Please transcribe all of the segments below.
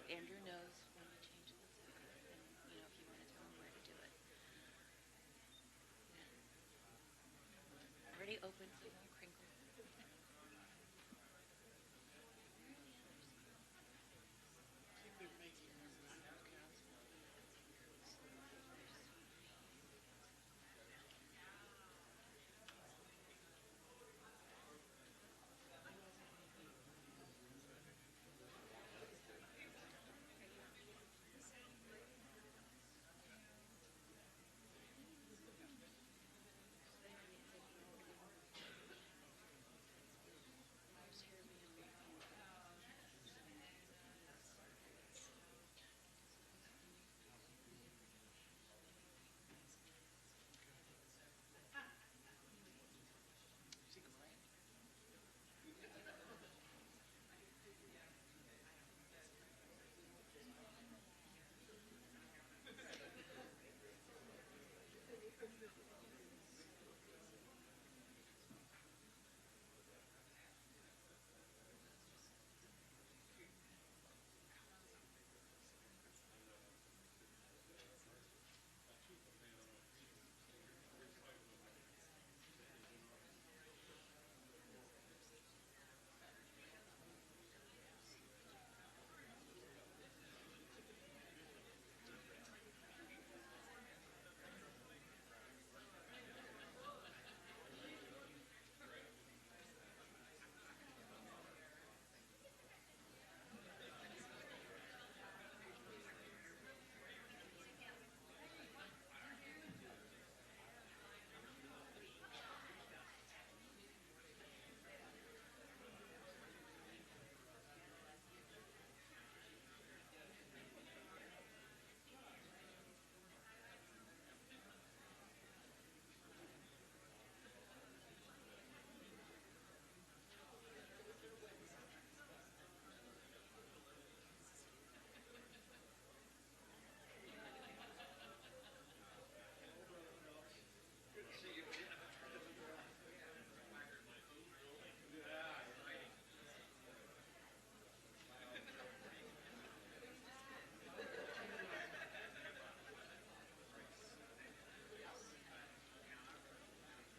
Andrew knows when to change the subject, and if you want to tell him where to do it. Already open, so it won't crinkle.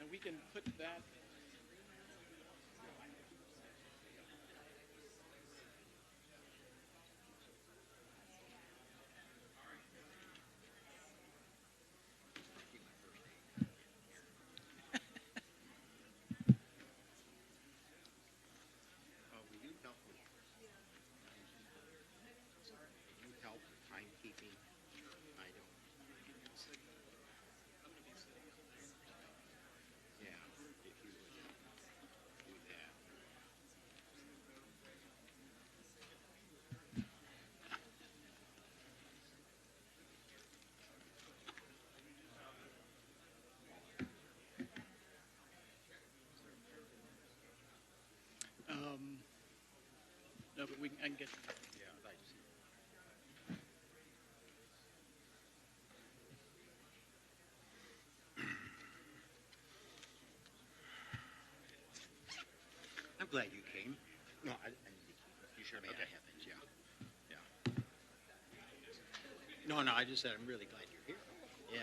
We can put that. No, but I can get. I'm glad you came. No, you sure may I have things, yeah. No, I just said I'm really glad you're here. Yeah.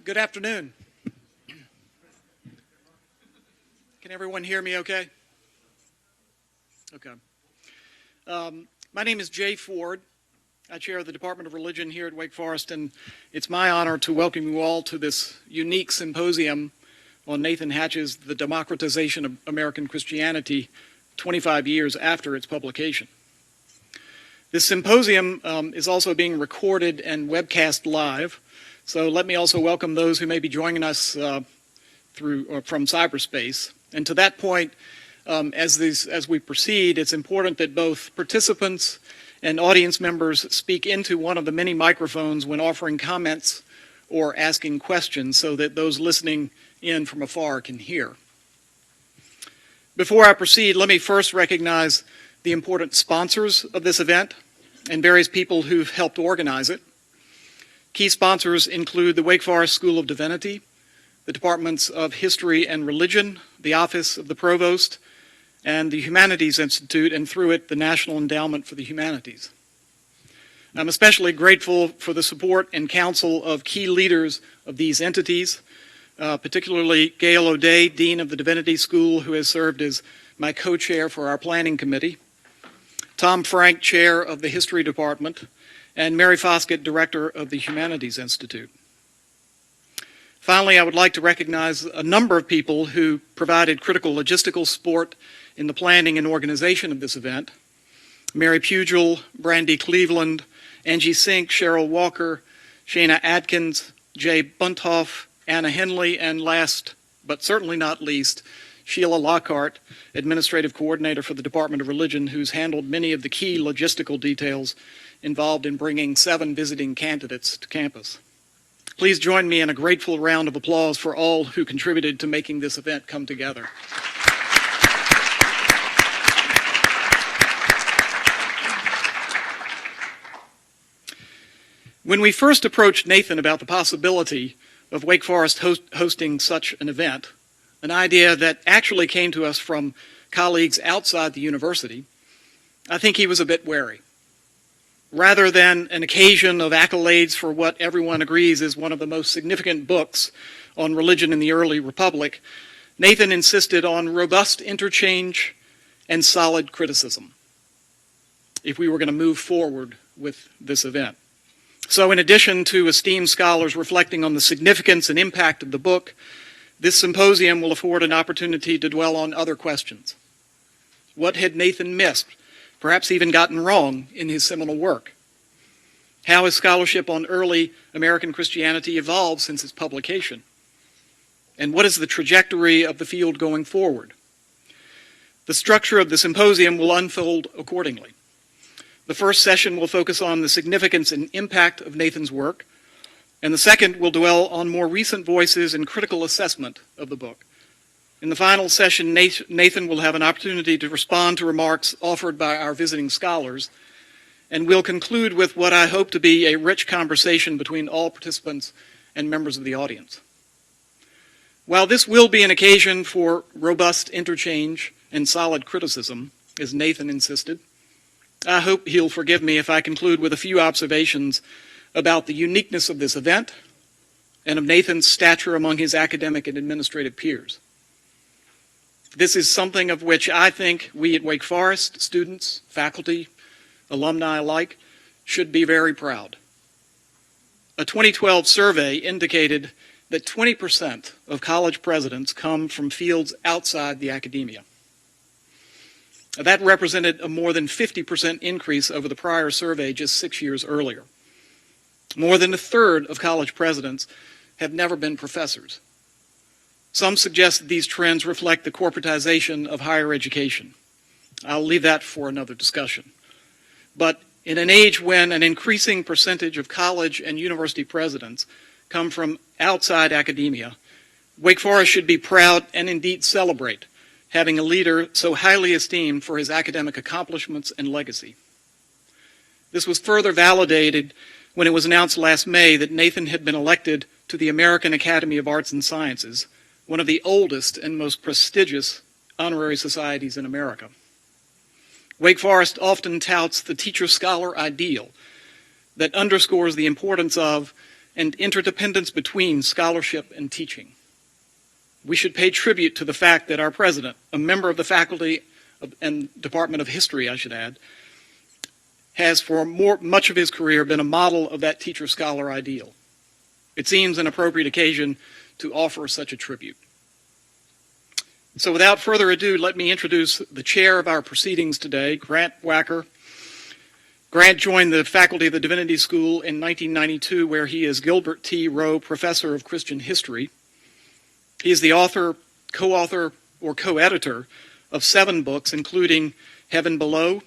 Good afternoon. Can everyone hear me okay? Okay. My name is Jay Ford. I chair the Department of Religion here at Wake Forest, and it's my honor to welcome you all to this unique symposium on Nathan Hatch's The Democratization of American Christianity 25 years after its publication. This symposium is also being recorded and webcast live, so let me also welcome those who may be joining us from cyberspace. And to that point, as we proceed, it's important that both participants and audience members speak into one of the many microphones when offering comments or asking questions so that those listening in from afar can hear. Before I proceed, let me first recognize the important sponsors of this event and various people who've helped organize it. Key sponsors include the Wake Forest School of Divinity, the Departments of History and Religion, the Office of the Provost, and the Humanities Institute, and through it, the National Endowment for the Humanities. I'm especially grateful for the support and counsel of key leaders of these entities, particularly Gail O'Day, Dean of the Divinity School, who has served as my co-chair for our planning committee, Tom Frank, chair of the History Department, and Mary Foskett, director of the Humanities Institute. Finally, I would like to recognize a number of people who provided critical logistical support in the planning and organization of this event: Mary Pugel, Brandy Cleveland, Angie Sink, Cheryl Walker, Shana Atkins, Jay Bunthoff, Anna Henley, and last but certainly not least, Sheila Lockhart, Administrative Coordinator for the Department of Religion, who's handled many of the key logistical details involved in bringing 7 visiting candidates to campus. Please join me in a grateful round of applause for all who contributed to making this event come together. When we first approached Nathan about the possibility of Wake Forest hosting such an event, an idea that actually came to us from colleagues outside the university, I think he was a bit wary. Rather than an occasion of accolades for what everyone agrees is one of the most significant books on religion in the early republic, Nathan insisted on robust interchange and solid criticism if we were going to move forward with this event. So in addition to esteemed scholars reflecting on the significance and impact of the book, this symposium will afford an opportunity to dwell on other questions. What had Nathan missed, perhaps even gotten wrong, in his seminal work? How has scholarship on early American Christianity evolved since its publication? And what is the trajectory of the field going forward? The structure of the symposium will unfold accordingly. The first session will focus on the significance and impact of Nathan's work, and the second will dwell on more recent voices and critical assessment of the book. In the final session, Nathan will have an opportunity to respond to remarks offered by our visiting scholars, and we'll conclude with what I hope to be a rich conversation between all participants and members of the audience. While this will be an occasion for robust interchange and solid criticism, as Nathan insisted, I hope he'll forgive me if I conclude with a few observations about the uniqueness of this event and of Nathan's stature among his academic and administrative peers. This is something of which I think we at Wake Forest, students, faculty, alumni alike, should be very proud. A 2012 survey indicated that 20% of college presidents come from fields outside the academia. That represented a more than 50% increase over the prior survey just 6 years earlier. More than a third of college presidents have never been professors. Some suggest that these trends reflect the corporatization of higher education. I'll leave that for another discussion. But in an age when an increasing percentage of college and university presidents come from outside academia, Wake Forest should be proud and indeed celebrate having a leader so highly esteemed for his academic accomplishments and legacy. This was further validated when it was announced last May that Nathan had been elected to the American Academy of Arts and Sciences, one of the oldest and most prestigious honorary societies in America. Wake Forest often touts the teacher-scholar ideal that underscores the importance of and interdependence between scholarship and teaching. We should pay tribute to the fact that our president, a member of the faculty and Department of History, I should add, has for much of his career been a model of that teacher-scholar ideal. It seems an appropriate occasion to offer such a tribute. So without further ado, let me introduce the chair of our proceedings today, Grant Wacker. Grant joined the faculty of the Divinity School in 1992, where he is Gilbert T. Rowe Professor of Christian History. He is the author, co-author, or co-editor of 7 books, including Heaven Below,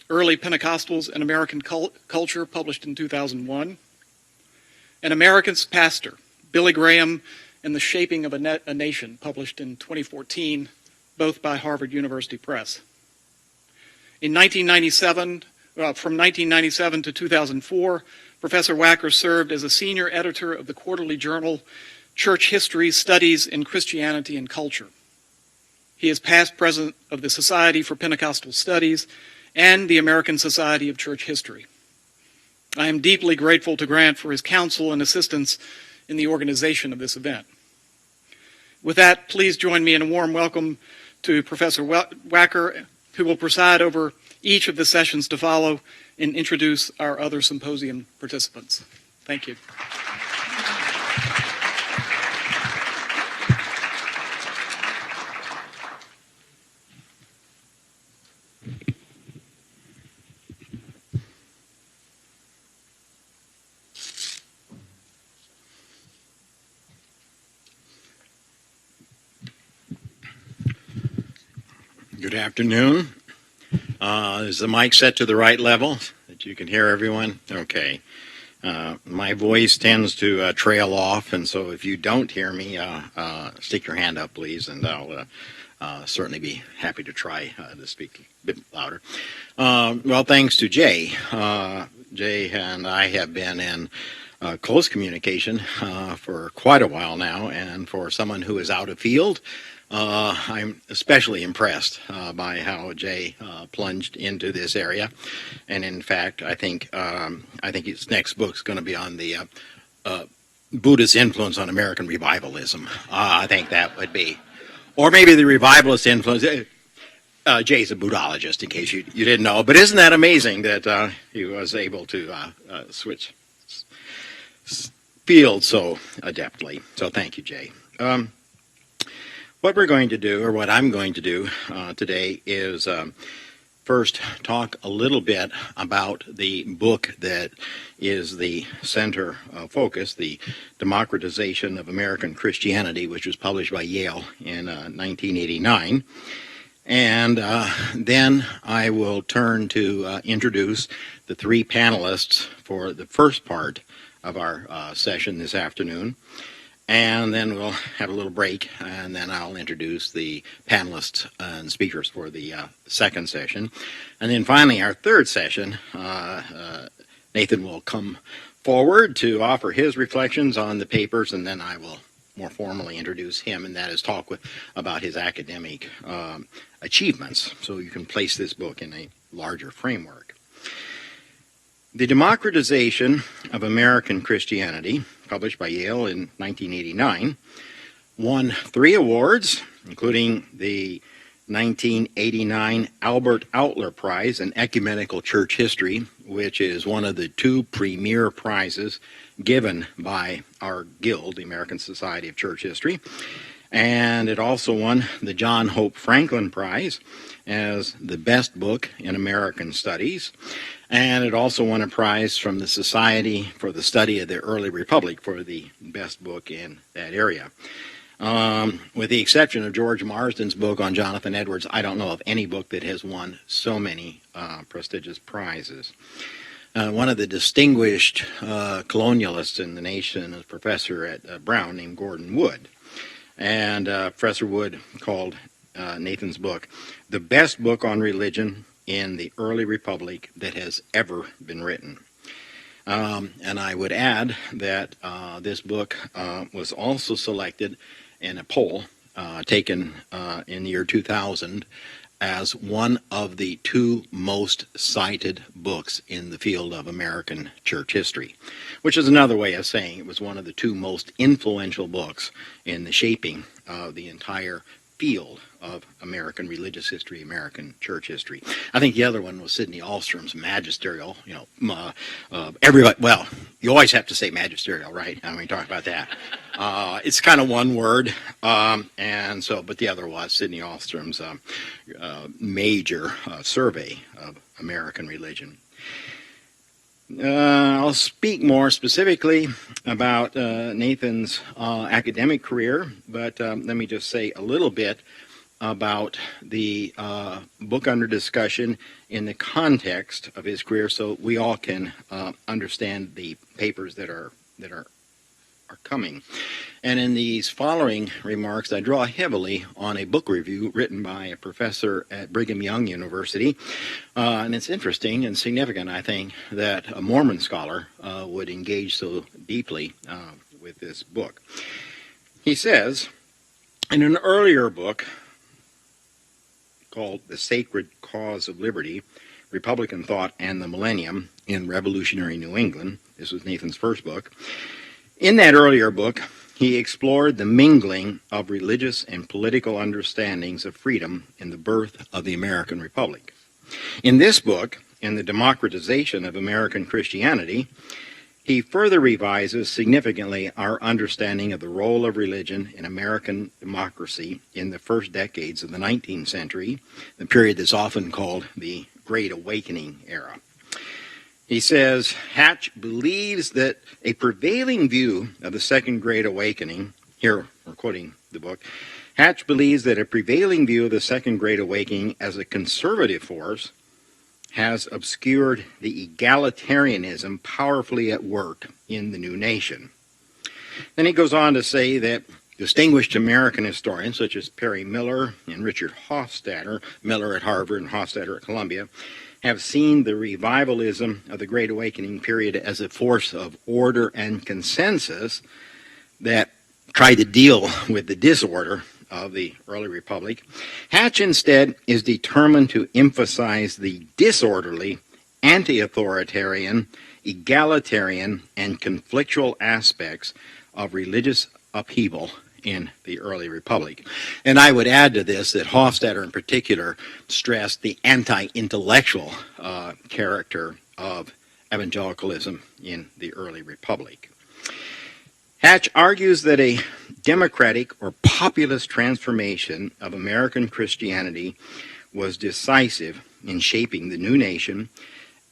Early Pentecostals and American Culture, published in 2001, An American's Pastor, Billy Graham and the Shaping of a Nation, published in 2014, both by Harvard University Press. In 1997, from 1997 to 2004, Professor Wacker served as a senior editor of the quarterly journal Church History, Studies in Christianity and Culture. He is past president of the Society for Pentecostal Studies and the American Society of Church History. I am deeply grateful to Grant for his counsel and assistance in the organization of this event. With that, please join me in a warm welcome to Professor Wacker, who will preside over each of the sessions to follow and introduce our other symposium participants. Thank you. Good afternoon. Is the mic set to the right level that you can hear everyone? Okay. My voice tends to trail off, and so if you don't hear me, stick your hand up, please, and I'll certainly be happy to try to speak a bit louder. Well, thanks to Jay. Jay and I have been in close communication for quite a while now, and for someone who is out of field, I'm especially impressed by how Jay plunged into this area, and in fact, I think his next book's going to be on the Buddhist influence on American revivalism. I think that would be, or maybe the revivalist influence. Jay's a Buddhologist, in case you didn't know, but isn't that amazing that he was able to switch fields so adeptly? So thank you, Jay. What we're going to do, or what I'm going to do today, is first talk a little bit about the book that is the center focus, the Democratization of American Christianity, which was published by Yale in 1989. And then I will turn to introduce the three panelists for the first part of our session this afternoon. And then we'll have a little break, and then I'll introduce the panelists and speakers for the second session. And then finally, our third session, Nathan will come forward to offer his reflections on the papers, and then I will more formally introduce him, and that is talk about his academic achievements, so you can place this book in a larger framework. The Democratization of American Christianity, published by Yale in 1989, won 3 awards, including the 1989 Albert Outler Prize in Ecumenical Church History, which is one of the 2 premier prizes given by our guild, the American Society of Church History. And it also won the John Hope Franklin Prize as the best book in American Studies. And it also won a prize from the Society for the Study of the Early Republic for the best book in that area. With the exception of George Marsden's book on Jonathan Edwards, I don't know of any book that has won so many prestigious prizes. One of the distinguished colonialists in the nation is a professor at Brown named Gordon Wood. And Professor Wood called Nathan's book the best book on religion in the early republic that has ever been written. And I would add that this book was also selected in a poll taken in the year 2000 as one of the 2 most cited books in the field of American church history, which is another way of saying it was one of the 2 most influential books in the shaping of the entire field of American religious history, American church history. I think the other one was Sidney Alstrom's magisterial. Everybody. Well, you always have to say magisterial, right? I mean, talk about that. It's kind of one word, and so. But the other was Sidney Alstrom's major survey of American religion. I'll speak more specifically about Nathan's academic career, but let me just say a little bit about the book under discussion in the context of his career, so we all can understand the papers that are are coming. And in these following remarks, I draw heavily on a book review written by a professor at Brigham Young University. And it's interesting and significant, I think, that a Mormon scholar would engage so deeply with this book. He says, in an earlier book called The Sacred Cause of Liberty, Republican Thought and the Millennium in Revolutionary New England, this was Nathan's first book, in that earlier book, he explored the mingling of religious and political understandings of freedom in the birth of the American Republic. In this book, in the Democratization of American Christianity, he further revises significantly our understanding of the role of religion in American democracy in the first decades of the 19th century, the period that's often called the Great Awakening era. He says, Hatch believes that a prevailing view of the Second Great Awakening, here we're quoting the book, Hatch believes that a prevailing view of the Second Great Awakening as a conservative force has obscured the egalitarianism powerfully at work in the new nation. Then he goes on to say that distinguished American historians such as Perry Miller and Richard Hofstadter, Miller at Harvard and Hofstadter at Columbia, have seen the revivalism of the Great Awakening period as a force of order and consensus that tried to deal with the disorder of the early republic. Hatch instead is determined to emphasize the disorderly, anti-authoritarian, egalitarian, and conflictual aspects of religious upheaval in the early republic. And I would add to this that Hofstadter in particular stressed the anti-intellectual character of evangelicalism in the early republic. Hatch argues that a democratic or populist transformation of American Christianity was decisive in shaping the new nation,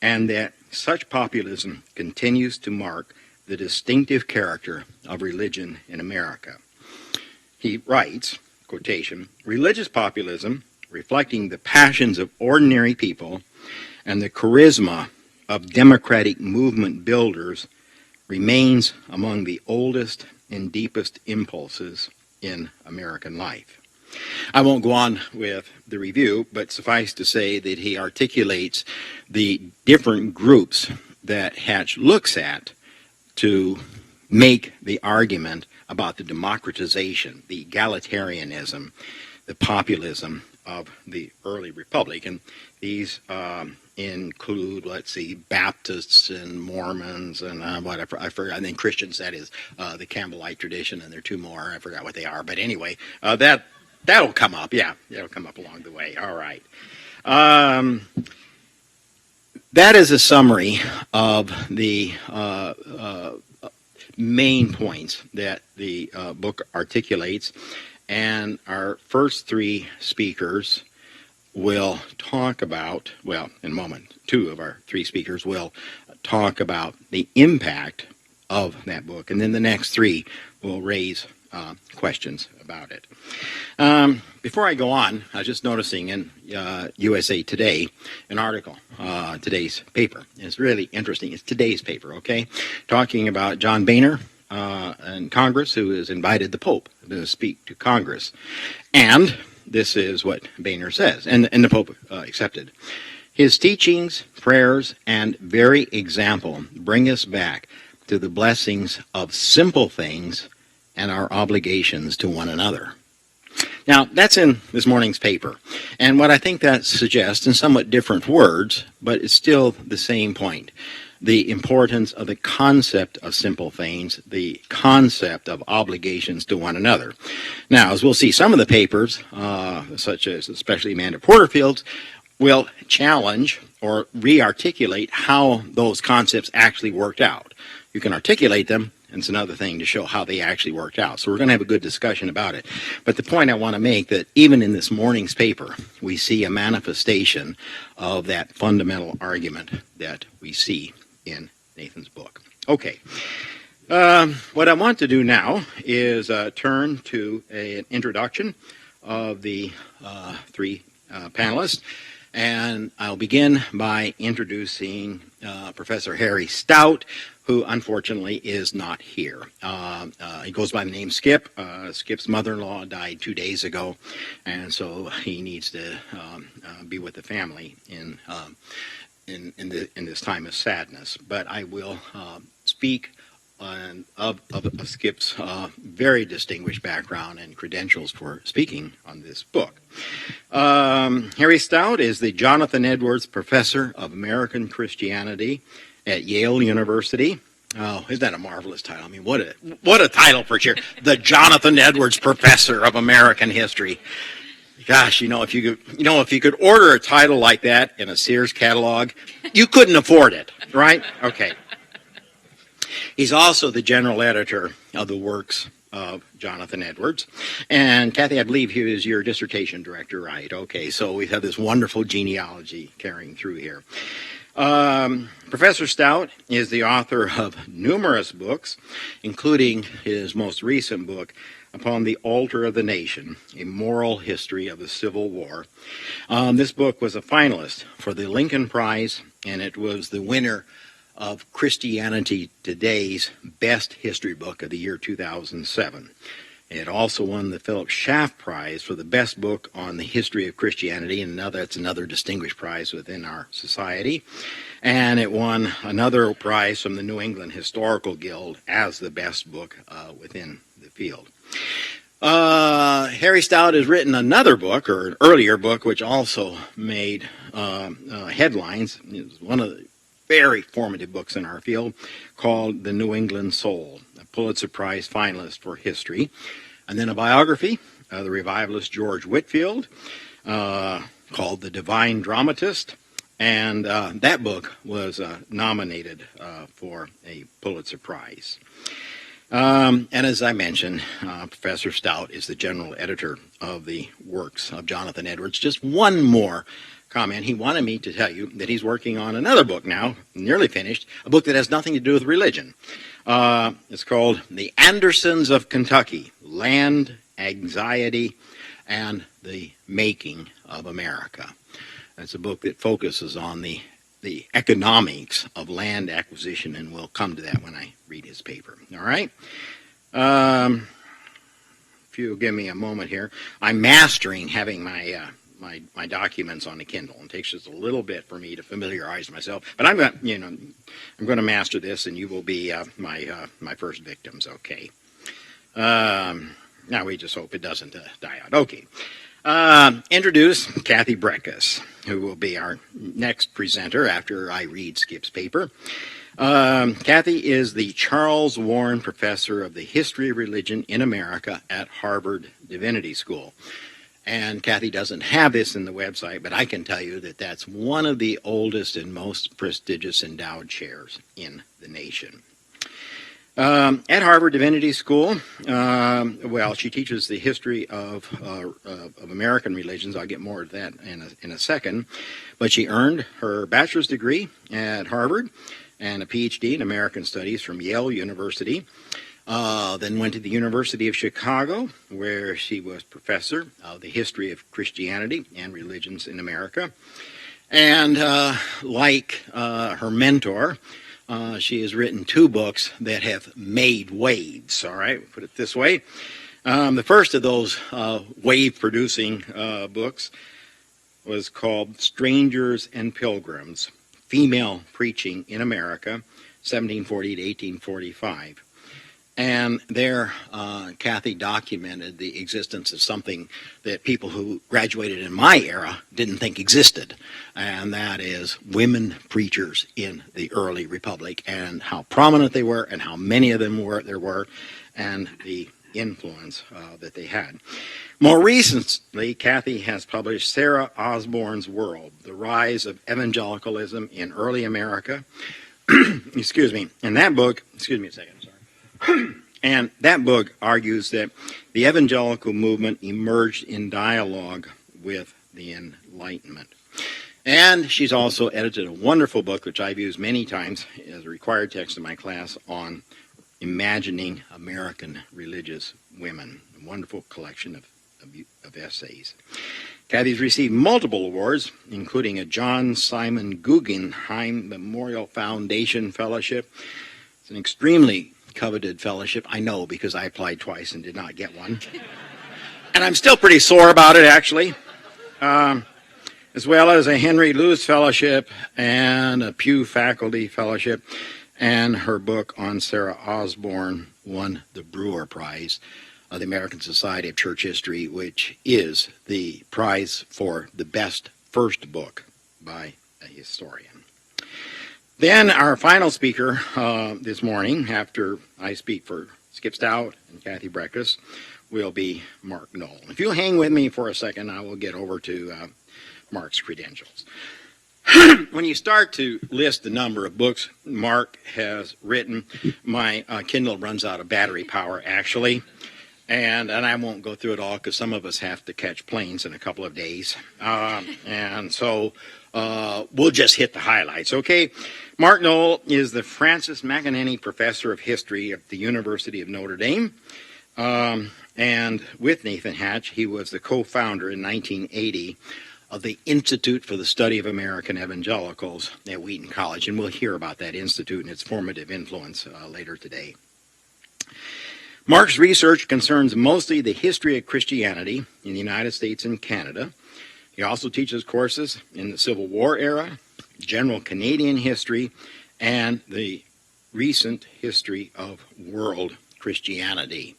and that such populism continues to mark the distinctive character of religion in America. He writes, quotation, religious populism, reflecting the passions of ordinary people and the charisma of democratic movement builders, remains among the oldest and deepest impulses in American life. I won't go on with the review, but suffice to say that he articulates the different groups that Hatch looks at to make the argument about the democratization, the egalitarianism, the populism of the early republic. And these include, let's see, Baptists and Mormons and whatever. I forgot. I think Christians, that is the Campbellite tradition, and there are two more. I forgot what they are. But anyway, that'll come up. Yeah, that'll come up along the way. All right. That is a summary of the main points that the book articulates. And our first three speakers will talk about, well, in a moment, two of our three speakers will talk about the impact of that book. And then the next three will raise questions about it. Before I go on, I was just noticing in USA Today, an article, today's paper. It's really interesting. It's today's paper, okay? Talking about John Boehner in Congress, who has invited the Pope to speak to Congress. And this is what Boehner says, and the Pope accepted. His teachings, prayers, and very example bring us back to the blessings of simple things and our obligations to one another. Now, that's in this morning's paper. And what I think that suggests, in somewhat different words, but it's still the same point, the importance of the concept of simple things, the concept of obligations to one another. Now, as we'll see, some of the papers, such as especially Amanda Porterfield's, will challenge or re-articulate how those concepts actually worked out. You can articulate them, and it's another thing to show how they actually worked out. So we're going to have a good discussion about it. But the point I want to make that even in this morning's paper, we see a manifestation of that fundamental argument that we see in Nathan's book. Okay. What I want to do now is turn to an introduction of the three panelists. And I'll begin by introducing Professor Harry Stout, who unfortunately is not here. He goes by the name Skip. Skip's mother-in-law died 2 days ago, and so he needs to be with the family in this time of sadness. But I will speak of Skip's very distinguished background and credentials for speaking on this book. Harry Stout is the Jonathan Edwards Professor of American Christianity at Yale University. Oh, isn't that a marvelous title? I mean, what a title for sure. The Jonathan Edwards Professor of American History. Gosh, if you could order a title like that in a Sears catalog, you couldn't afford it, right? Okay. He's also the general editor of the works of Jonathan Edwards. And Kathy, I believe he was your dissertation director, right? Okay, so we have this wonderful genealogy carrying through here. Professor Stout is the author of numerous books, including his most recent book, Upon the Altar of the Nation, A Moral History of the Civil War. This book was a finalist for the Lincoln Prize, and it was the winner of Christianity Today's Best History Book of the year 2007. It also won the Philip Schaff Prize for the best book on the history of Christianity, and that's another distinguished prize within our society. And it won another prize from the New England Historical Guild as the best book within the field. Harry Stout has written another book, or an earlier book, which also made headlines. It was one of the very formative books in our field, called The New England Soul, a Pulitzer Prize finalist for history. And then a biography of the revivalist George Whitefield, called The Divine Dramatist. And that book was nominated for a Pulitzer Prize. And as I mentioned, Professor Stout is the general editor of the works of Jonathan Edwards. Just one more comment. He wanted me to tell you that he's working on another book now, nearly finished, a book that has nothing to do with religion. It's called The Andersons of Kentucky, Land, Anxiety, and the Making of America. It's a book that focuses on the economics of land acquisition, and we'll come to that when I read his paper. All right? If you'll give me a moment here. I'm mastering having my documents on the Kindle. It takes just a little bit for me to familiarize myself, but I'm going to master this, and you will be my first victims. Okay. Now we just hope it doesn't die out. Okay. Introduce Kathy Breckis, who will be our next presenter after I read Skip's paper. Kathy is the Charles Warren Professor of the History of Religion in America at Harvard Divinity School. And Kathy doesn't have this in the website, but I can tell you that that's one of the oldest and most prestigious endowed chairs in the nation. At Harvard Divinity School, she teaches the history of American religions. I'll get more of that in a second. But she earned her bachelor's degree at Harvard and a PhD in American Studies from Yale University. Then went to the University of Chicago, where she was professor of the history of Christianity and religions in America. And like her mentor, she has written 2 books that have made waves, all right, put it this way. The first of those wave-producing books was called Strangers and Pilgrims, Female Preaching in America, 1740 to 1845. And there, Kathy documented the existence of something that people who graduated in my era didn't think existed, and that is women preachers in the early republic, and how prominent they were, and how many of them there were, and the influence that they had. More recently, Kathy has published Sarah Osborne's World, The Rise of Evangelicalism in Early America. Excuse me. And that book, excuse me a second, sorry. And that book argues that the evangelical movement emerged in dialogue with the Enlightenment. And she's also edited a wonderful book, which I've used many times as a required text in my class, on imagining American religious women. A wonderful collection of of essays. Kathy's received multiple awards, including a John Simon Guggenheim Memorial Foundation Fellowship. It's an extremely coveted fellowship. I know, because I applied twice and did not get one. And I'm still pretty sore about it, actually. As well as a Henry Luce Fellowship and a Pew Faculty Fellowship. And her book on Sarah Osborne won the Brewer Prize of the American Society of Church History, which is the prize for the best first book by a historian. Then our final speaker this morning, after I speak for Skip Stout and Kathy Breckis, will be Mark Knoll. If you'll hang with me for a second, I will get over to Mark's credentials. When you start to list the number of books Mark has written, my Kindle runs out of battery power, actually. And I won't go through it all, because some of us have to catch planes in a couple of days. And so we'll just hit the highlights, okay? Mark Knoll is the Francis McEnany Professor of History at the University of Notre Dame. And with Nathan Hatch, he was the co-founder in 1980 of the Institute for the Study of American Evangelicals at Wheaton College. And we'll hear about that institute and its formative influence later today. Mark's research concerns mostly the history of Christianity in the United States and Canada. He also teaches courses in the Civil War era, general Canadian history, and the recent history of world Christianity.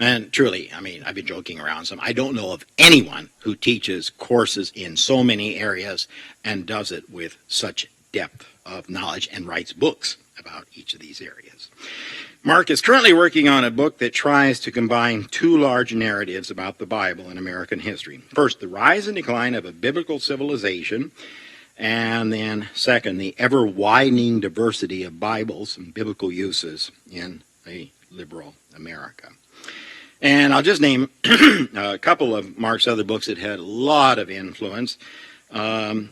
And truly, I mean, I've been joking around some. I don't know of anyone who teaches courses in so many areas and does it with such depth of knowledge and writes books about each of these areas. Mark is currently working on a book that tries to combine two large narratives about the Bible and American history. First, the rise and decline of a biblical civilization, and then second, the ever-widening diversity of Bibles and biblical uses in a liberal America. And I'll just name a couple of Mark's other books that had a lot of influence. Among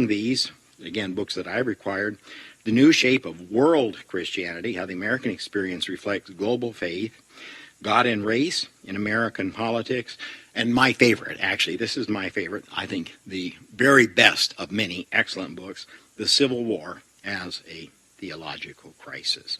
these, again, books that I've required, The New Shape of World Christianity, How the American Experience Reflects Global Faith, God and Race in American Politics, and my favorite, actually, this is my favorite, I think the very best of many excellent books, The Civil War as a Theological Crisis.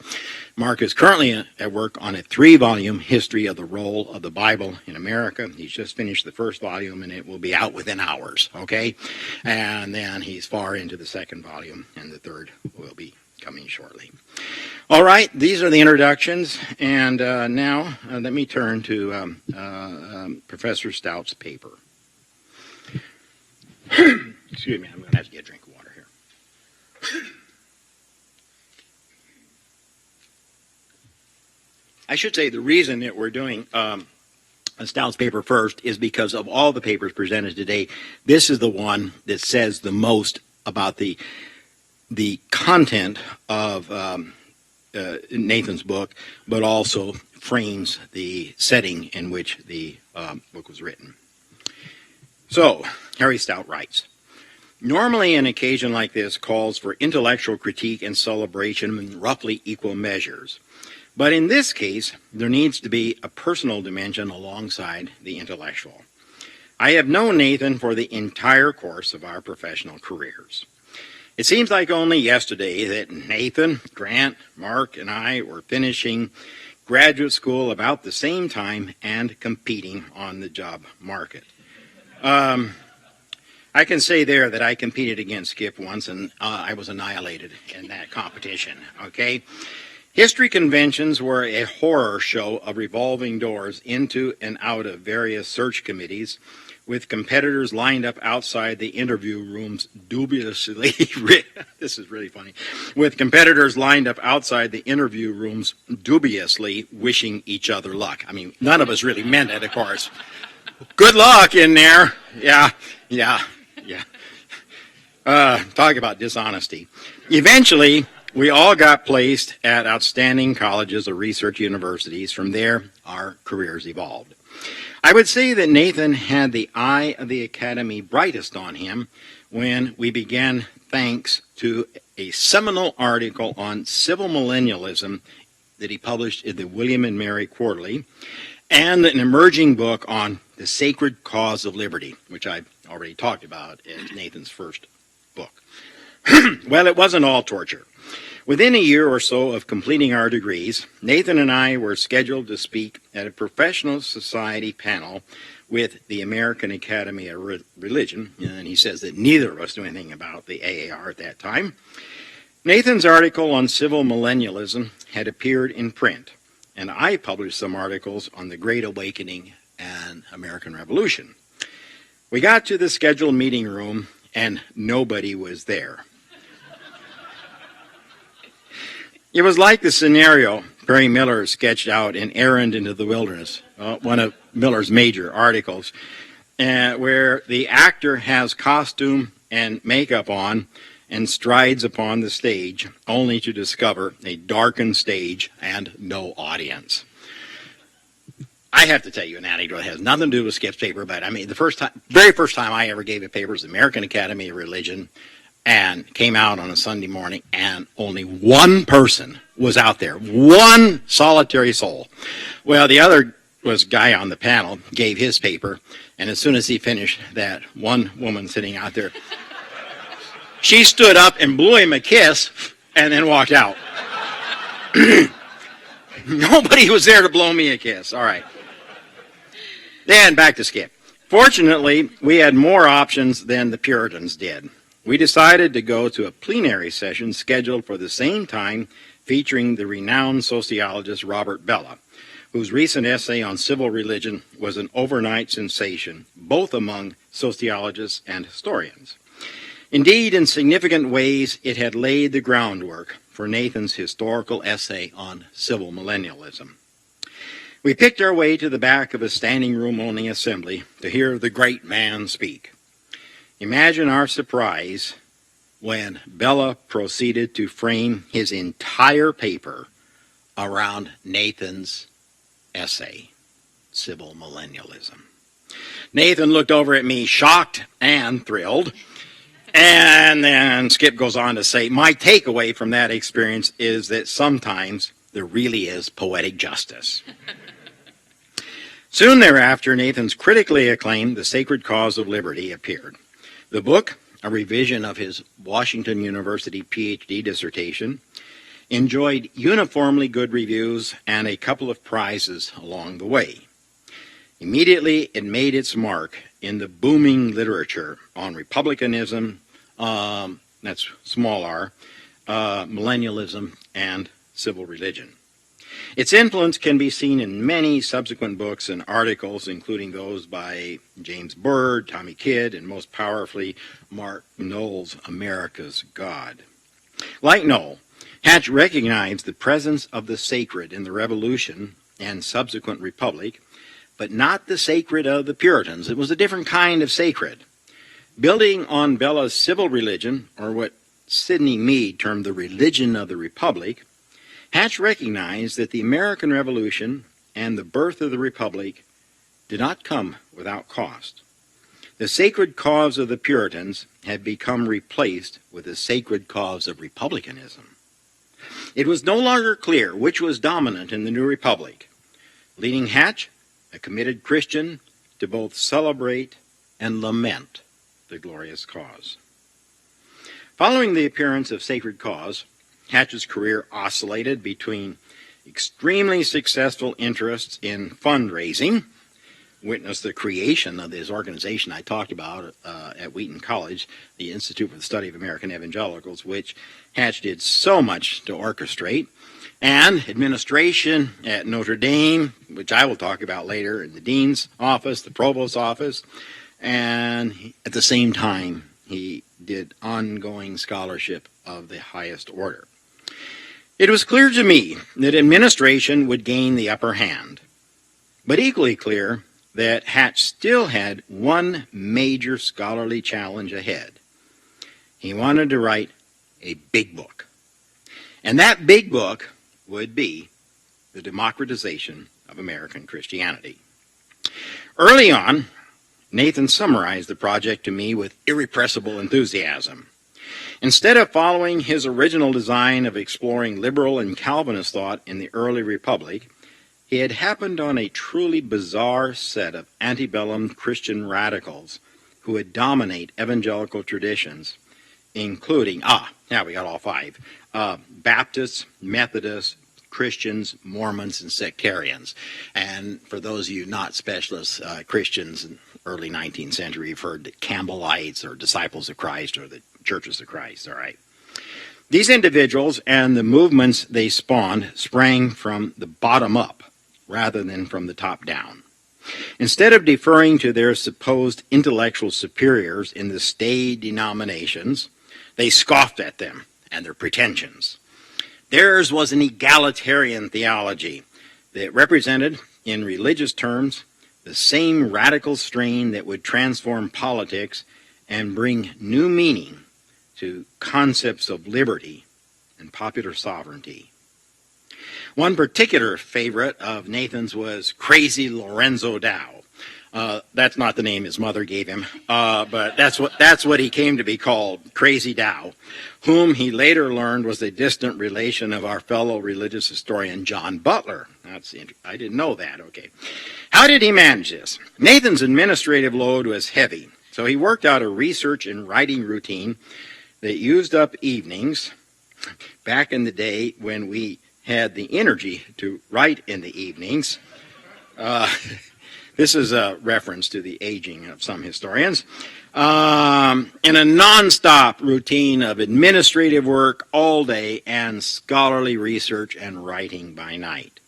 Mark is currently at work on a 3-volume history of the role of the Bible in America. He's just finished the first volume, and it will be out within hours, okay? And then he's far into the second volume, and the third will be coming shortly. All right, these are the introductions, and now let me turn to Professor Stout's paper. Excuse me, I'm going to have to get a drink of water here. I should say the reason that we're doing Stout's paper first is because of all the papers presented today, this is the one that says the most about the content of Nathan's book, but also frames the setting in which the book was written. So, Harry Stout writes, normally an occasion like this calls for intellectual critique and celebration in roughly equal measures. But in this case, there needs to be a personal dimension alongside the intellectual. I have known Nathan for the entire course of our professional careers. It seems like only yesterday that Nathan, Grant, Mark, and I were finishing graduate school about the same time and competing on the job market. I can say there that I competed against Skip once, and I was annihilated in that competition, okay? History conventions were a horror show of revolving doors into and out of various search committees, with competitors lined up outside the interview rooms dubiously, this is really funny, with competitors lined up outside the interview rooms dubiously wishing each other luck. I mean, none of us really meant it, of course. Good luck in there. Yeah. Talk about dishonesty. Eventually, we all got placed at outstanding colleges or research universities. From there, our careers evolved. I would say that Nathan had the eye of the academy brightest on him when we began, thanks to a seminal article on civil millennialism that he published in the William and Mary Quarterly, and an emerging book on the sacred cause of liberty, which I already talked about as Nathan's first book. Well, it wasn't all torture. Within a year or so of completing our degrees, Nathan and I were scheduled to speak at a professional society panel with the American Academy of Religion, and he says that neither of us knew anything about the AAR at that time. Nathan's article on civil millennialism had appeared in print, and I published some articles on the Great Awakening and American Revolution. We got to the scheduled meeting room, and nobody was there. It was like the scenario Perry Miller sketched out in Errand into the Wilderness, one of Miller's major articles, where the actor has costume and makeup on and strides upon the stage, only to discover a darkened stage and no audience. I have to tell you an anecdote. It has nothing to do with Skip's paper, but I mean, very first time I ever gave a paper was the American Academy of Religion, and came out on a Sunday morning, and only one person was out there, one solitary soul. Well, the other was a guy on the panel, gave his paper, and as soon as he finished, that one woman sitting out there, she stood up and blew him a kiss and then walked out. Nobody was there to blow me a kiss. All right. Then back to Skip. Fortunately, we had more options than the Puritans did. We decided to go to a plenary session scheduled for the same time, featuring the renowned sociologist Robert Bellah, whose recent essay on civil religion was an overnight sensation, both among sociologists and historians. Indeed, in significant ways, it had laid the groundwork for Nathan's historical essay on civil millennialism. We picked our way to the back of a standing room only assembly to hear the great man speak. Imagine our surprise when Bellah proceeded to frame his entire paper around Nathan's essay, Civil Millennialism. Nathan looked over at me, shocked and thrilled, and then Skip goes on to say, my takeaway from that experience is that sometimes there really is poetic justice. Soon thereafter, Nathan's critically acclaimed The Sacred Cause of Liberty appeared. The book, a revision of his Washington University PhD dissertation, enjoyed uniformly good reviews and a couple of prizes along the way. Immediately, it made its mark in the booming literature on republicanism, that's small r, millennialism, and civil religion. Its influence can be seen in many subsequent books and articles, including those by James Byrd, Tommy Kidd, and most powerfully, Mark Noll's America's God. Like Noll, Hatch recognized the presence of the sacred in the Revolution and subsequent Republic, but not the sacred of the Puritans. It was a different kind of sacred. Building on Bellah's civil religion, or what Sidney Mead termed the religion of the Republic, Hatch recognized that the American Revolution and the birth of the Republic did not come without cost. The sacred cause of the Puritans had become replaced with the sacred cause of republicanism. It was no longer clear which was dominant in the new Republic, leading Hatch, a committed Christian, to both celebrate and lament the glorious cause. Following the appearance of Sacred Cause, Hatch's career oscillated between extremely successful interests in fundraising, witness the creation of this organization I talked about at Wheaton College, the Institute for the Study of American Evangelicals, which Hatch did so much to orchestrate, and administration at Notre Dame, which I will talk about later, in the dean's office, the provost's office, and at the same time, he did ongoing scholarship of the highest order. It was clear to me that administration would gain the upper hand, but equally clear that Hatch still had one major scholarly challenge ahead. He wanted to write a big book, and that big book would be The Democratization of American Christianity. Early on, Nathan summarized the project to me with irrepressible enthusiasm. Instead of following his original design of exploring liberal and Calvinist thought in the early Republic, He had happened on a truly bizarre set of antebellum Christian radicals who would dominate evangelical traditions, including, now we got all five, Baptists, Methodists, Christians, Mormons, and sectarians. And for those of you not specialists, Christians in early 19th century referred to Campbellites or Disciples of Christ or the Churches of Christ, all right. These individuals and the movements they spawned sprang from the bottom up rather than from the top down. Instead of deferring to their supposed intellectual superiors in the staid denominations, they scoffed at them and their pretensions. Theirs was an egalitarian theology that represented, in religious terms, the same radical strain that would transform politics and bring new meaning to concepts of liberty and popular sovereignty. One particular favorite of Nathan's was Crazy Lorenzo Dow. That's not the name his mother gave him, but that's what he came to be called, Crazy Dow, whom he later learned was a distant relation of our fellow religious historian John Butler. I didn't know that. Okay, how did he manage this? Nathan's administrative load was heavy, so he worked out a research and writing routine that used up evenings. Back in the day when we had the energy to write in the evenings. This is a reference to the aging of some historians. In a nonstop routine of administrative work all day and scholarly research and writing by night.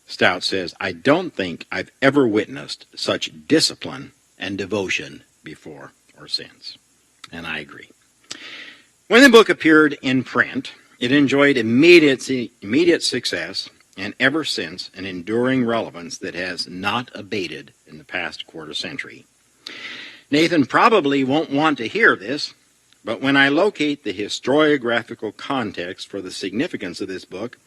Stout says, I don't think I've ever witnessed such discipline and devotion before or since. And I agree. When the book appeared in print, it enjoyed immediate success and ever since an enduring relevance that has not abated in the past quarter century. Nathan probably won't want to hear this, but when I locate the historiographical context for the significance of this book,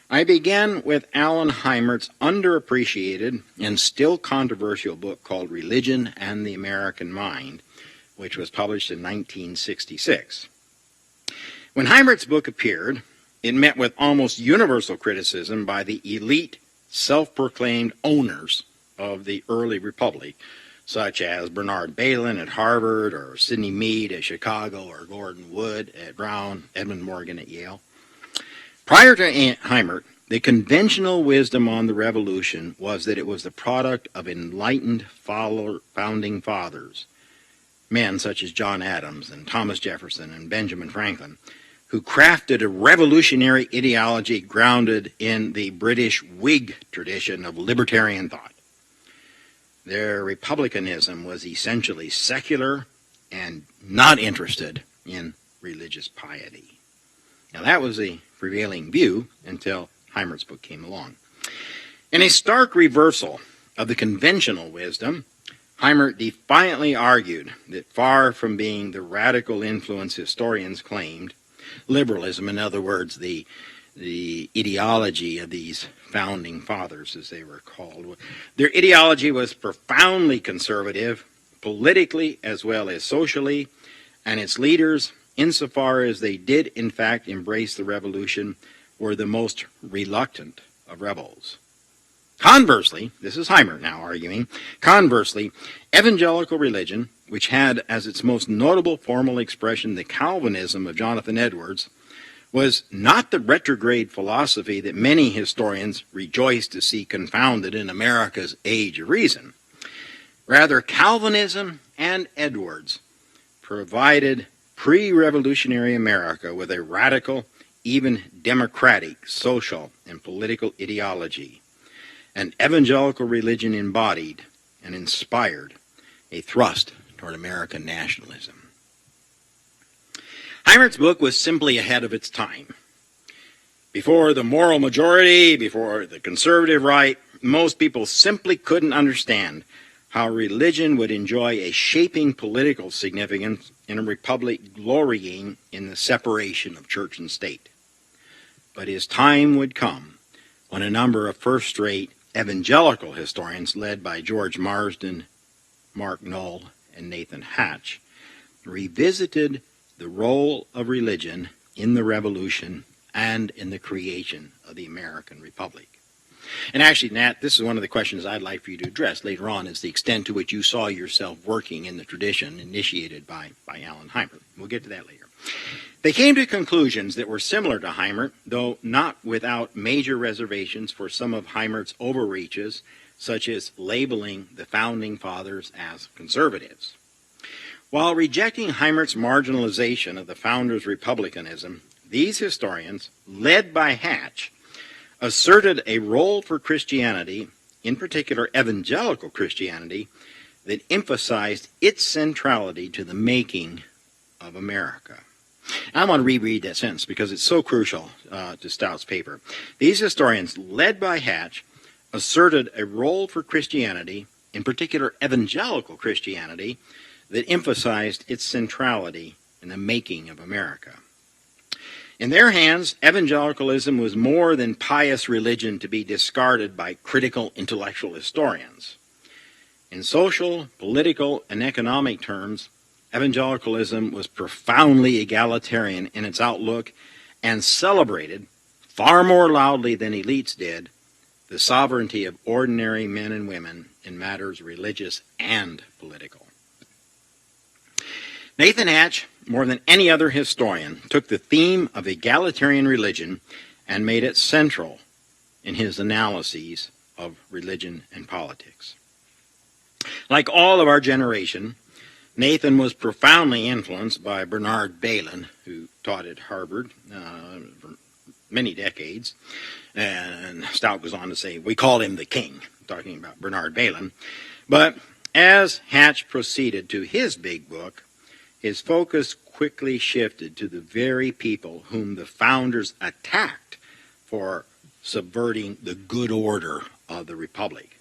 I began with Alan Heimert's underappreciated and still controversial book called Religion and the American Mind, which was published in 1966. When Heimert's book appeared, it met with almost universal criticism by the elite, self-proclaimed owners of the early republic, such as Bernard Bailyn at Harvard, or Sidney Mead at Chicago, or Gordon Wood at Brown, Edmund Morgan at Yale. Prior to Heimert, the conventional wisdom on the revolution was that it was the product of enlightened founding fathers, men such as John Adams and Thomas Jefferson and Benjamin Franklin, who crafted a revolutionary ideology grounded in the British Whig tradition of libertarian thought. Their republicanism was essentially secular and not interested in religious piety. Now that was the prevailing view until Heimert's book came along. In a stark reversal of the conventional wisdom, Heimert defiantly argued that far from being the radical influence historians claimed, liberalism, in other words, the ideology of these founding fathers, as they were called, their ideology was profoundly conservative, politically as well as socially, and its leaders, insofar as they did in fact embrace the revolution, were the most reluctant of rebels. Conversely, this is Heimert now arguing, conversely, evangelical religion, which had as its most notable formal expression the Calvinism of Jonathan Edwards, was not the retrograde philosophy that many historians rejoice to see confounded in America's age of reason. Rather, Calvinism and Edwards provided pre-revolutionary America with a radical, even democratic, social and political ideology. An evangelical religion embodied and inspired a thrust toward American nationalism. Heimert's book was simply ahead of its time. Before the moral majority, before the conservative right, most people simply couldn't understand how religion would enjoy a shaping political significance in a republic glorying in the separation of church and state. But his time would come when a number of first-rate evangelical historians led by George Marsden, Mark Knoll, and Nathan Hatch revisited the role of religion in the revolution and in the creation of the American Republic. And actually, Nat, this is one of the questions I'd like for you to address later on, is the extent to which you saw yourself working in the tradition initiated by Alan Heimert. We'll get to that later. They came to conclusions that were similar to Heimert, though not without major reservations for some of Heimert's overreaches, such as labeling the Founding Fathers as conservatives. While rejecting Heimert's marginalization of the Founders' republicanism, these historians, led by Hatch, asserted a role for Christianity, in particular evangelical Christianity, that emphasized its centrality to the making of America. I want to reread that sentence because it's so crucial to Stout's paper. These historians, led by Hatch, asserted a role for Christianity, in particular evangelical Christianity, that emphasized its centrality in the making of America. In their hands, evangelicalism was more than pious religion to be discarded by critical intellectual historians. In social, political, and economic terms, evangelicalism was profoundly egalitarian in its outlook and celebrated, far more loudly than elites did, the sovereignty of ordinary men and women in matters religious and political. Nathan Hatch, more than any other historian, took the theme of egalitarian religion and made it central in his analyses of religion and politics. Like all of our generation, Nathan was profoundly influenced by Bernard Bailyn, who taught at Harvard for many decades. And Stout goes on to say, we called him the king, talking about Bernard Bailyn. But as Hatch proceeded to his big book, his focus quickly shifted to the very people whom the founders attacked for subverting the good order of the Republic.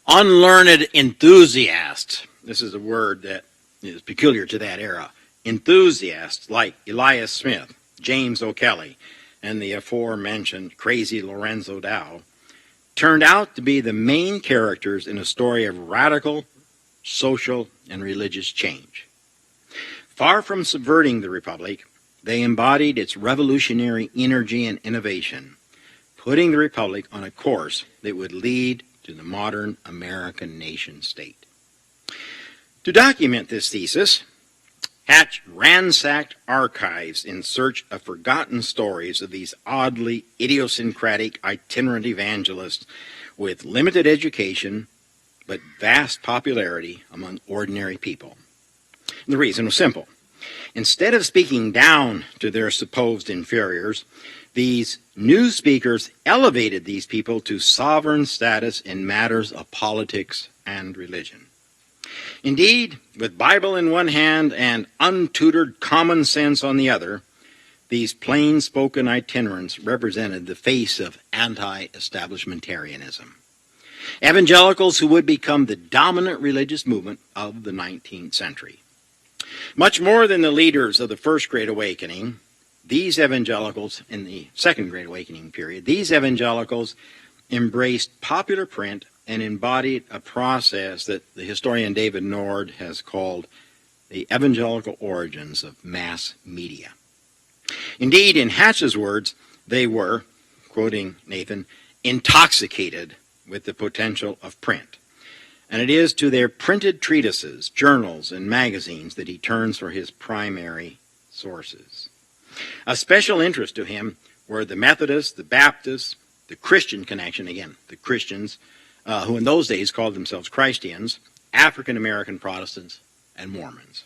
Unlearned enthusiasts, this is a word that is peculiar to that era, enthusiasts like Elias Smith, James O'Kelly, and the aforementioned crazy Lorenzo Dow, turned out to be the main characters in a story of radical social and religious change. Far from subverting the Republic, they embodied its revolutionary energy and innovation, putting the Republic on a course that would lead to the modern American nation-state. To document this thesis, Hatch ransacked archives in search of forgotten stories of these oddly idiosyncratic itinerant evangelists with limited education but vast popularity among ordinary people. The reason was simple. Instead of speaking down to their supposed inferiors, these new speakers elevated these people to sovereign status in matters of politics and religion. Indeed, with Bible in one hand and untutored common sense on the other, these plain-spoken itinerants represented the face of anti-establishmentarianism. Evangelicals who would become the dominant religious movement of the 19th century. Much more than the leaders of the First Great Awakening, these evangelicals in the Second Great Awakening period, these evangelicals embraced popular print and embodied a process that the historian David Nord has called the evangelical origins of mass media. Indeed, in Hatch's words, they were, quoting Nathan, intoxicated with the potential of print. And it is to their printed treatises, journals, and magazines that he turns for his primary sources. A special interest to him were the Methodists, the Baptists, the Christian connection, again, the Christians, who in those days called themselves Christians, African-American Protestants, and Mormons.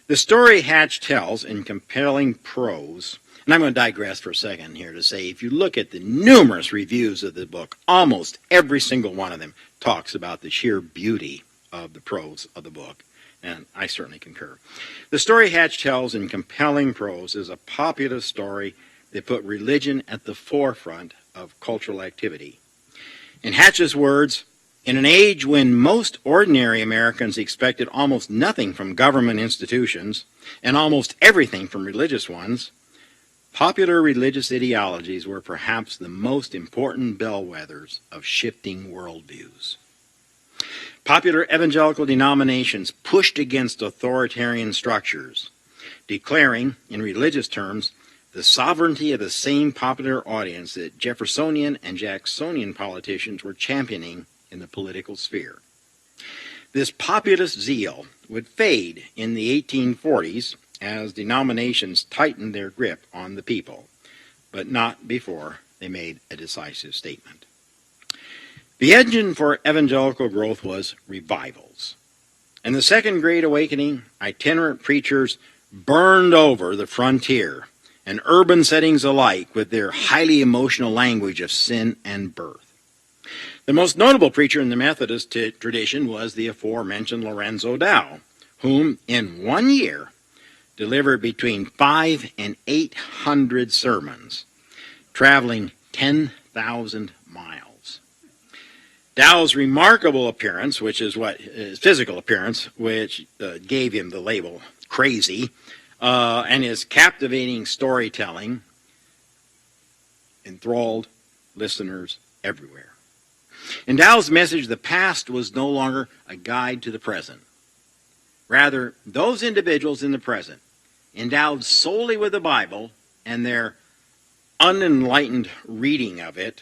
The story Hatch tells in compelling prose, and I'm going to digress for a second here to say, if you look at the numerous reviews of the book, almost every single one of them talks about the sheer beauty of the prose of the book, and I certainly concur. The story Hatch tells in compelling prose is a populist story that put religion at the forefront of cultural activity. In Hatch's words, in an age when most ordinary Americans expected almost nothing from government institutions and almost everything from religious ones, popular religious ideologies were perhaps the most important bellwethers of shifting worldviews. Popular evangelical denominations pushed against authoritarian structures, declaring, in religious terms, the sovereignty of the same popular audience that Jeffersonian and Jacksonian politicians were championing in the political sphere. This populist zeal would fade in the 1840s as denominations tightened their grip on the people, but not before they made a decisive statement. The engine for evangelical growth was revivals. In the Second Great Awakening, itinerant preachers burned over the frontier and urban settings alike with their highly emotional language of sin and birth. The most notable preacher in the Methodist tradition was the aforementioned Lorenzo Dow, whom in 1 year delivered between 500 and 800 sermons, traveling 10,000 miles. Dow's remarkable appearance, which is what his physical appearance, which gave him the label crazy, and his captivating storytelling enthralled listeners everywhere. In Dow's message, the past was no longer a guide to the present. Rather, those individuals in the present, endowed solely with the Bible and their unenlightened reading of it,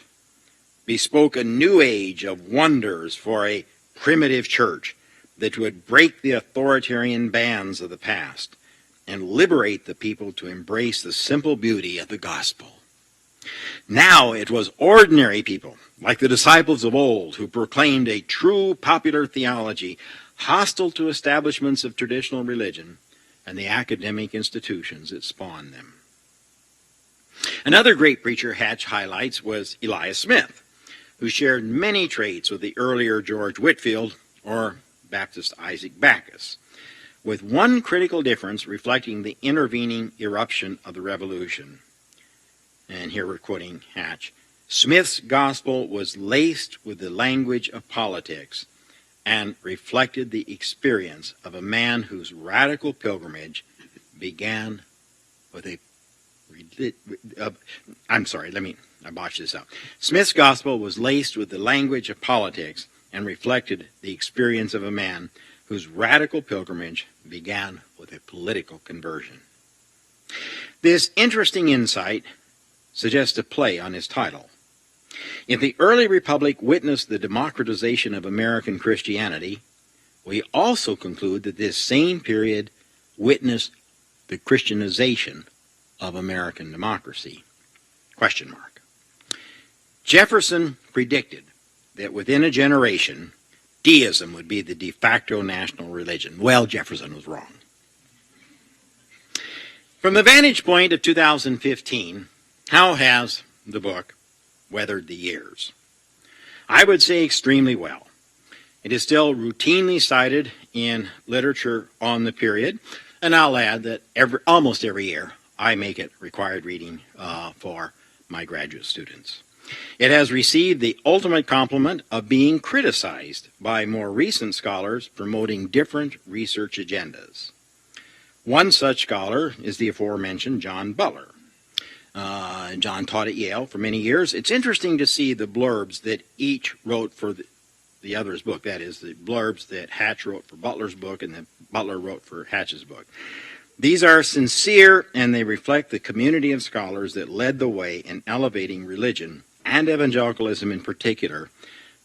bespoke a new age of wonders for a primitive church that would break the authoritarian bands of the past and liberate the people to embrace the simple beauty of the gospel. Now it was ordinary people, like the disciples of old, who proclaimed a true popular theology, hostile to establishments of traditional religion and the academic institutions that spawned them. Another great preacher Hatch highlights was Elias Smith, who shared many traits with the earlier George Whitefield or Baptist Isaac Backus, with one critical difference reflecting the intervening eruption of the Revolution. And here we're quoting Hatch. Smith's gospel was laced with the language of politics and reflected the experience of a man whose radical pilgrimage began with a... I botched this out. Smith's gospel was laced with the language of politics and reflected the experience of a man whose radical pilgrimage began with a political conversion. This interesting insight suggests a play on his title. If the early republic witnessed the democratization of American Christianity, we also conclude that this same period witnessed the Christianization of American democracy. Question mark. Jefferson predicted that within a generation, deism would be the de facto national religion. Well, Jefferson was wrong. From the vantage point of 2015, how has the book weathered the years? I would say extremely well. It is still routinely cited in literature on the period, and I'll add that almost every year I make it required reading for my graduate students. It has received the ultimate compliment of being criticized by more recent scholars promoting different research agendas. One such scholar is the aforementioned John Butler. John taught at Yale for many years. It's interesting to see the blurbs that each wrote for the other's book. That is, the blurbs that Hatch wrote for Butler's book and that Butler wrote for Hatch's book. These are sincere, and they reflect the community of scholars that led the way in elevating religion and evangelicalism in particular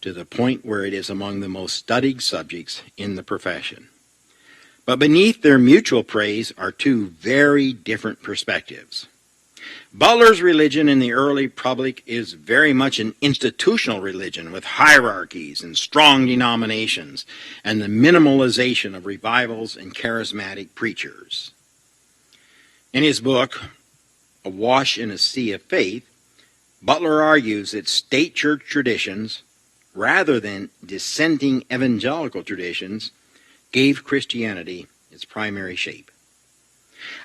to the point where it is among the most studied subjects in the profession. But beneath their mutual praise are two very different perspectives. Butler's religion in the early republic is very much an institutional religion with hierarchies and strong denominations and the minimalization of revivals and charismatic preachers. In his book, Awash in a Sea of Faith, Butler argues that state church traditions, rather than dissenting evangelical traditions, gave Christianity its primary shape.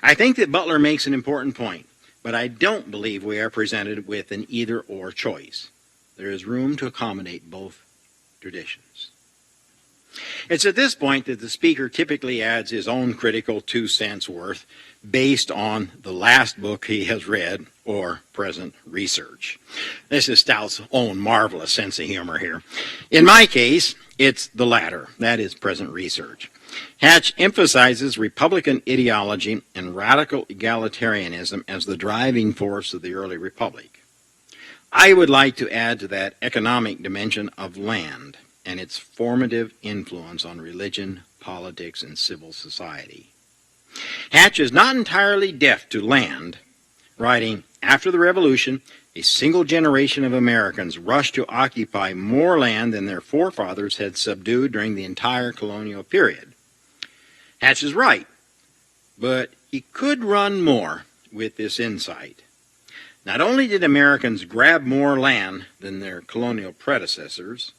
I think that Butler makes an important point, but I don't believe we are presented with an either-or choice. There is room to accommodate both traditions. It's at this point that the speaker typically adds his own critical 2 cents worth based on the last book he has read or present research. This is Stout's own marvelous sense of humor here. In my case, it's the latter. That is present research. Hatch emphasizes Republican ideology and radical egalitarianism as the driving force of the early republic. I would like to add to that economic dimension of land and its formative influence on religion, politics, and civil society. Hatch is not entirely deaf to land, writing, "After the Revolution, a single generation of Americans rushed to occupy more land than their forefathers had subdued during the entire colonial period." Hatch is right, but he could run more with this insight. Not only did Americans grab more land than their colonial predecessors,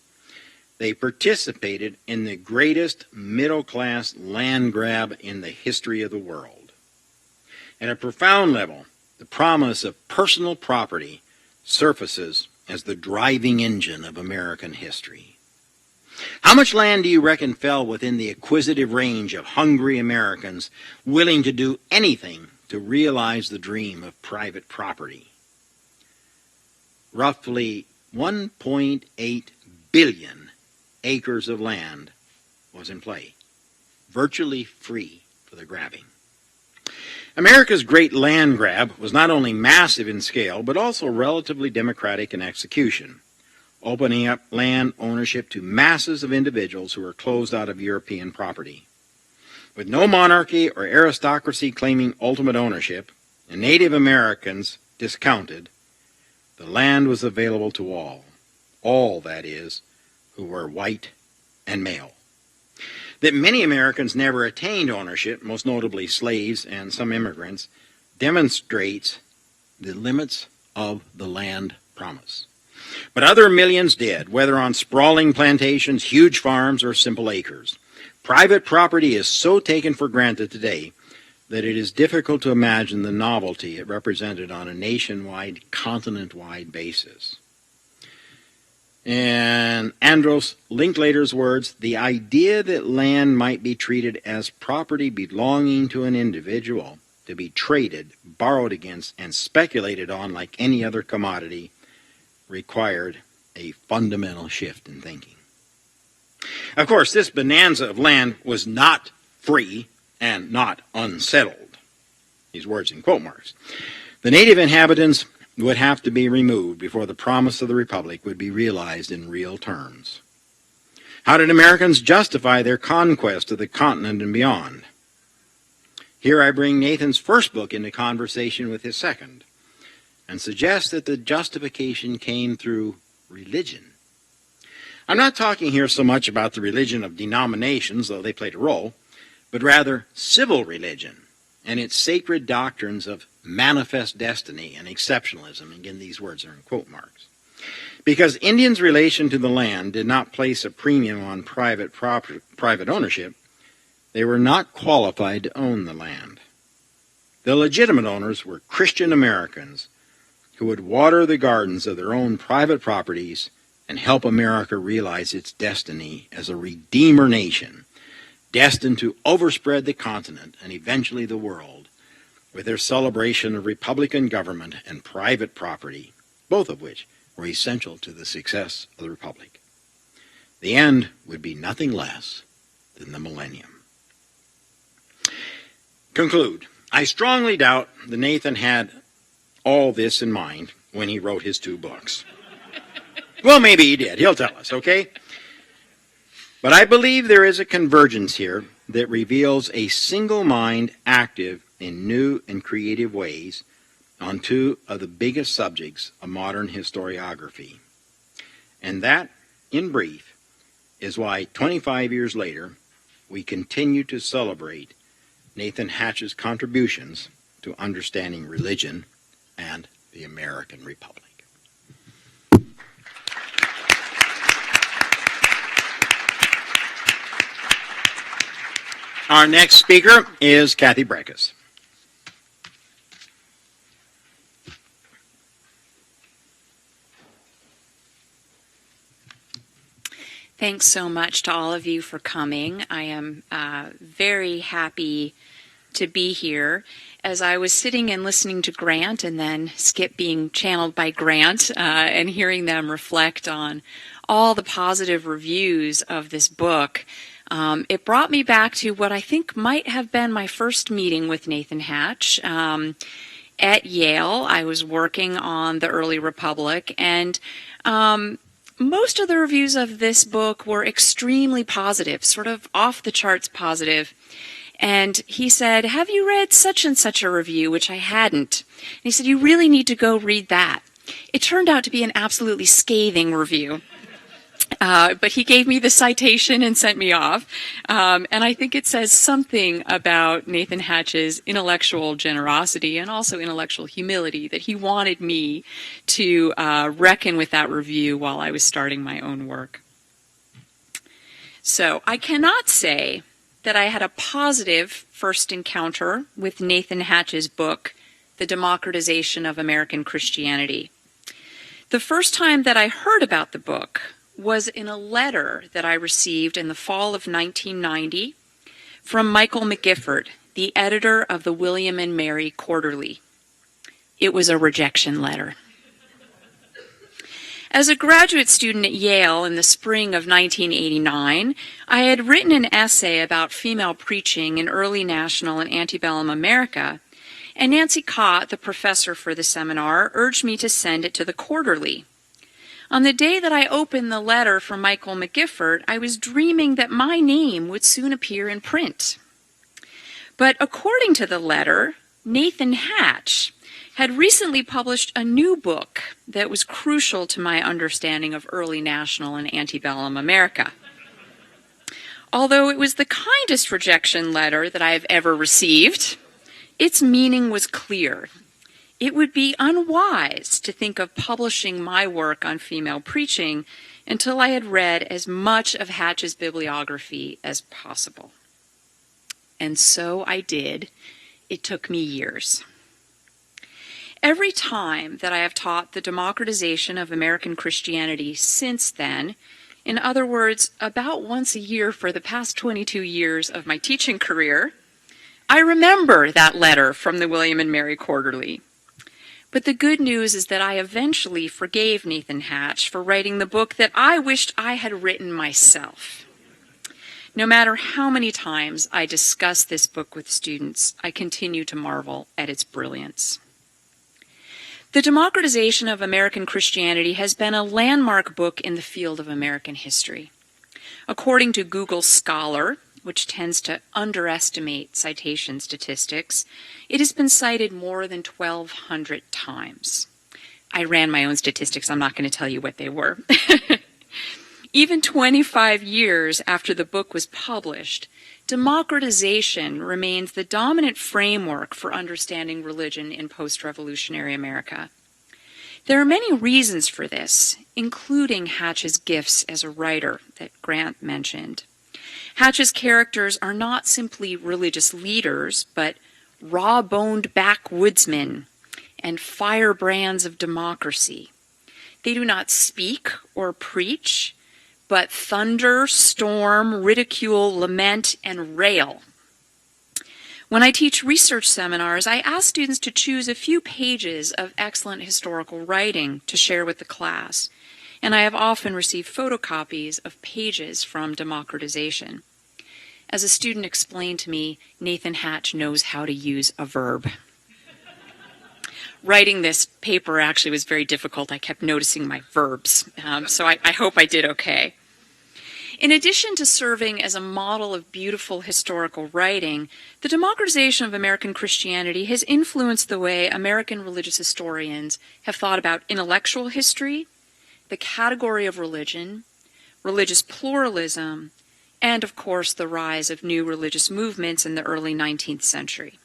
they participated in the greatest middle-class land grab in the history of the world. At a profound level, the promise of personal property surfaces as the driving engine of American history. How much land do you reckon fell within the acquisitive range of hungry Americans willing to do anything to realize the dream of private property? Roughly 1.8 billion acres of land was in play, virtually free for the grabbing. America's great land grab was not only massive in scale, but also relatively democratic in execution, opening up land ownership to masses of individuals who were closed out of European property. With no monarchy or aristocracy claiming ultimate ownership, and Native Americans discounted, the land was available to all, that is, who were white and male. That many Americans never attained ownership, most notably slaves and some immigrants, demonstrates the limits of the land promise. But other millions did, whether on sprawling plantations, huge farms, or simple acres. Private property is so taken for granted today that it is difficult to imagine the novelty it represented on a nationwide, continent-wide basis. In Andros Linklater's words, the idea that land might be treated as property belonging to an individual, to be traded, borrowed against, and speculated on like any other commodity, required a fundamental shift in thinking. Of course, this bonanza of land was not free and not unsettled. These words in quote marks. The native inhabitants would have to be removed before the promise of the Republic would be realized in real terms. How did Americans justify their conquest of the continent and beyond? Here I bring Nathan's first book into conversation with his second, and suggest that the justification came through religion. I'm not talking here so much about the religion of denominations, though they played a role, but rather civil religion and its sacred doctrines of manifest destiny and exceptionalism. Again, these words are in quote marks. Because Indians' relation to the land did not place a premium on private ownership, they were not qualified to own the land. The legitimate owners were Christian Americans who would water the gardens of their own private properties and help America realize its destiny as a redeemer nation, destined to overspread the continent and eventually the world with their celebration of Republican government and private property, both of which were essential to the success of the Republic. The end would be nothing less than the millennium. Conclude. I strongly doubt that Nathan had all this in mind when he wrote his two books. Well, maybe he did. He'll tell us, okay? But I believe there is a convergence here that reveals a single mind active in new and creative ways on two of the biggest subjects of modern historiography. And that, in brief, is why 25 years later, we continue to celebrate Nathan Hatch's contributions to understanding religion and the American Republic. Our next speaker is Kathy Breckis. Thanks so much to all of you for coming. I am very happy to be here. As I was sitting and listening to Grant and then Skip being channeled by Grant and hearing them reflect on all the positive reviews of this book, It brought me back to what I think might have been my first meeting with Nathan Hatch. At Yale, I was working on the early Republic, and most of the reviews of this book were extremely positive, sort of off the charts positive. And he said, "Have you read such and such a review?" Which I hadn't. And he said, "You really need to go read that." It turned out to be an absolutely scathing review. But he gave me the citation and sent me off. And I think it says something about Nathan Hatch's intellectual generosity and also intellectual humility that he wanted me to reckon with that review while I was starting my own work. So I cannot say that I had a positive first encounter with Nathan Hatch's book, The Democratization of American Christianity. The first time that I heard about the book was in a letter that I received in the fall of 1990 from Michael McGiffert, the editor of the William and Mary Quarterly. It was a rejection letter. As a graduate student at Yale in the spring of 1989, I had written an essay about female preaching in early national and antebellum America, and Nancy Cott, the professor for the seminar, urged me to send it to the Quarterly. On the day that I opened the letter from Michael McGiffert, I was dreaming that my name would soon appear in print. But according to the letter, Nathan Hatch had recently published a new book that was crucial to my understanding of early national and antebellum America. Although it was the kindest rejection letter that I have ever received, its meaning was clear. It would be unwise to think of publishing my work on female preaching until I had read as much of Hatch's bibliography as possible. And so I did. It took me years. Every time that I have taught the democratization of American Christianity since then, in other words, about once a year for the past 22 years of my teaching career, I remember that letter from the William and Mary Quarterly. But the good news is that I eventually forgave Nathan Hatch for writing the book that I wished I had written myself. No matter how many times I discuss this book with students, I continue to marvel at its brilliance. The Democratization of American Christianity has been a landmark book in the field of American history. According to Google Scholar, which tends to underestimate citation statistics, it has been cited more than 1,200 times. I ran my own statistics. I'm not going to tell you what they were. Even 25 years after the book was published, democratization remains the dominant framework for understanding religion in post-revolutionary America. There are many reasons for this, including Hatch's gifts as a writer that Grant mentioned. Hatch's characters are not simply religious leaders, but raw-boned backwoodsmen and firebrands of democracy. They do not speak or preach, but thunder, storm, ridicule, lament, and rail. When I teach research seminars, I ask students to choose a few pages of excellent historical writing to share with the class, and I have often received photocopies of pages from Democratization. As a student explained to me, Nathan Hatch knows how to use a verb. Writing this paper actually was very difficult. I kept noticing my verbs, so I hope I did okay. In addition to serving as a model of beautiful historical writing, the democratization of American Christianity has influenced the way American religious historians have thought about intellectual history, the category of religion, religious pluralism, and, of course, the rise of new religious movements in the early 19th century.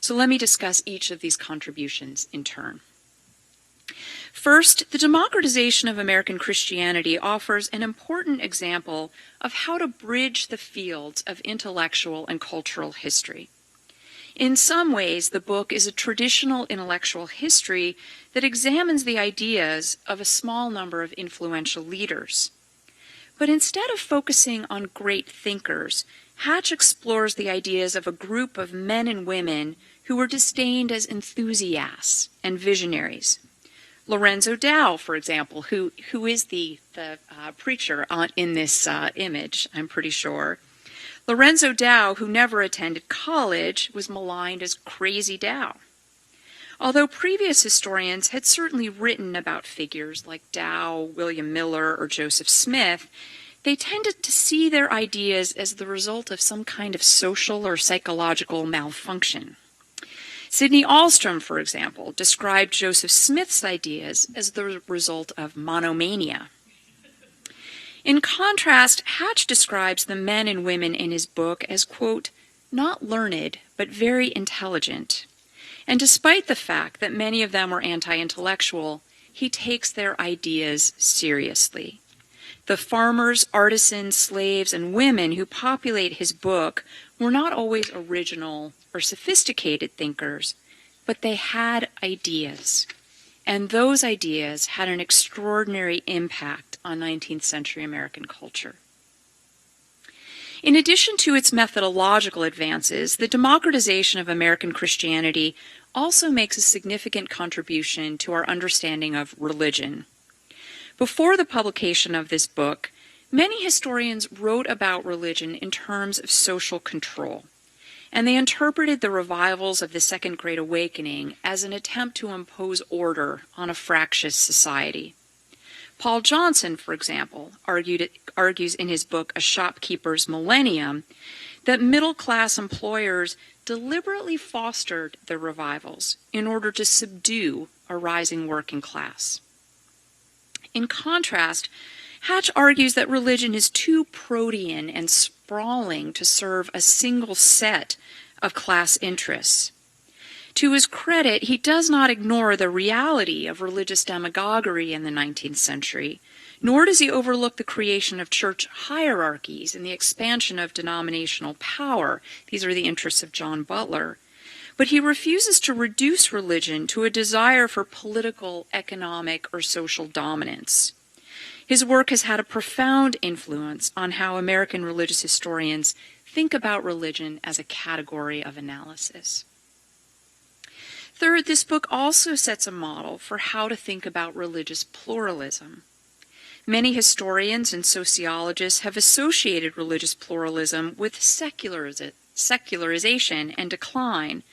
So let me discuss each of these contributions in turn. First, the democratization of American Christianity offers an important example of how to bridge the fields of intellectual and cultural history. In some ways, the book is a traditional intellectual history that examines the ideas of a small number of influential leaders. But instead of focusing on great thinkers, Hatch explores the ideas of a group of men and women who were disdained as enthusiasts and visionaries. Lorenzo Dow, for example, who is the preacher in this image, I'm pretty sure. Lorenzo Dow, who never attended college, was maligned as Crazy Dow. Although previous historians had certainly written about figures like Dow, William Miller, or Joseph Smith, they tended to see their ideas as the result of some kind of social or psychological malfunction. Sidney Alstrom, for example, described Joseph Smith's ideas as the result of monomania. In contrast, Hatch describes the men and women in his book as, quote, not learned, but very intelligent. And despite the fact that many of them were anti-intellectual, he takes their ideas seriously. The farmers, artisans, slaves, and women who populate his book were not always original or sophisticated thinkers, but they had ideas. And those ideas had an extraordinary impact on 19th century American culture. In addition to its methodological advances, the democratization of American Christianity also makes a significant contribution to our understanding of religion. Before the publication of this book, many historians wrote about religion in terms of social control, and they interpreted the revivals of the Second Great Awakening as an attempt to impose order on a fractious society. Paul Johnson, for example, argues in his book A Shopkeeper's Millennium that middle-class employers deliberately fostered the revivals in order to subdue a rising working class. In contrast, Hatch argues that religion is too protean and sprawling to serve a single set of class interests. To his credit, he does not ignore the reality of religious demagoguery in the 19th century, nor does he overlook the creation of church hierarchies and the expansion of denominational power. These are the interests of John Butler. But he refuses to reduce religion to a desire for political, economic, or social dominance. His work has had a profound influence on how American religious historians think about religion as a category of analysis. Third, this book also sets a model for how to think about religious pluralism. Many historians and sociologists have associated religious pluralism with secularization and decline,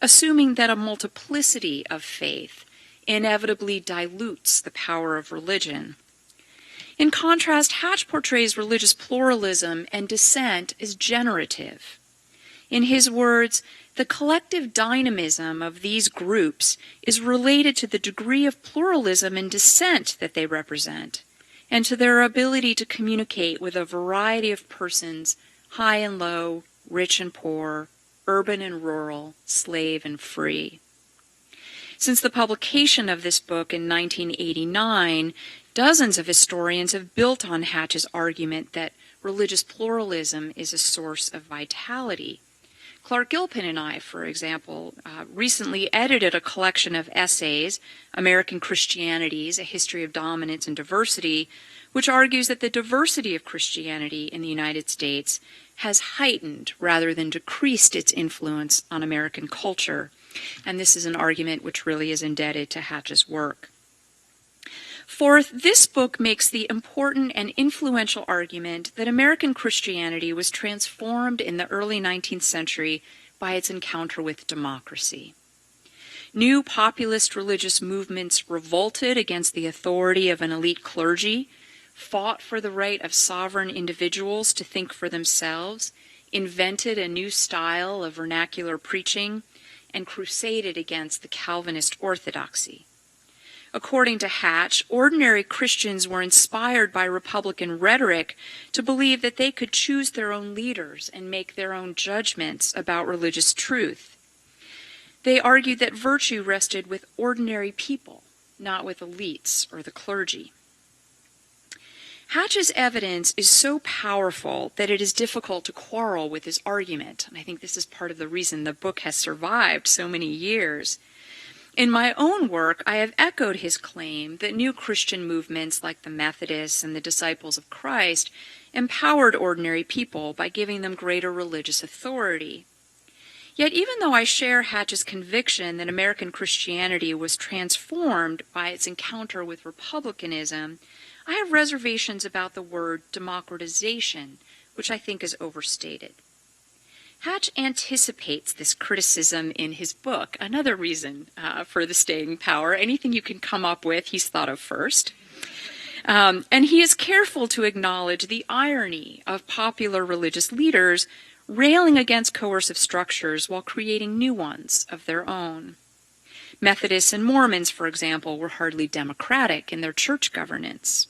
assuming that a multiplicity of faith inevitably dilutes the power of religion. In contrast, Hatch portrays religious pluralism and dissent as generative. In his words, the collective dynamism of these groups is related to the degree of pluralism and dissent that they represent, and to their ability to communicate with a variety of persons, high and low, rich and poor, urban and rural, slave and free. Since the publication of this book in 1989, dozens of historians have built on Hatch's argument that religious pluralism is a source of vitality. Clark Gilpin and I, for example, recently edited a collection of essays, American Christianities, A History of Dominance and Diversity, which argues that the diversity of Christianity in the United States has heightened rather than decreased its influence on American culture. And this is an argument which really is indebted to Hatch's work. Fourth, this book makes the important and influential argument that American Christianity was transformed in the early 19th century by its encounter with democracy. New populist religious movements revolted against the authority of an elite clergy, fought for the right of sovereign individuals to think for themselves, invented a new style of vernacular preaching, and crusaded against the Calvinist orthodoxy. According to Hatch, ordinary Christians were inspired by Republican rhetoric to believe that they could choose their own leaders and make their own judgments about religious truth. They argued that virtue rested with ordinary people, not with elites or the clergy. Hatch's evidence is so powerful that it is difficult to quarrel with his argument, and I think this is part of the reason the book has survived so many years. In my own work, I have echoed his claim that new Christian movements like the Methodists and the Disciples of Christ empowered ordinary people by giving them greater religious authority. Yet even though I share Hatch's conviction that American Christianity was transformed by its encounter with republicanism, I have reservations about the word democratization, which I think is overstated. Hatch anticipates this criticism in his book, another reason for the staying power. Anything you can come up with, he's thought of first. And he is careful to acknowledge the irony of popular religious leaders railing against coercive structures while creating new ones of their own. Methodists and Mormons, for example, were hardly democratic in their church governance.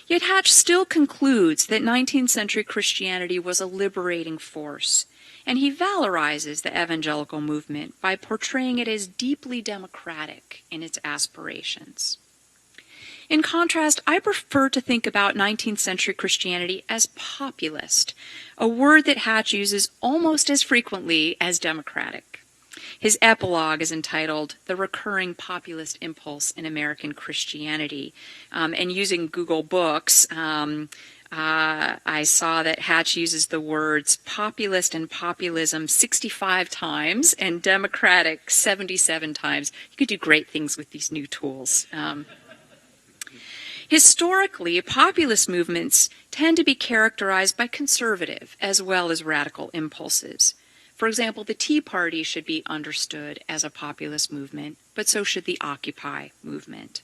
Yet Hatch still concludes that 19th century Christianity was a liberating force, and he valorizes the evangelical movement by portraying it as deeply democratic in its aspirations. In contrast, I prefer to think about 19th century Christianity as populist, a word that Hatch uses almost as frequently as democratic. His epilogue is entitled "The Recurring Populist Impulse in American Christianity," and using Google Books, I saw that Hatch uses the words populist and populism 65 times and democratic 77 times. You could do great things with these new tools. Historically, populist movements tend to be characterized by conservative as well as radical impulses. For example, the Tea Party should be understood as a populist movement, but so should the Occupy movement.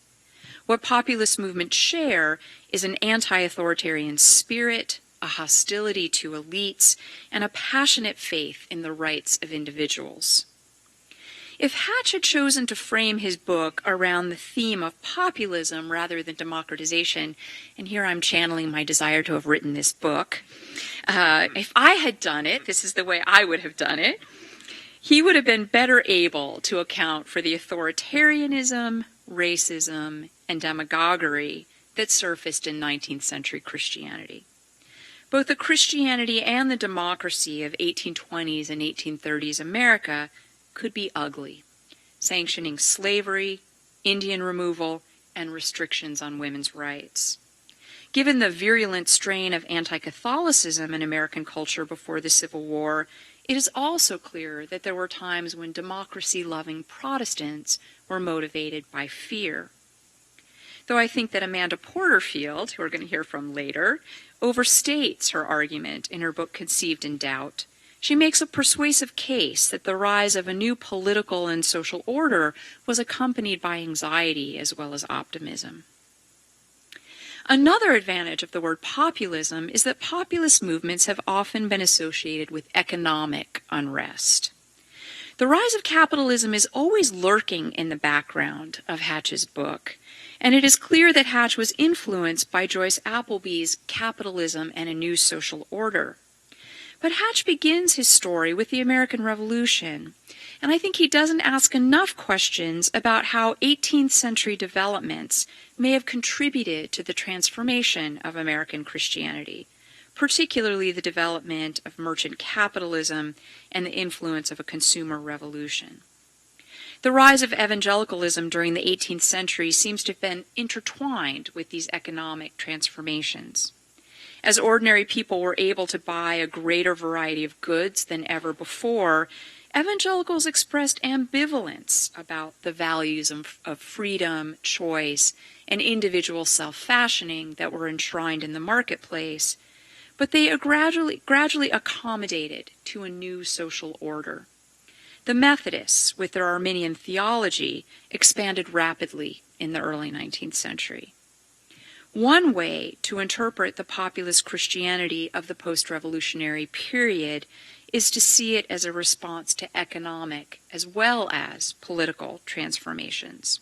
What populist movements share is an anti-authoritarian spirit, a hostility to elites, and a passionate faith in the rights of individuals. If Hatch had chosen to frame his book around the theme of populism rather than democratization, and here I'm channeling my desire to have written this book, if I had done it, this is the way I would have done it, he would have been better able to account for the authoritarianism, racism, and demagoguery that surfaced in 19th century Christianity. Both the Christianity and the democracy of 1820s and 1830s America could be ugly, sanctioning slavery, Indian removal, and restrictions on women's rights. Given the virulent strain of anti-Catholicism in American culture before the Civil War, it is also clear that there were times when democracy-loving Protestants were motivated by fear. Though I think that Amanda Porterfield, who we're going to hear from later, overstates her argument in her book Conceived in Doubt. She makes a persuasive case that the rise of a new political and social order was accompanied by anxiety as well as optimism. Another advantage of the word populism is that populist movements have often been associated with economic unrest. The rise of capitalism is always lurking in the background of Hatch's book, and it is clear that Hatch was influenced by Joyce Appleby's Capitalism and a New Social Order. But Hatch begins his story with the American Revolution, and I think he doesn't ask enough questions about how 18th century developments may have contributed to the transformation of American Christianity, particularly the development of merchant capitalism and the influence of a consumer revolution. The rise of evangelicalism during the 18th century seems to have been intertwined with these economic transformations. As ordinary people were able to buy a greater variety of goods than ever before, evangelicals expressed ambivalence about the values of freedom, choice, and individual self-fashioning that were enshrined in the marketplace, but they gradually accommodated to a new social order. The Methodists, with their Arminian theology, expanded rapidly in the early 19th century. One way to interpret the populist Christianity of the post-revolutionary period is to see it as a response to economic as well as political transformations.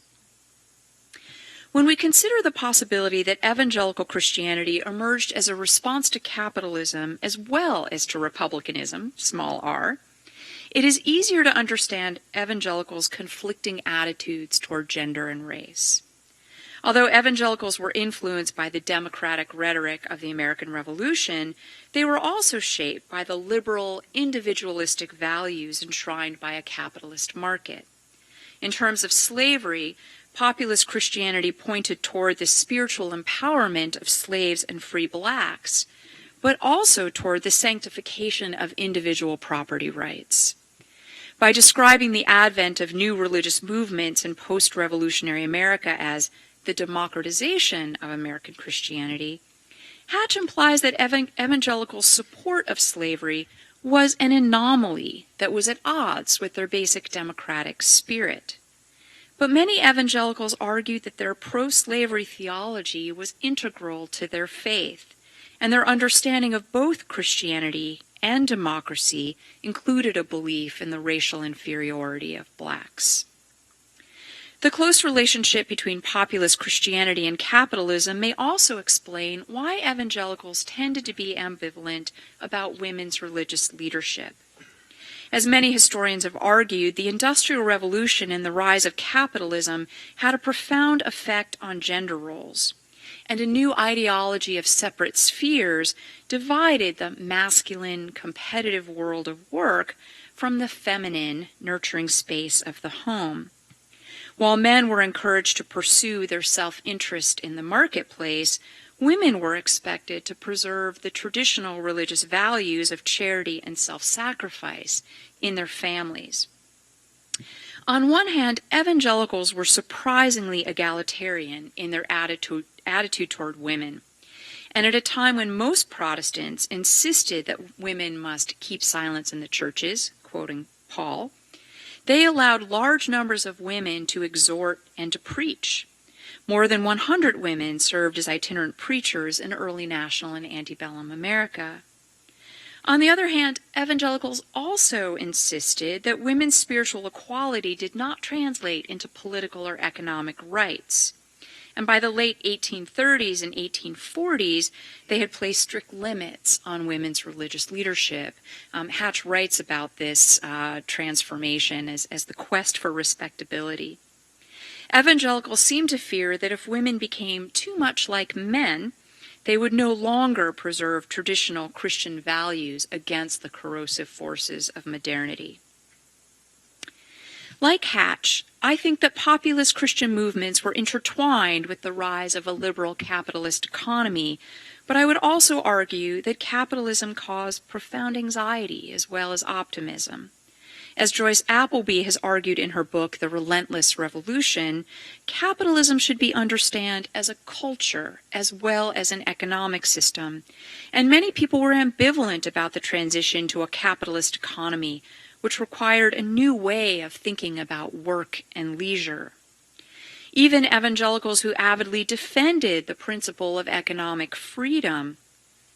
When we consider the possibility that evangelical Christianity emerged as a response to capitalism as well as to republicanism, small r, it is easier to understand evangelicals' conflicting attitudes toward gender and race. Although evangelicals were influenced by the democratic rhetoric of the American Revolution, they were also shaped by the liberal, individualistic values enshrined by a capitalist market. In terms of slavery, populist Christianity pointed toward the spiritual empowerment of slaves and free blacks, but also toward the sanctification of individual property rights. by describing the advent of new religious movements in post-revolutionary America as the democratization of American Christianity, Hatch implies that evangelical support of slavery was an anomaly that was at odds with their basic democratic spirit. But many evangelicals argued that their pro-slavery theology was integral to their faith, and their understanding of both Christianity and democracy included a belief in the racial inferiority of blacks. The close relationship between populist Christianity and capitalism may also explain why evangelicals tended to be ambivalent about women's religious leadership. As many historians have argued, the Industrial Revolution and the rise of capitalism had a profound effect on gender roles, and a new ideology of separate spheres divided the masculine, competitive world of work from the feminine, nurturing space of the home. While men were encouraged to pursue their self-interest in the marketplace, women were expected to preserve the traditional religious values of charity and self-sacrifice in their families. On one hand, evangelicals were surprisingly egalitarian in their attitude toward women, and at a time when most Protestants insisted that women must keep silence in the churches, quoting Paul, they allowed large numbers of women to exhort and to preach. More than 100 women served as itinerant preachers in early national and antebellum America. On the other hand, evangelicals also insisted that women's spiritual equality did not translate into political or economic rights. And by the late 1830s and 1840s, they had placed strict limits on women's religious leadership. Hatch writes about this transformation as the quest for respectability. Evangelicals seemed to fear that if women became too much like men, they would no longer preserve traditional Christian values against the corrosive forces of modernity. Like Hatch, I think that populist Christian movements were intertwined with the rise of a liberal capitalist economy, but I would also argue that capitalism caused profound anxiety as well as optimism. As Joyce Appleby has argued in her book, The Relentless Revolution, capitalism should be understood as a culture as well as an economic system, and many people were ambivalent about the transition to a capitalist economy, which required a new way of thinking about work and leisure. Even evangelicals who avidly defended the principle of economic freedom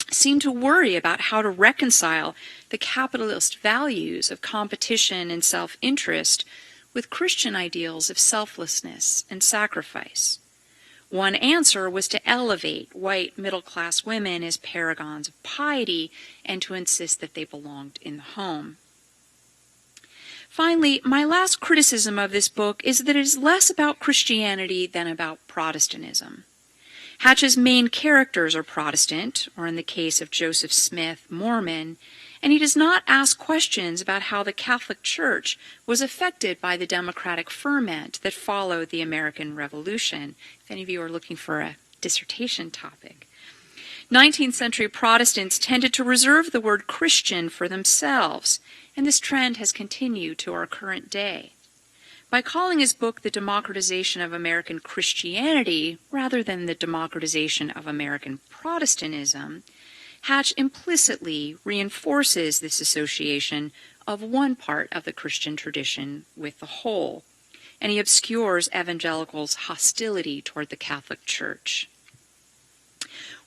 seemed to worry about how to reconcile the capitalist values of competition and self-interest with Christian ideals of selflessness and sacrifice. One answer was to elevate white middle-class women as paragons of piety and to insist that they belonged in the home. Finally, my last criticism of this book is that it is less about Christianity than about Protestantism. Hatch's main characters are Protestant, or in the case of Joseph Smith, Mormon, and he does not ask questions about how the Catholic Church was affected by the democratic ferment that followed the American Revolution, if any of you are looking for a dissertation topic. 19th century Protestants tended to reserve the word Christian for themselves, and this trend has continued to our current day. By calling his book The Democratization of American Christianity rather than The Democratization of American Protestantism, Hatch implicitly reinforces this association of one part of the Christian tradition with the whole, and he obscures evangelicals' hostility toward the Catholic Church.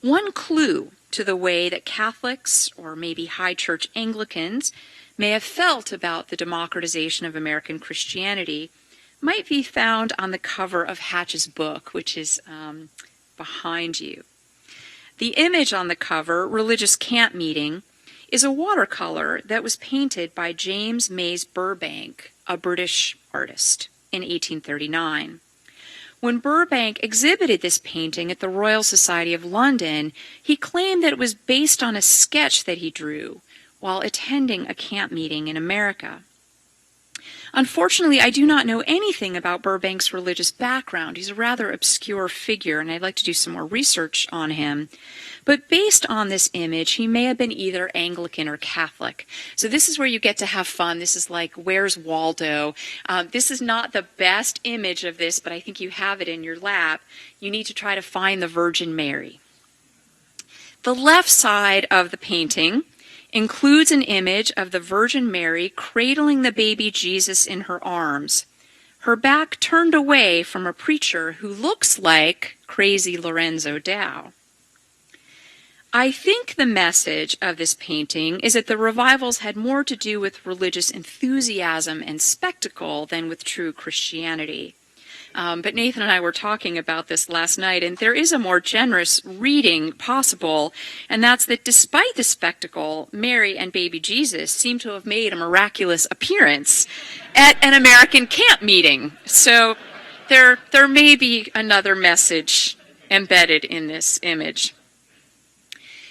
One clue to the way that Catholics, or maybe High Church Anglicans, may have felt about the democratization of American Christianity might be found on the cover of Hatch's book, which is behind you. The image on the cover, Religious Camp Meeting, is a watercolor that was painted by James Mays Burbank, a British artist, in 1839. When Burbank exhibited this painting at the Royal Society of London, he claimed that it was based on a sketch that he drew while attending a camp meeting in America. Unfortunately, I do not know anything about Burbank's religious background. He's a rather obscure figure, and I'd like to do some more research on him. But based on this image, he may have been either Anglican or Catholic. So this is where you get to have fun. This is like, where's Waldo? This is not the best image of this, but I think you have it in your lap. You need to try to find the Virgin Mary. The left side of the painting includes an image of the Virgin Mary cradling the baby Jesus in her arms, her back turned away from a preacher who looks like crazy Lorenzo Dow. I think the message of this painting is that the revivals had more to do with religious enthusiasm and spectacle than with true Christianity. But Nathan and I were talking about this last night, and there is a more generous reading possible, and that's that despite the spectacle, Mary and baby Jesus seem to have made a miraculous appearance at an American camp meeting. So there may be another message embedded in this image.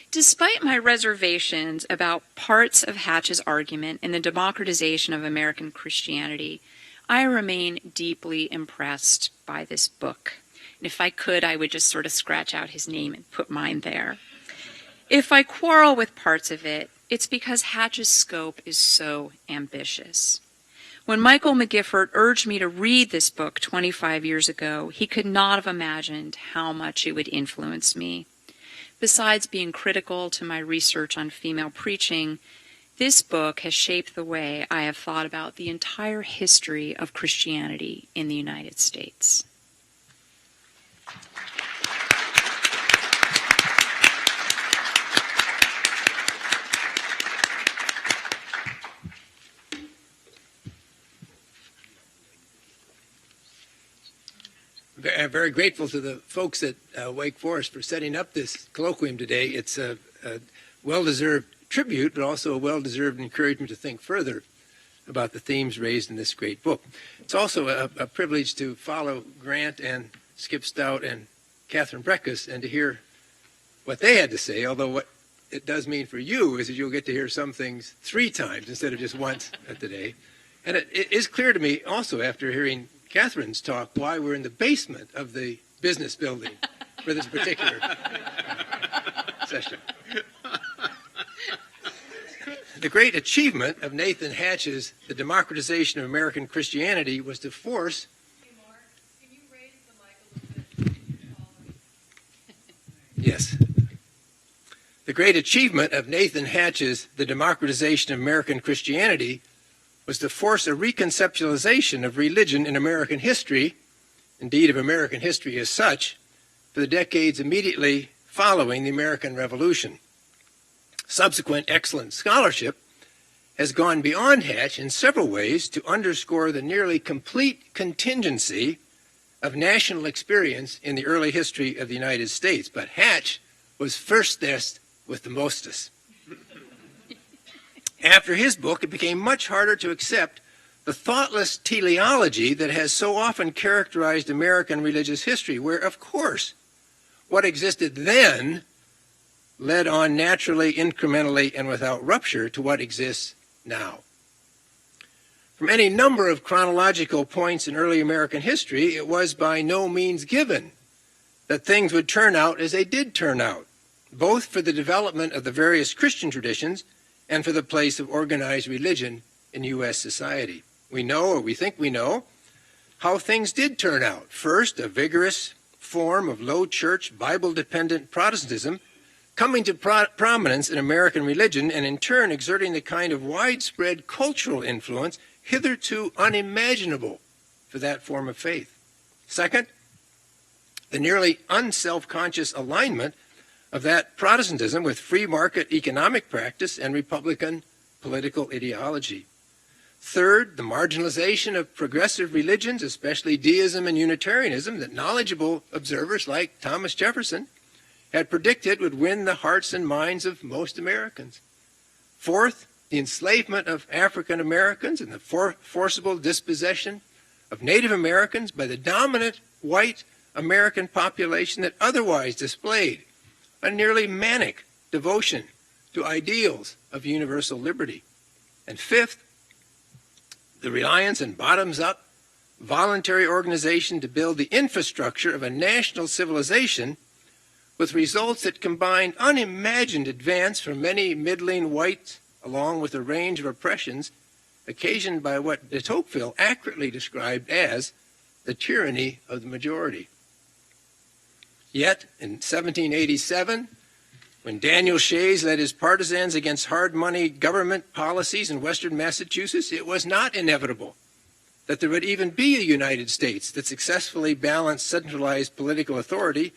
Despite my reservations about parts of Hatch's argument in the democratization of American Christianity, I remain deeply impressed by this book. And if I could, I would just sort of scratch out his name and put mine there. If I quarrel with parts of it, it's because Hatch's scope is so ambitious. When Michael McGiffert urged me to read this book 25 years ago, he could not have imagined how much it would influence me. Besides being critical to my research on female preaching, this book has shaped the way I have thought about the entire history of Christianity in the United States. I'm very grateful to the folks at Wake Forest for setting up this colloquium today. It's a well-deserved tribute, but also a well-deserved encouragement to think further about the themes raised in this great book. It's also a privilege to follow Grant and Skip Stout and Catherine Breckis and to hear what they had to say, although what it does mean for you is that you'll get to hear some things 3 times instead of just once today. And it is clear to me also after hearing Catherine's talk why we're in the basement of the business building for this particular session. The great achievement of Nathan Hatch's The Democratization of American Christianity was to force... Hey Mark, can you raise the mic a little bit? Yes. The great achievement of Nathan Hatch's The Democratization of American Christianity was to force a reconceptualization of religion in American history, indeed of American history as such, for the decades immediately following the American Revolution. Subsequent excellent scholarship has gone beyond Hatch in several ways to underscore the nearly complete contingency of national experience in the early history of the United States. But Hatch was firstest with the mostest. After his book, it became much harder to accept the thoughtless teleology that has so often characterized American religious history, where, of course, what existed then led on naturally, incrementally, and without rupture to what exists now. From any number of chronological points in early American history, it was by no means given that things would turn out as they did turn out, both for the development of the various Christian traditions and for the place of organized religion in U.S. society. We know, or we think we know, how things did turn out. First, a vigorous form of low church, Bible-dependent Protestantism coming to prominence in American religion and in turn exerting the kind of widespread cultural influence hitherto unimaginable for that form of faith. Second, the nearly unself-conscious alignment of that Protestantism with free market economic practice and Republican political ideology. Third, the marginalization of progressive religions, especially deism and Unitarianism, that knowledgeable observers like Thomas Jefferson had predicted would win the hearts and minds of most Americans. Fourth, the enslavement of African Americans and the forcible dispossession of Native Americans by the dominant white American population that otherwise displayed a nearly manic devotion to ideals of universal liberty. And fifth, the reliance on bottoms-up, voluntary organization to build the infrastructure of a national civilization with results that combine unimagined advance for many middling whites along with a range of oppressions occasioned by what de Tocqueville accurately described as the tyranny of the majority. Yet, in 1787, when Daniel Shays led his partisans against hard money government policies in western Massachusetts, it was not inevitable that there would even be a United States that successfully balanced centralized political authority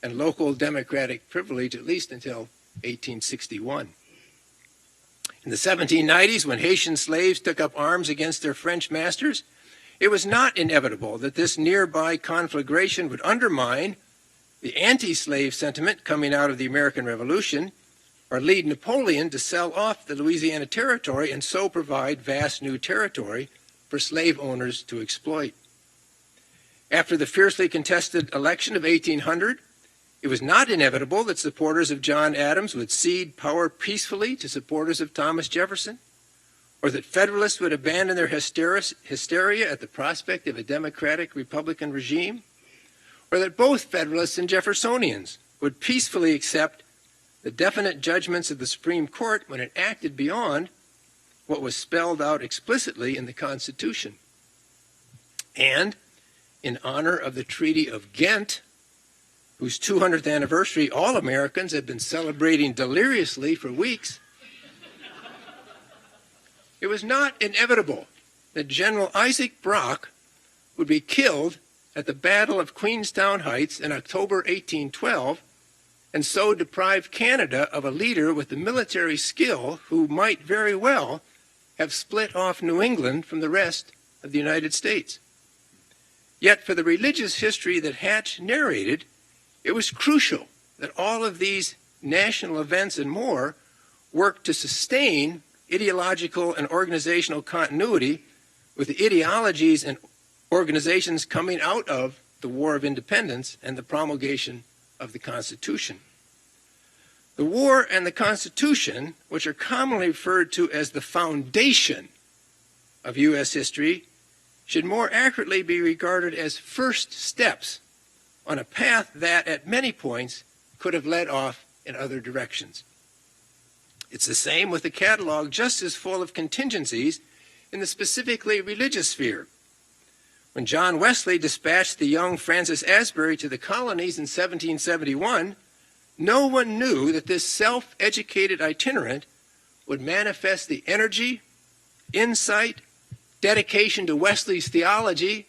and local democratic privilege at least until 1861. In the 1790s, when Haitian slaves took up arms against their French masters, it was not inevitable that this nearby conflagration would undermine the anti-slave sentiment coming out of the American Revolution or lead Napoleon to sell off the Louisiana Territory and so provide vast new territory for slave owners to exploit. After the fiercely contested election of 1800, it was not inevitable that supporters of John Adams would cede power peacefully to supporters of Thomas Jefferson, or that Federalists would abandon their hysteria at the prospect of a democratic Republican regime, or that both Federalists and Jeffersonians would peacefully accept the definite judgments of the Supreme Court when it acted beyond what was spelled out explicitly in the Constitution. And, in honor of the Treaty of Ghent, whose 200th anniversary all Americans have been celebrating deliriously for weeks, it was not inevitable that General Isaac Brock would be killed at the Battle of Queenstown Heights in October 1812, and so deprive Canada of a leader with the military skill who might very well have split off New England from the rest of the United States. Yet for the religious history that Hatch narrated, it was crucial that all of these national events and more worked to sustain ideological and organizational continuity with the ideologies and organizations coming out of the War of Independence and the promulgation of the Constitution. The War and the Constitution, which are commonly referred to as the foundation of U.S. history, should more accurately be regarded as first steps on a path that, at many points, could have led off in other directions. It's the same with a catalog just as full of contingencies in the specifically religious sphere. When John Wesley dispatched the young Francis Asbury to the colonies in 1771, no one knew that this self-educated itinerant would manifest the energy, insight, dedication to Wesley's theology,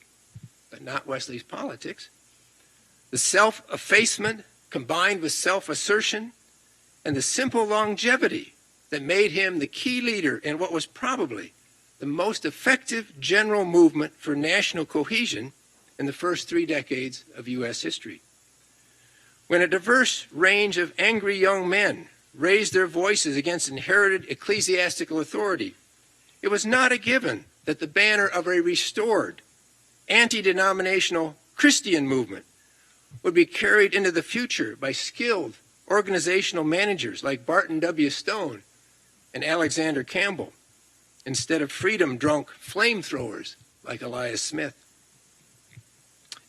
but not Wesley's politics, the self-effacement combined with self-assertion, and the simple longevity that made him the key leader in what was probably the most effective general movement for national cohesion in the first 3 decades of U.S. history. When a diverse range of angry young men raised their voices against inherited ecclesiastical authority, it was not a given that the banner of a restored, anti-denominational Christian movement would be carried into the future by skilled organizational managers like Barton W. Stone and Alexander Campbell, instead of freedom-drunk flamethrowers like Elias Smith.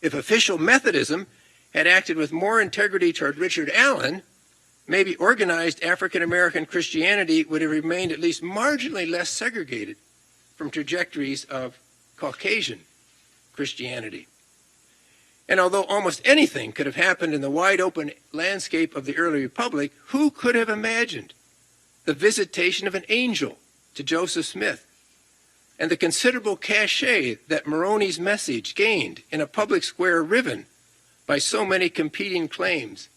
If official Methodism had acted with more integrity toward Richard Allen, maybe organized African-American Christianity would have remained at least marginally less segregated from trajectories of Caucasian Christianity. And although almost anything could have happened in the wide-open landscape of the early republic, who could have imagined the visitation of an angel to Joseph Smith and the considerable cachet that Moroni's message gained in a public square riven by so many competing claims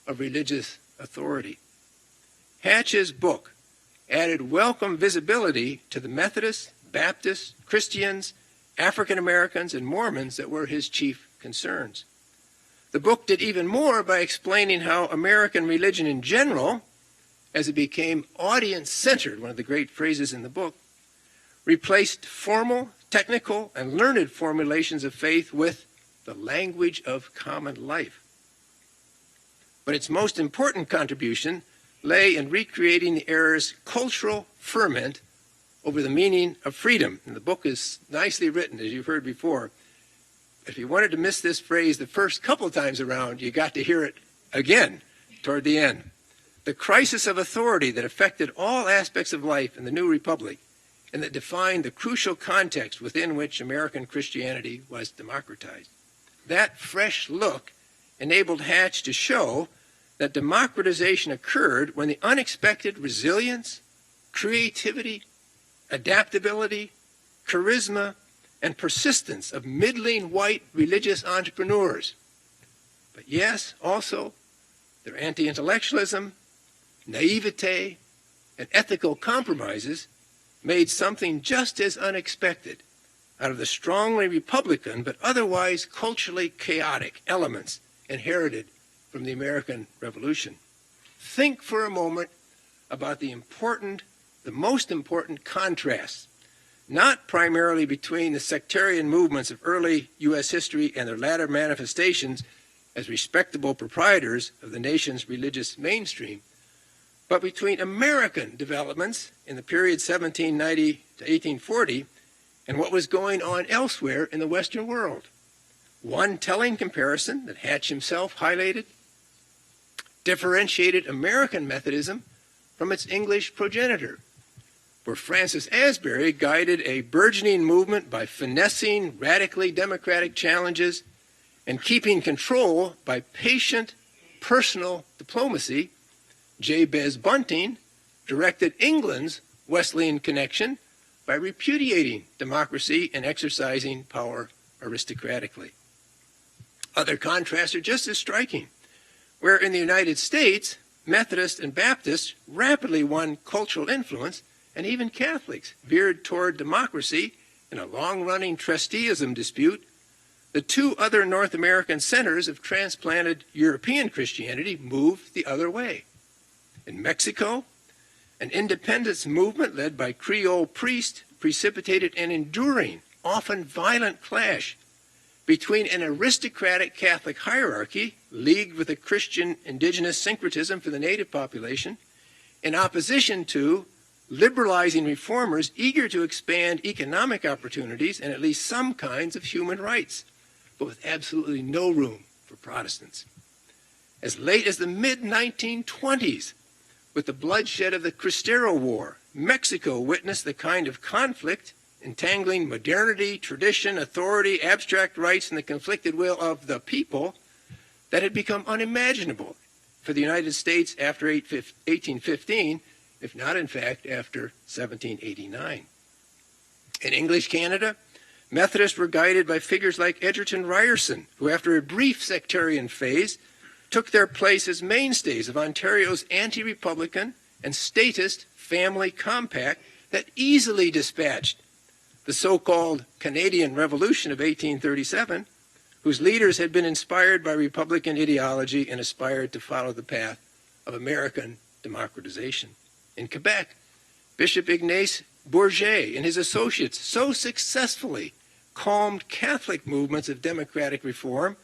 of religious authority? Hatch's book added welcome visibility to the Methodists, Baptists, Christians, African Americans, and Mormons that were his chief concerns. The book did even more by explaining how American religion in general, as it became audience-centered, one of the great phrases in the book, replaced formal, technical, and learned formulations of faith with the language of common life. But its most important contribution lay in recreating the era's cultural ferment over the meaning of freedom. And the book is nicely written, as you've heard before. If you wanted to miss this phrase the first couple times around, you got to hear it again toward the end. The crisis of authority that affected all aspects of life in the new republic and that defined the crucial context within which American Christianity was democratized. That fresh look enabled Hatch to show that democratization occurred when the unexpected resilience, creativity, adaptability, charisma, and persistence of middling white religious entrepreneurs. But yes, also, their anti-intellectualism, naivete, and ethical compromises made something just as unexpected out of the strongly Republican but otherwise culturally chaotic elements inherited from the American Revolution. Think for a moment about the most important contrasts, not primarily between the sectarian movements of early U.S. history and their latter manifestations as respectable proprietors of the nation's religious mainstream, but between American developments in the period 1790 to 1840 and what was going on elsewhere in the Western world. One telling comparison that Hatch himself highlighted differentiated American Methodism from its English progenitor, where Francis Asbury guided a burgeoning movement by finessing radically democratic challenges and keeping control by patient, personal diplomacy. Jabez Bunting directed England's Wesleyan connection by repudiating democracy and exercising power aristocratically. Other contrasts are just as striking, where in the United States, Methodists and Baptists rapidly won cultural influence, and even Catholics veered toward democracy in a long-running trusteeism dispute. The two other North American centers of transplanted European Christianity moved the other way. In Mexico, an independence movement led by Creole priests precipitated an enduring, often violent clash between an aristocratic Catholic hierarchy leagued with a Christian indigenous syncretism for the native population in opposition to liberalizing reformers eager to expand economic opportunities and at least some kinds of human rights, but with absolutely no room for Protestants. As late as the mid-1920s, with the bloodshed of the Cristero War, Mexico witnessed the kind of conflict entangling modernity, tradition, authority, abstract rights, and the conflicted will of the people that had become unimaginable for the United States after 1815, if not, in fact, after 1789. In English Canada, Methodists were guided by figures like Egerton Ryerson, who after a brief sectarian phase took their place as mainstays of Ontario's anti-republican and statist family compact that easily dispatched the so-called Canadian Revolution of 1837, whose leaders had been inspired by Republican ideology and aspired to follow the path of American democratization. In Quebec, Bishop Ignace Bourget and his associates so successfully calmed Catholic movements of democratic reform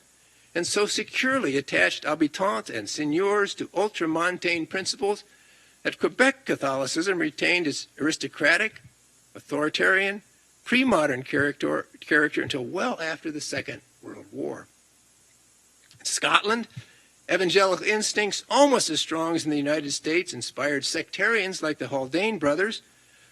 and so securely attached habitants and seigneurs to ultramontane principles that Quebec Catholicism retained its aristocratic, authoritarian, pre-modern character until well after the Second World War. In Scotland, evangelical instincts almost as strong as in the United States inspired sectarians like the Haldane brothers,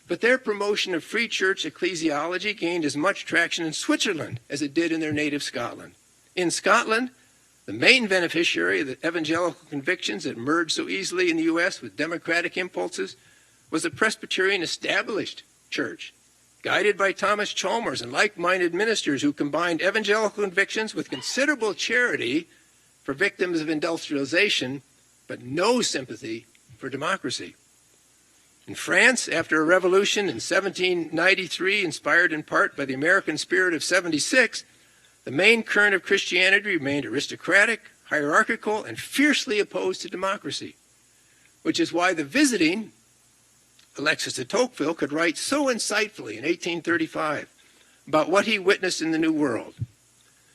but their promotion of free church ecclesiology gained as much traction in Switzerland as it did in their native Scotland. In Scotland, the main beneficiary of the evangelical convictions that merged so easily in the U.S. with democratic impulses was the Presbyterian Established Church, guided by Thomas Chalmers and like-minded ministers who combined evangelical convictions with considerable charity for victims of industrialization, but no sympathy for democracy. In France, after a revolution in 1793, inspired in part by the American spirit of '76, the main current of Christianity remained aristocratic, hierarchical, and fiercely opposed to democracy, which is why the visiting Alexis de Tocqueville could write so insightfully in 1835 about what he witnessed in the New World.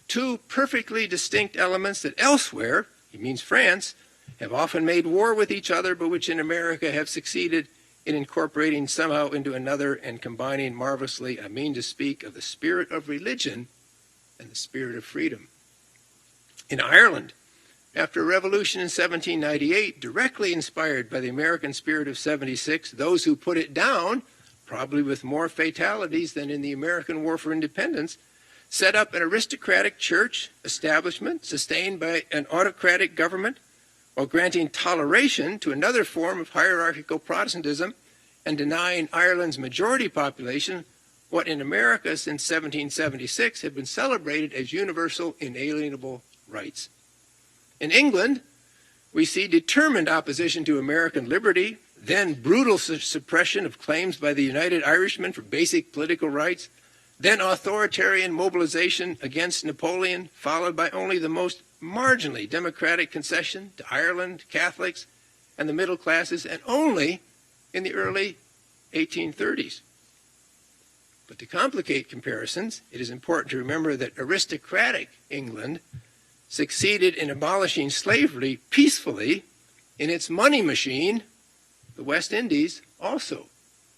Two perfectly distinct elements that elsewhere, he means France, have often made war with each other, but which in America have succeeded in incorporating somehow into another and combining marvelously, I mean to speak of the spirit of religion and the spirit of freedom. In Ireland, after a revolution in 1798, directly inspired by the American spirit of 76, those who put it down, probably with more fatalities than in the American War for Independence, set up an aristocratic church establishment sustained by an autocratic government while granting toleration to another form of hierarchical Protestantism and denying Ireland's majority population what in America since 1776 had been celebrated as universal inalienable rights. In England, we see determined opposition to American liberty, then brutal suppression of claims by the United Irishmen for basic political rights, then authoritarian mobilization against Napoleon, followed by only the most marginally democratic concession to Ireland, Catholics, and the middle classes, and only in the early 1830s. But to complicate comparisons, it is important to remember that aristocratic England succeeded in abolishing slavery peacefully in its money machine, the West Indies, also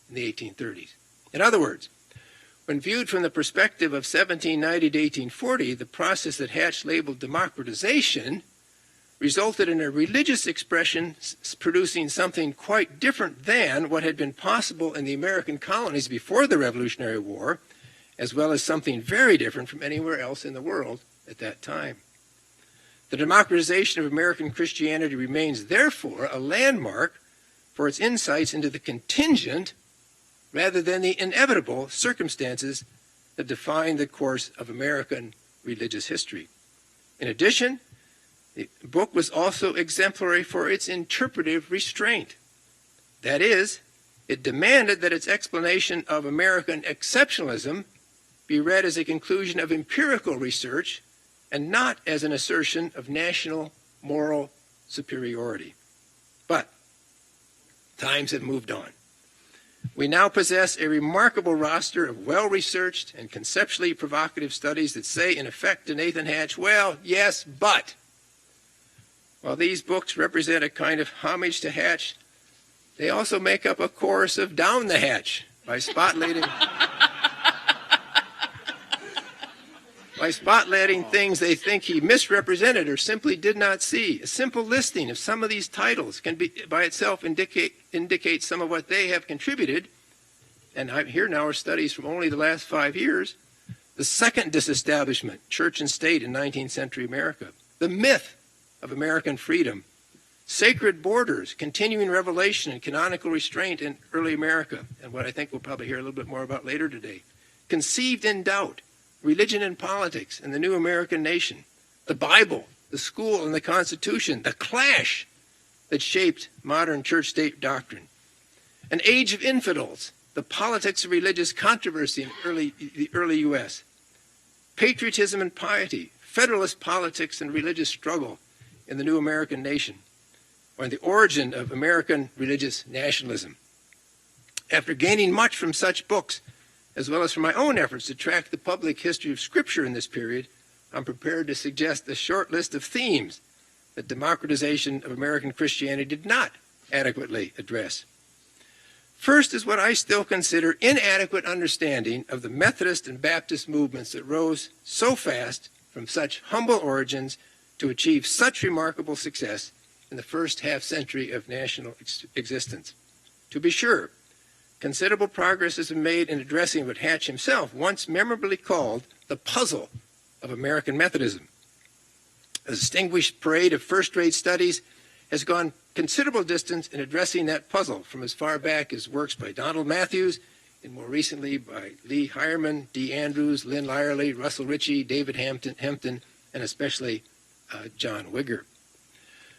in the 1830s. In other words, when viewed from the perspective of 1790 to 1840, the process that Hatch labeled democratization resulted in a religious expression producing something quite different than what had been possible in the American colonies before the Revolutionary War, as well as something very different from anywhere else in the world at that time. The democratization of American Christianity remains, therefore, a landmark for its insights into the contingent rather than the inevitable circumstances that define the course of American religious history. In addition, the book was also exemplary for its interpretive restraint. That is, it demanded that its explanation of American exceptionalism be read as a conclusion of empirical research and not as an assertion of national moral superiority. But times have moved on. We now possess a remarkable roster of well-researched and conceptually provocative studies that say, in effect, to Nathan Hatch, well, yes, but. While these books represent a kind of homage to Hatch, they also make up a chorus of down the hatch by spotlighting things they think he misrepresented or simply did not see. A simple listing of some of these titles can be, by itself indicate some of what they have contributed. And here now are studies from only the last 5 years. The Second Disestablishment, Church and State in 19th Century America. The Myth of American Freedom. Sacred Borders, Continuing Revelation and Canonical Restraint in Early America, and what I think we'll probably hear a little bit more about later today. Conceived in Doubt, Religion and Politics and the New American Nation, the Bible, the School and the Constitution, the clash that shaped modern church-state doctrine, An Age of Infidels, the Politics of Religious Controversy in the early U.S., Patriotism and Piety, Federalist Politics and Religious Struggle in the New American Nation, or the Origin of American Religious Nationalism. After gaining much from such books, as well as from my own efforts to track the public history of Scripture in this period, I'm prepared to suggest a short list of themes that democratization of American Christianity did not adequately address. First is what I still consider inadequate understanding of the Methodist and Baptist movements that rose so fast from such humble origins to achieve such remarkable success in the first half-century of national existence. To be sure, considerable progress has been made in addressing what Hatch himself once memorably called the puzzle of American Methodism. A distinguished parade of first-rate studies has gone considerable distance in addressing that puzzle, from as far back as works by Donald Matthews, and more recently by Lee Hireman, D. Andrews, Lynn Lyerly, Russell Ritchie, David Hempton, and especially John Wigger.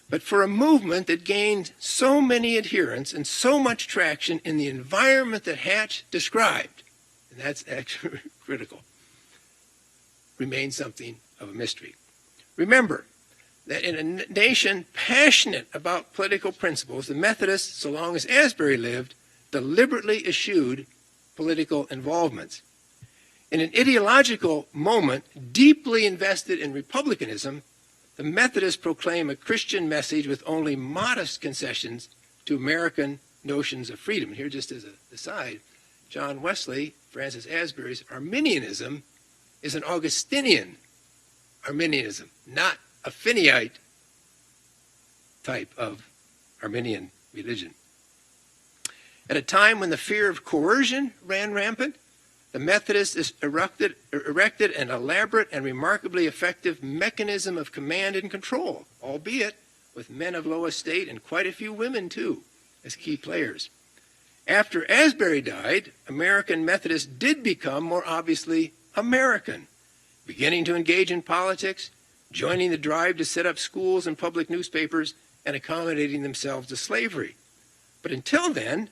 But for a movement that gained so many adherents and so much traction in the environment that Hatch described, and that's actually critical, remains something of a mystery. Remember that in a nation passionate about political principles, the Methodists, so long as Asbury lived, deliberately eschewed political involvements. In an ideological moment deeply invested in republicanism, the Methodists proclaim a Christian message with only modest concessions to American notions of freedom. Here, just as an aside, John Wesley, Francis Asbury's Arminianism is an Augustinian Arminianism, not a Finneyite type of Arminian religion. At a time when the fear of coercion ran rampant, the Methodists erected an elaborate and remarkably effective mechanism of command and control, albeit with men of low estate and quite a few women, too, as key players. After Asbury died, American Methodists did become more obviously American, beginning to engage in politics, joining the drive to set up schools and public newspapers, and accommodating themselves to slavery. But until then,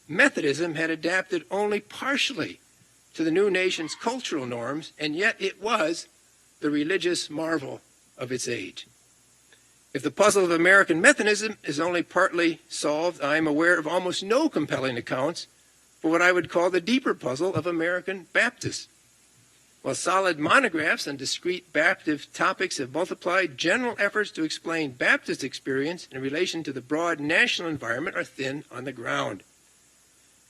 Methodism had adapted only partially to the new nation's cultural norms, and yet it was the religious marvel of its age. If the puzzle of American Methodism is only partly solved, I am aware of almost no compelling accounts for what I would call the deeper puzzle of American Baptists. While solid monographs on discrete Baptist topics have multiplied, general efforts to explain Baptist experience in relation to the broad national environment are thin on the ground.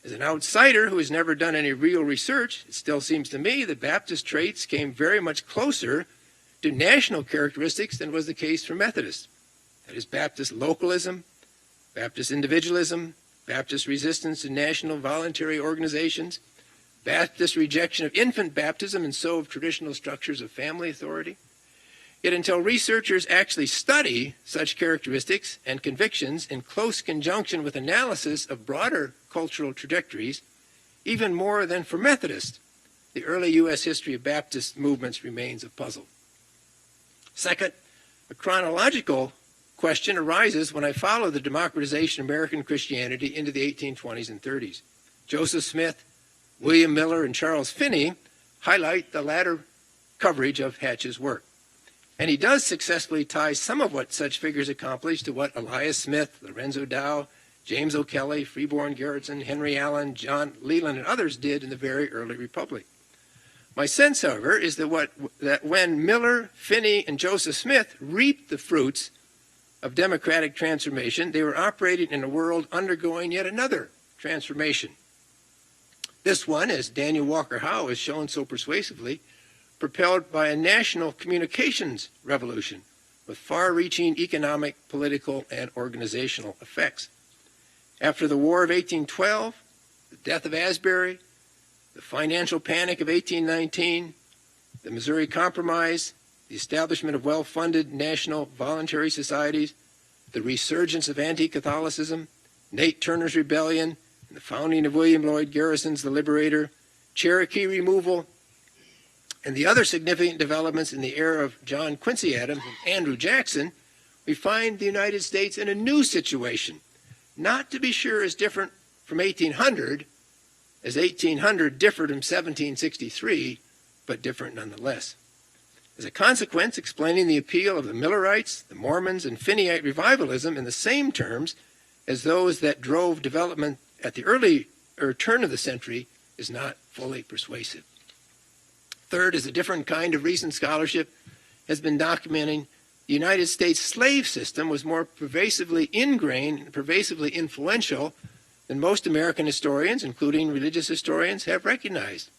As an outsider who has never done any real research, it still seems to me that Baptist traits came very much closer to national characteristics than was the case for Methodists. That is Baptist localism, Baptist individualism, Baptist resistance to national voluntary organizations, Baptist rejection of infant baptism and so of traditional structures of family authority. Yet until researchers actually study such characteristics and convictions in close conjunction with analysis of broader cultural trajectories, even more than for Methodists, the early U.S. history of Baptist movements remains a puzzle. Second, a chronological question arises when I follow the democratization of American Christianity into the 1820s and 30s. Joseph Smith, William Miller, and Charles Finney highlight the latter coverage of Hatch's work. And he does successfully tie some of what such figures accomplished to what Elias Smith, Lorenzo Dow, James O'Kelly, Freeborn Garrison, Henry Allen, John Leland, and others did in the very early Republic. My sense, however, is that when Miller, Finney, and Joseph Smith reaped the fruits of democratic transformation, they were operating in a world undergoing yet another transformation. This one, as Daniel Walker Howe has shown so persuasively, propelled by a national communications revolution with far-reaching economic, political, and organizational effects. After the War of 1812, the death of Asbury, the financial panic of 1819, the Missouri Compromise, the establishment of well-funded national voluntary societies, the resurgence of anti-Catholicism, Nate Turner's rebellion, and the founding of William Lloyd Garrison's The Liberator, Cherokee removal, and the other significant developments in the era of John Quincy Adams and Andrew Jackson, we find the United States in a new situation, not to be sure as different from 1800 as 1800 differed from 1763, but different nonetheless. As a consequence, explaining the appeal of the Millerites, the Mormons, and Finneyite revivalism in the same terms as those that drove development at the early turn of the century is not fully persuasive. Third is a different kind of recent scholarship has been documenting the United States slave system was more pervasively ingrained and pervasively influential than most American historians, including religious historians, have recognized.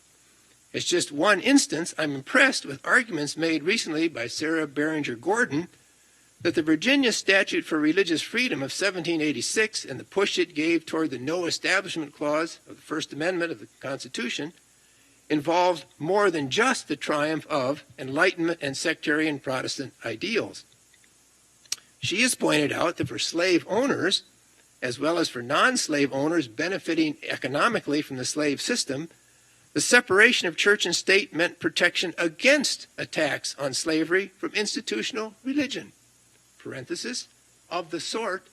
As just one instance, I'm impressed with arguments made recently by Sarah Behringer Gordon that the Virginia Statute for Religious Freedom of 1786 and the push it gave toward the No Establishment Clause of the First Amendment of the Constitution involved more than just the triumph of Enlightenment and sectarian Protestant ideals. She has pointed out that for slave owners, as well as for non-slave owners benefiting economically from the slave system, the separation of church and state meant protection against attacks on slavery from institutional religion, parenthesis, of the sort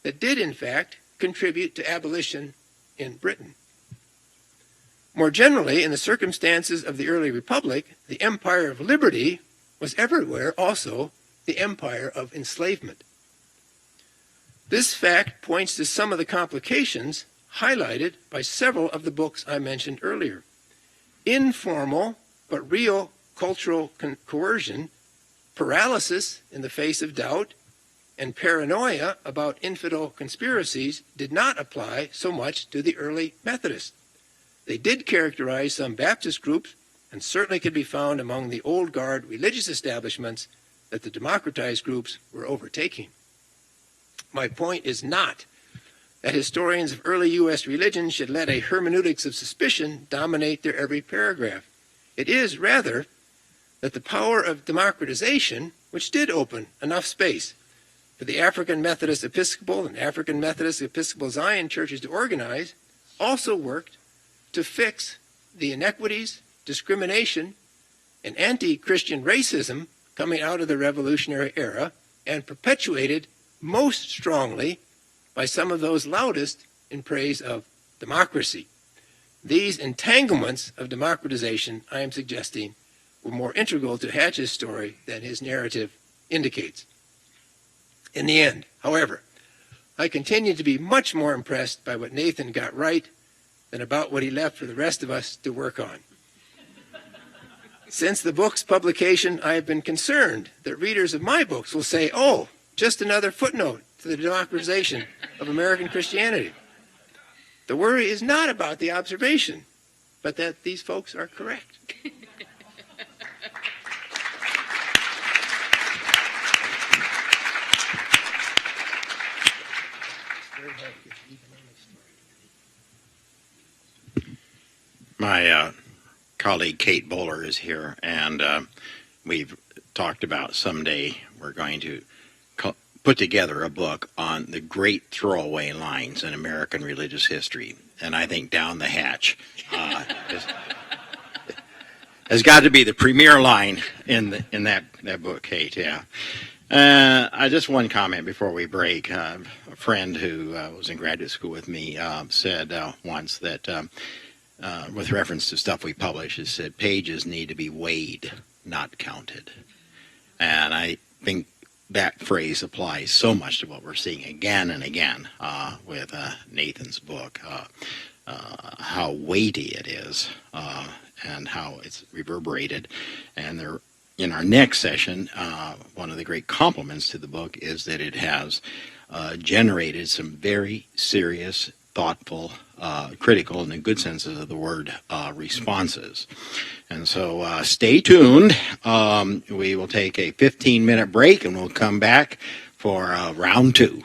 that did in fact contribute to abolition in Britain. More generally, in the circumstances of the early republic, the empire of liberty was everywhere also the empire of enslavement. This fact points to some of the complications highlighted by several of the books I mentioned earlier. Informal but real cultural coercion, paralysis in the face of doubt, and paranoia about infidel conspiracies did not apply so much to the early Methodists. They did characterize some Baptist groups, and certainly could be found among the old guard religious establishments that the democratized groups were overtaking. My point is not that historians of early U.S. religion should let a hermeneutics of suspicion dominate their every paragraph. It is, rather, that the power of democratization, which did open enough space for the African Methodist Episcopal and African Methodist Episcopal Zion churches to organize, also worked to fix the inequities, discrimination, and anti-Christian racism coming out of the Revolutionary era, and perpetuated most strongly by some of those loudest in praise of democracy. These entanglements of democratization, I am suggesting, were more integral to Hatch's story than his narrative indicates. In the end, however, I continue to be much more impressed by what Nathan got right than about what he left for the rest of us to work on. Since the book's publication, I have been concerned that readers of my books will say, oh, just another footnote to the democratization of American Christianity. The worry is not about the observation, but that these folks are correct. My colleague Kate Bowler is here, and we've talked about someday we're going to put together a book on the great throwaway lines in American religious history. And I think Down the Hatch has got to be the premier line in that book, Kate. Yeah. Just one comment before we break. A friend who was in graduate school with me said once that, with reference to stuff we publish, it said pages need to be weighed, not counted. And I think that phrase applies so much to what we're seeing again and again with Nathan's book, how weighty it is and how it's reverberated. And there, in our next session, one of the great compliments to the book is that it has generated some very serious, thoughtful, critical, in the good senses of the word, responses. And so stay tuned. We will take a 15-minute break, and we'll come back for round two.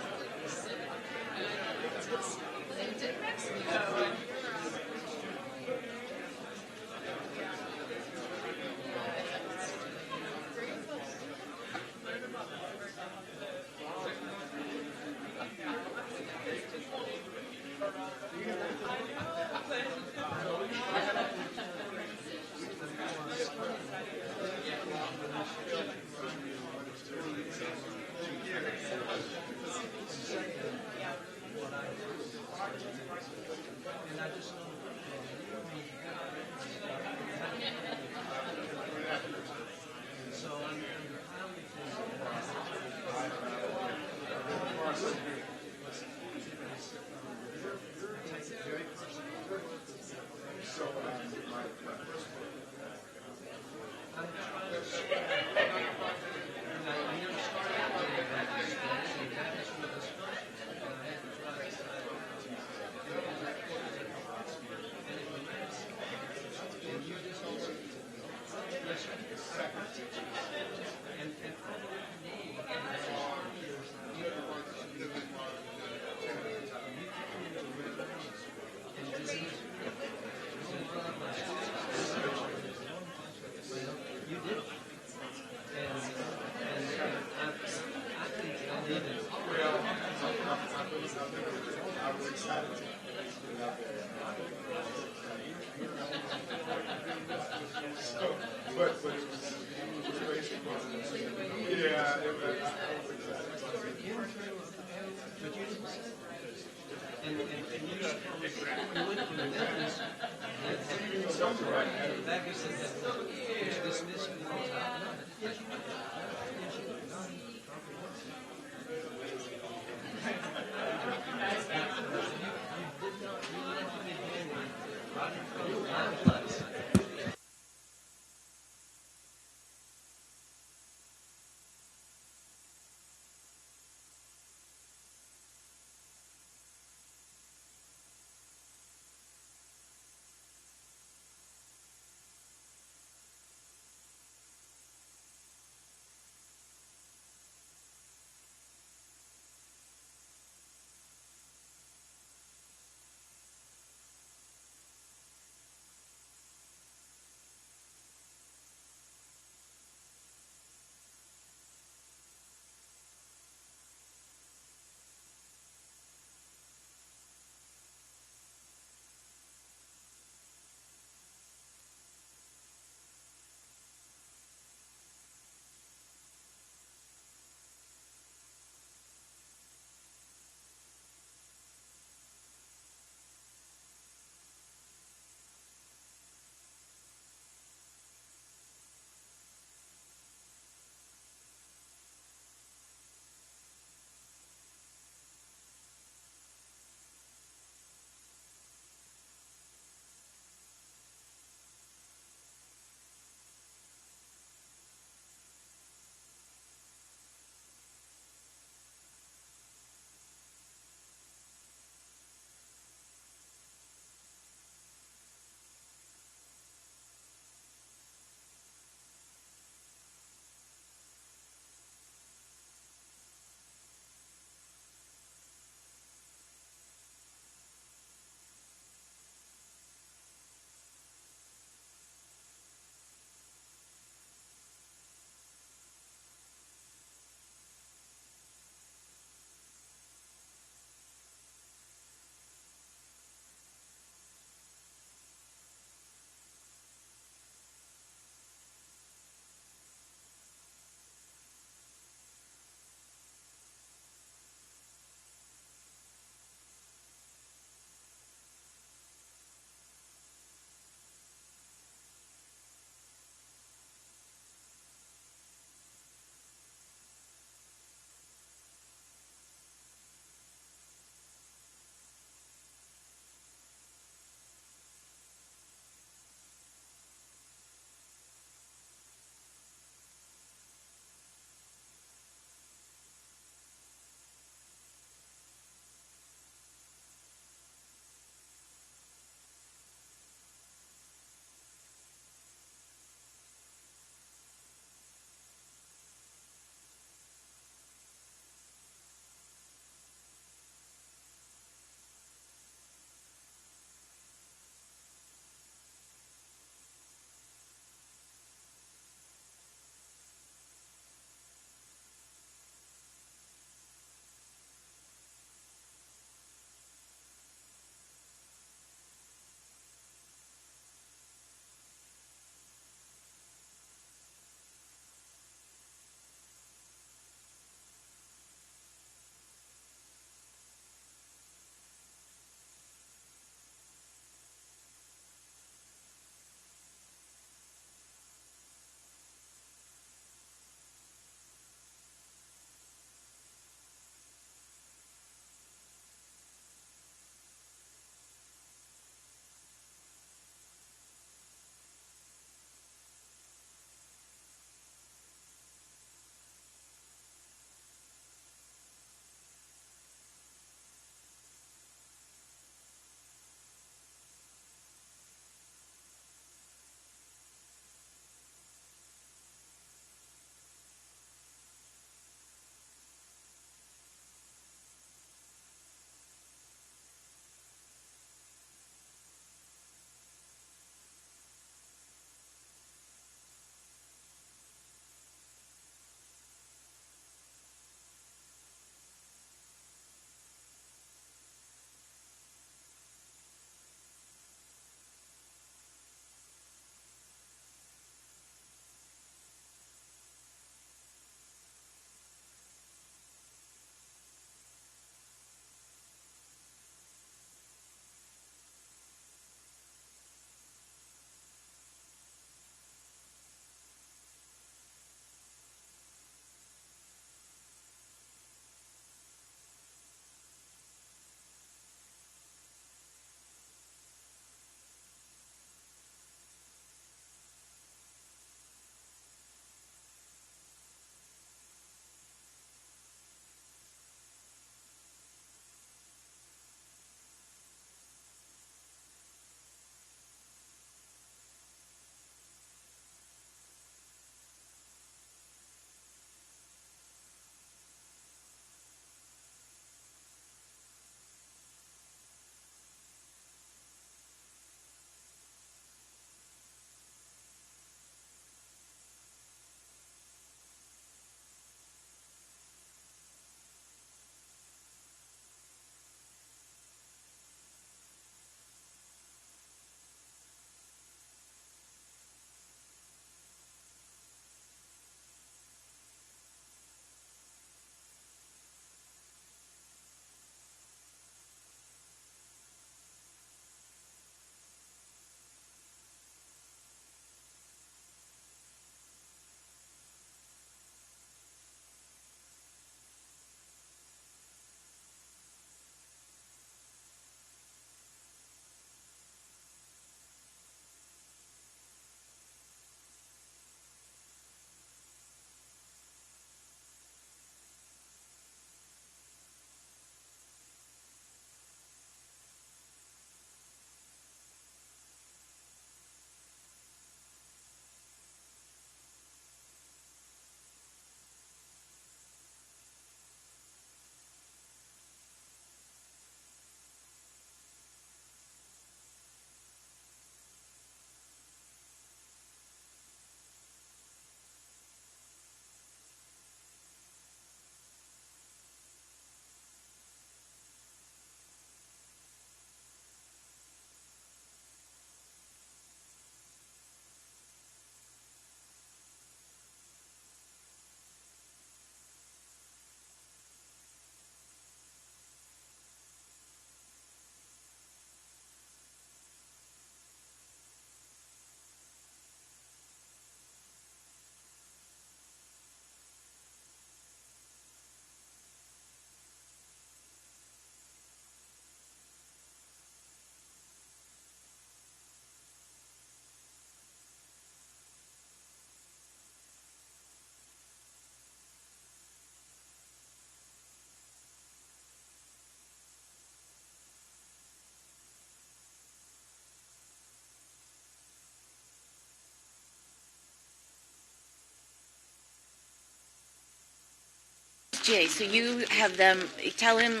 Jay, so you have them, tell him,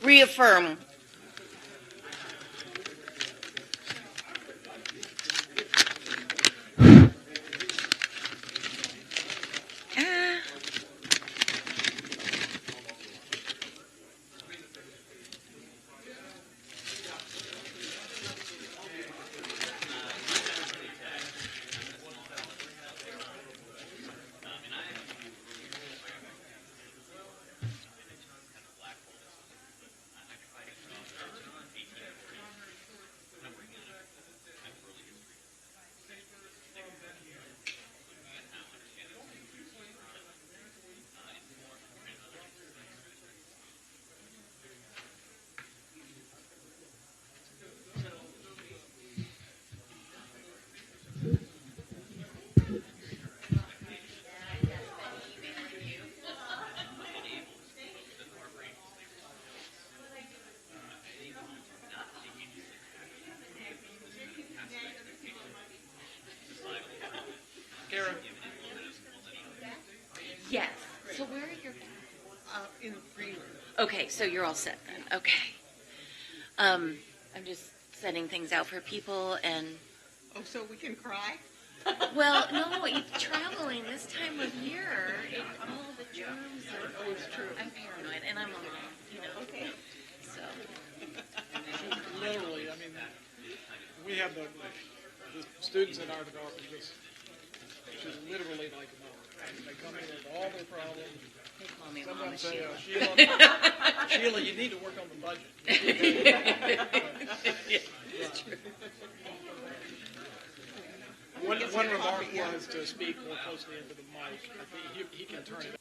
reaffirm. Karen? Yes. So where are your In the green room. Okay, so you're all set then. Okay. I'm just setting things out for people and Oh, so we can cry? well, no, traveling this time of year, all the germs are. Oh, it's true. I'm paranoid, and I'm alone, you know. Okay. So Literally, I mean, we have the students in our department just literally like a mother. They come in with all their problems. they call me Mama Sometimes say, Sheila. Sheila, you need to work on the budget. One remark was to speak more closely into the mic. I think he can turn it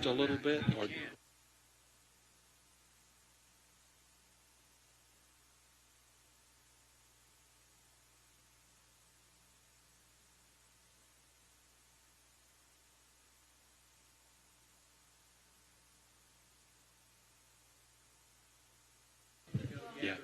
a little bit? Or... Yeah.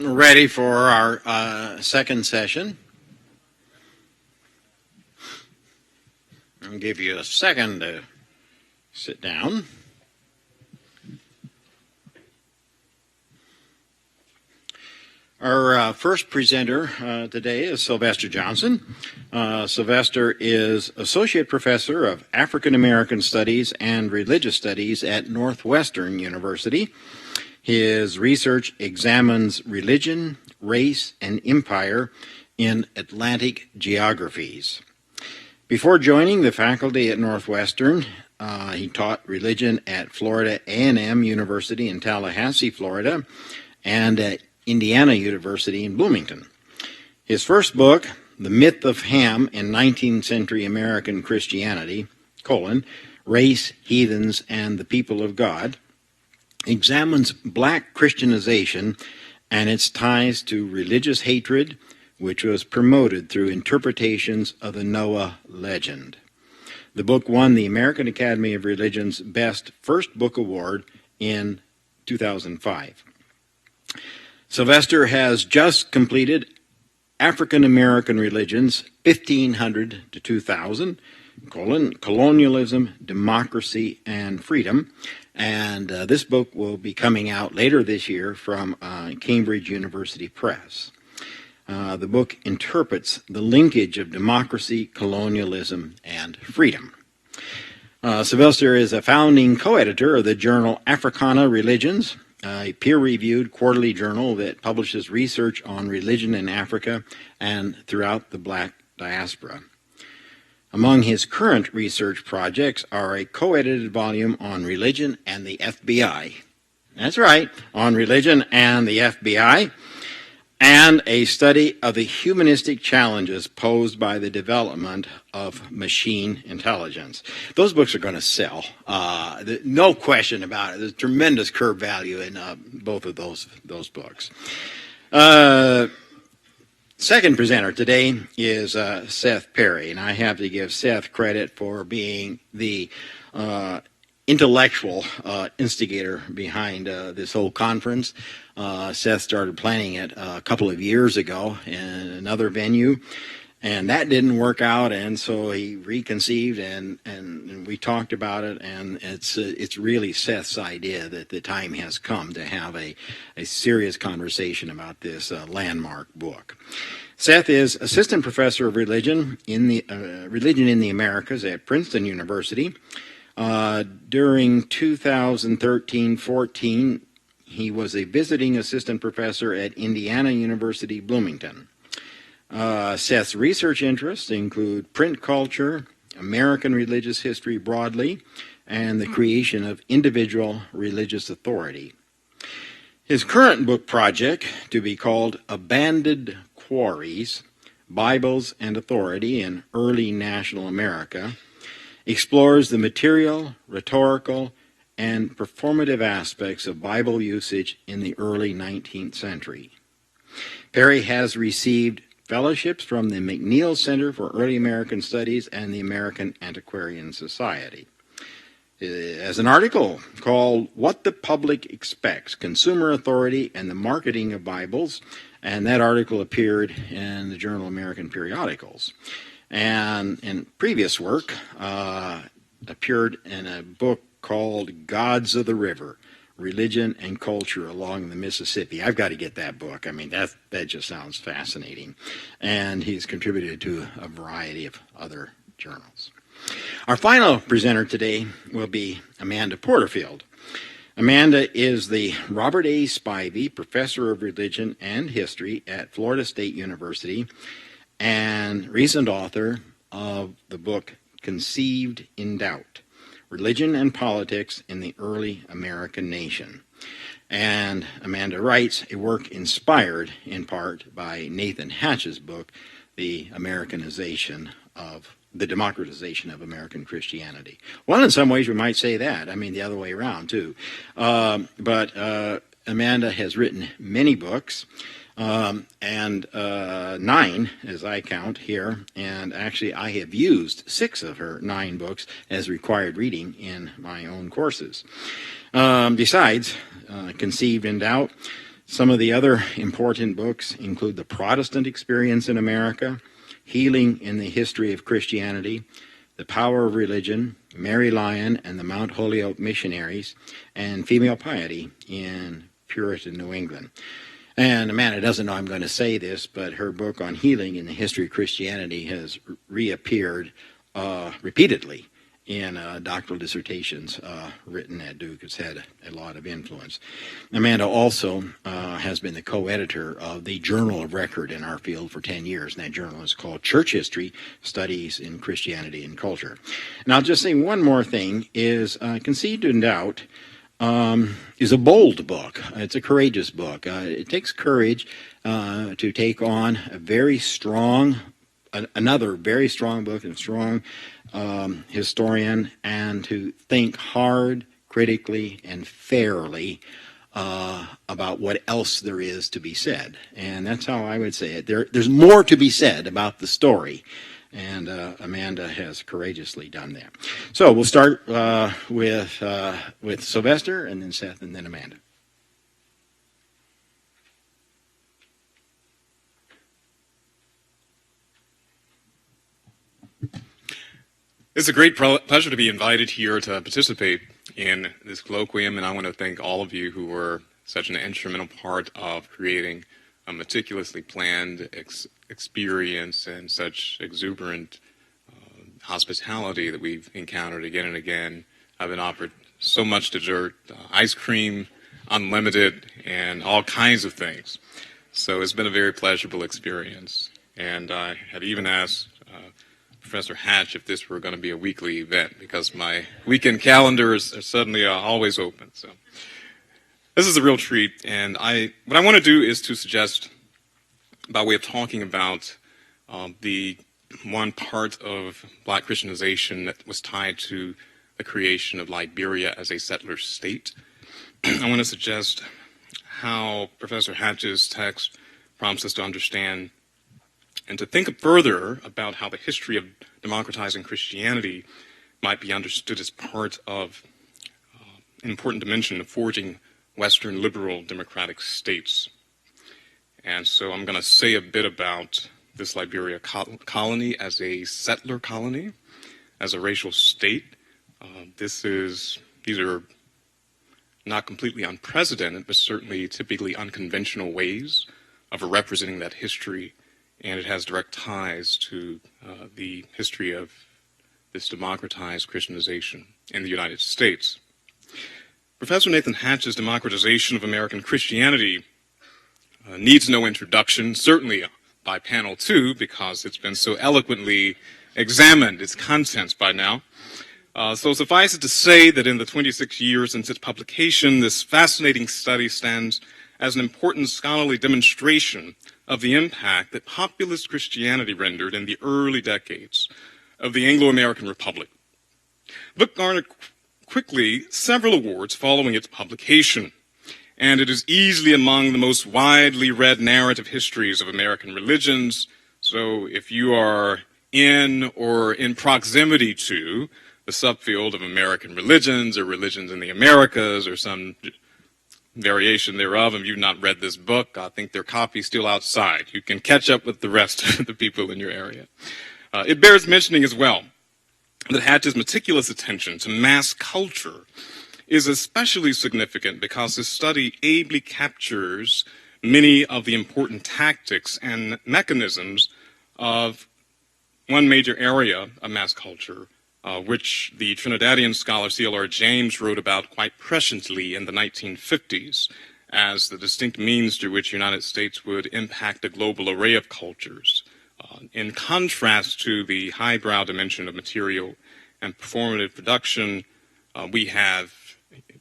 Ready for our second session. I'll give you a second to sit down. Our first presenter today is Sylvester Johnson. Sylvester is Associate Professor of African American Studies and Religious Studies at Northwestern University. His research examines religion, race, and empire in Atlantic geographies. Before joining the faculty at Northwestern, he taught religion at Florida A&M University in Tallahassee, Florida, and at Indiana University in Bloomington. His first book, The Myth of Ham in 19th Century American Christianity, Race, Heathens, and the People of God, examines black Christianization and its ties to religious hatred, which was promoted through interpretations of the Noah legend. The book won the American Academy of Religion's Best First Book Award in 2005. Sylvester has just completed African American Religions 1500 to 2000, Colonialism, Democracy, and Freedom. And this book will be coming out later this year from Cambridge University Press. The book interprets the linkage of democracy, colonialism, and freedom. Sylvester is a founding co-editor of the journal Africana Religions, a peer-reviewed quarterly journal that publishes research on religion in Africa and throughout the black diaspora. Among his current research projects are a co-edited volume on religion and the FBI. That's right, on religion and the FBI, and a study of the humanistic challenges posed by the development of machine intelligence. Those books are going to sell. No question about it. There's tremendous curve value in both of those books. Second presenter today is Seth Perry, and I have to give Seth credit for being the intellectual instigator behind this whole conference. Seth started planning it a couple of years ago in another venue, and that didn't work out, and so he reconceived, and we talked about it, and it's really Seth's idea that the time has come to have a serious conversation about this landmark book. Seth is assistant professor of religion in the Americas at Princeton University. During 2013-14, he was a visiting assistant professor at Indiana University, Bloomington. Seth's research interests include print culture, American religious history broadly, and the creation of individual religious authority. His current book project, to be called Abandoned Quarries, Bibles and Authority in Early National America, explores the material, rhetorical, and performative aspects of Bible usage in the early 19th century. Perry has received fellowships from the McNeil Center for Early American Studies and the American Antiquarian Society. As an article called What the Public Expects, Consumer Authority and the Marketing of Bibles, and that article appeared in the Journal of American Periodicals. And in previous work, appeared in a book called Gods of the River, Religion and Culture Along the Mississippi. I've got to get that book. I mean, that just sounds fascinating. And he's contributed to a variety of other journals. Our final presenter today will be Amanda Porterfield. Amanda is the Robert A. Spivey Professor of Religion and History at Florida State University and recent author of the book Conceived in Doubt, Religion and Politics in the Early American Nation. And Amanda writes a work inspired in part by Nathan Hatch's book, The Democratization of American Christianity. Well, in some ways we might say that. I mean, the other way around, too. But Amanda has written many books, and 9, as I count here, and actually I have used 6 of her 9 books as required reading in my own courses. Besides Conceived in Doubt, some of the other important books include The Protestant Experience in America, Healing in the History of Christianity, The Power of Religion, Mary Lyon and the Mount Holyoke Missionaries, and Female Piety in Puritan New England. And Amanda doesn't know I'm going to say this, but her book on healing in the history of Christianity has reappeared repeatedly in doctoral dissertations written at Duke. It's had a lot of influence. Amanda also has been the co-editor of the Journal of Record in our field for 10 years, and that journal is called Church History, Studies in Christianity and Culture. And I'll just say one more thing, is Conceived in Doubt is a bold book. It's a courageous book. It takes courage to take on a very strong, another very strong book and strong historian, and to think hard, critically, and fairly about what else there is to be said. And that's how I would say it. There's more to be said about the story. And Amanda has courageously done that. So we'll start with Sylvester, and then Seth, and then Amanda. It's a great pleasure to be invited here to participate in this colloquium, and I want to thank all of you who were such an instrumental part of creating a meticulously planned experience and such exuberant hospitality that we've encountered again and again. I've been offered so much dessert, ice cream, unlimited, and all kinds of things. So it's been a very pleasurable experience. And I had even asked Professor Hatch if this were going to be a weekly event, because my weekend calendar is suddenly always open. So this is a real treat. And what I want to do is to suggest, by way of talking about the one part of Black Christianization that was tied to the creation of Liberia as a settler state, I want to suggest how Professor Hatch's text prompts us to understand and to think further about how the history of democratizing Christianity might be understood as part of important dimension of forging Western liberal democratic states. And so I'm going to say a bit about this Liberia colony as a settler colony, as a racial state. These are not completely unprecedented, but certainly typically unconventional ways of representing that history, and it has direct ties to the history of this democratized Christianization in the United States. Professor Nathan Hatch's Democratization of American Christianity needs no introduction, certainly by panel 2, because it's been so eloquently examined, its contents by now. So suffice it to say that in the 26 years since its publication, this fascinating study stands as an important scholarly demonstration of the impact that populist Christianity rendered in the early decades of the Anglo-American Republic. The book garnered quickly several awards following its publication, and it is easily among the most widely read narrative histories of American religions. So if you are in or in proximity to the subfield of American religions or religions in the Americas or some variation thereof, and you've not read this book, I think their copy's still outside. You can catch up with the rest of the people in your area. It bears mentioning as well that Hatch's meticulous attention to mass culture is especially significant because his study ably captures many of the important tactics and mechanisms of one major area of mass culture, which the Trinidadian scholar C.L.R. James wrote about quite presciently in the 1950s as the distinct means through which the United States would impact a global array of cultures, in contrast to the highbrow dimension of material and performative production. We have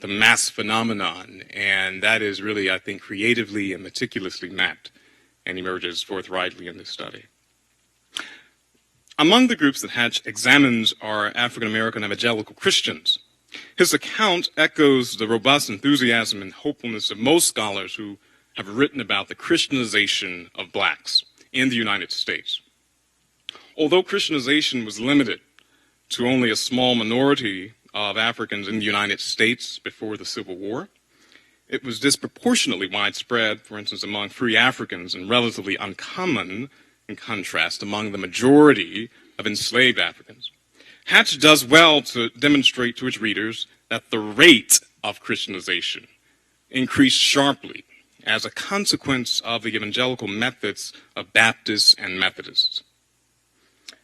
the mass phenomenon, and that is really, I think, creatively and meticulously mapped and emerges forthrightly in this study. Among the groups that Hatch examines are African-American evangelical Christians. His account echoes the robust enthusiasm and hopefulness of most scholars who have written about the Christianization of blacks in the United States. Although Christianization was limited to only a small minority of Africans in the United States before the Civil War, it was disproportionately widespread, for instance, among free Africans, and relatively uncommon, in contrast, among the majority of enslaved Africans. Hatch does well to demonstrate to his readers that the rate of Christianization increased sharply as a consequence of the evangelical methods of Baptists and Methodists.